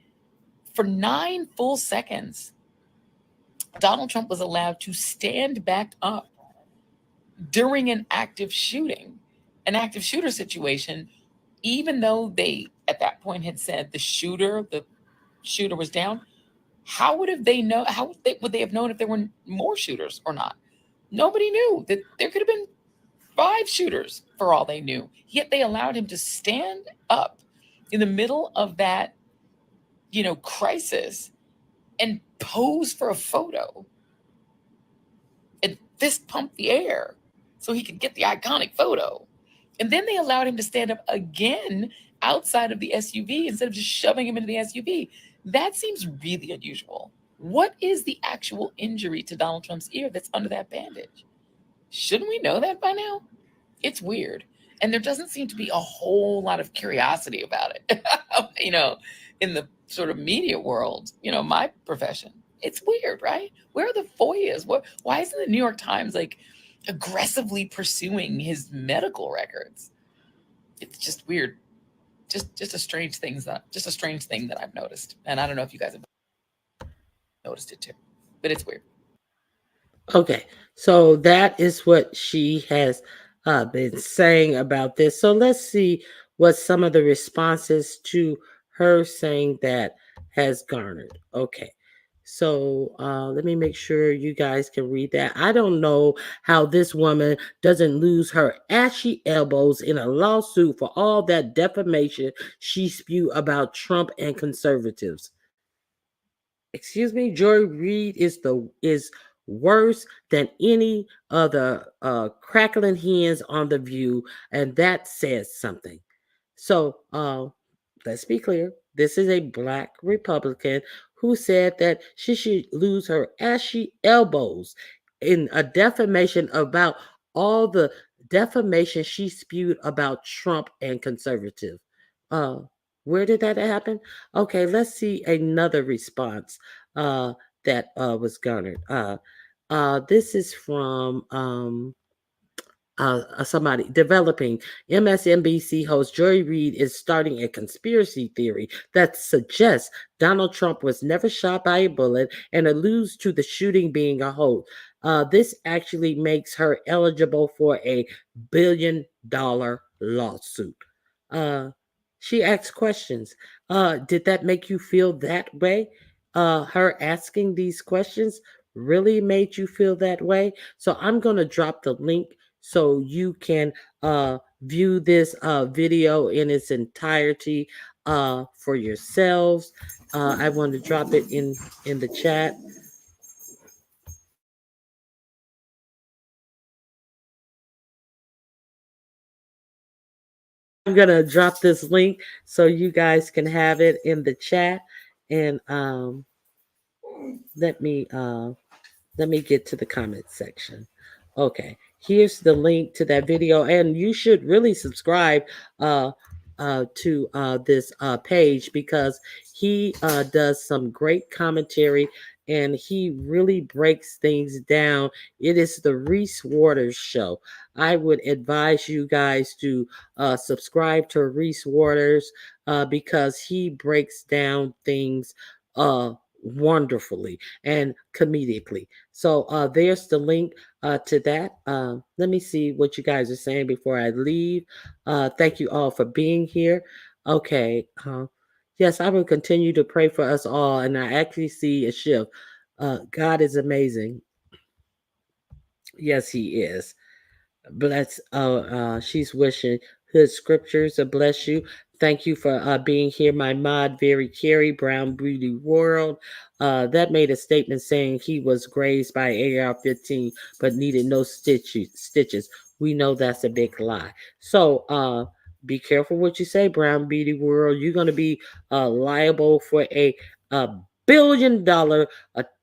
for 9 full seconds, Donald Trump was allowed to stand back up during an active shooter situation, even though they, at that point, had said the shooter was down. How would they have known if there were more shooters or not? Nobody knew that there could have been 5 shooters for all they knew. Yet they allowed him to stand up in the middle of that, crisis and pose for a photo and fist pump the air so he could get the iconic photo. And then they allowed him to stand up again outside of the SUV instead of just shoving him into the SUV. That seems really unusual. What is the actual injury to Donald Trump's ear that's under that bandage? Shouldn't we know that by now? It's weird. And there doesn't seem to be a whole lot of curiosity about it, in the sort of media world, my profession. It's weird, right? Where are the FOIAs? Why isn't the New York Times aggressively pursuing his medical records? It's just weird. Just a strange thing that I've noticed. And I don't know if you guys have noticed it too, but it's weird. Okay, so that is what she has been saying about this. So let's see what some of the responses to her saying that has garnered. Okay, so let me make sure you guys can read that. I don't know how this woman doesn't lose her ashy elbows in a lawsuit for all that defamation she spewed about Trump and conservatives. Excuse me, Joy Reid is worse than any of the crackling hens on The View, and that says something. So let's be clear. This is a Black Republican who said that she should lose her ashy elbows in a defamation about all the defamation she spewed about Trump and conservative. Where did that happen? Okay, let's see another response that was garnered. This is from somebody developing. MSNBC host Joy Reid is starting a conspiracy theory that suggests Donald Trump was never shot by a bullet and alludes to the shooting being a hoax. This actually makes her eligible for a $1 billion lawsuit. She asks questions. Did that make you feel that way? Her asking these questions really made you feel that way? So I'm going to drop the link so you can view this video in its entirety for yourselves. I want to drop it in the chat. I'm going to drop this link so you guys can have it in the chat. And let me get to the comment section. Okay, here's the link to that video, and you should really subscribe to this page because he does some great commentary and he really breaks things down. It is the Reese Waters Show. I would advise you guys to subscribe to Reese Waters because he breaks down things wonderfully and comedically. So there's the link to that. Let me see what you guys are saying before I leave. Thank you all for being here. Okay. Yes, I will continue to pray for us all, and I actually see a shift. God is amazing. Yes, he is. Bless. She's wishing Hood Scriptures to bless you. Thank you for being here, my mod, Very Carey, Brown Beauty World. That made a statement saying he was grazed by AR-15 but needed no stitches. We know that's a big lie. So be careful what you say, Brown Beauty World. You're going to be liable for a $1 billion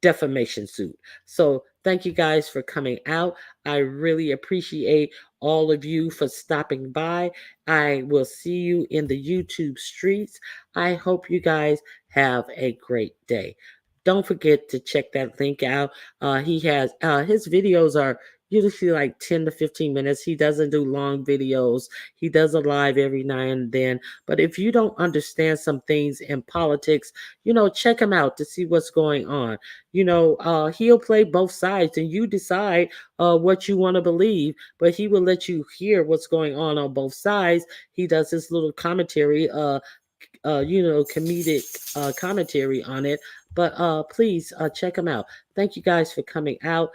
defamation suit. So thank you guys for coming out. I really appreciate all of you for stopping by. I will see you in the YouTube streets. I hope you guys have a great day. Don't forget to check that link out. He has his videos are usually like 10 to 15 minutes. He doesn't do long videos. He does a live every now and then. But if you don't understand some things in politics, check him out to see what's going on. He'll play both sides and you decide what you want to believe, but he will let you hear what's going on both sides. He does this little commentary, comedic commentary on it. But please check him out. Thank you guys for coming out,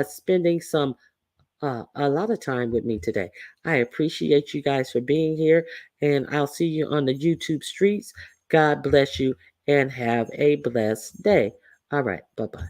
spending some a lot of time with me today. I appreciate you guys for being here, and I'll see you on the YouTube streets. God bless you, and have a blessed day. All right, bye-bye.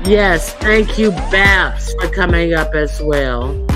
Yes, thank you, Babs, for coming up as well.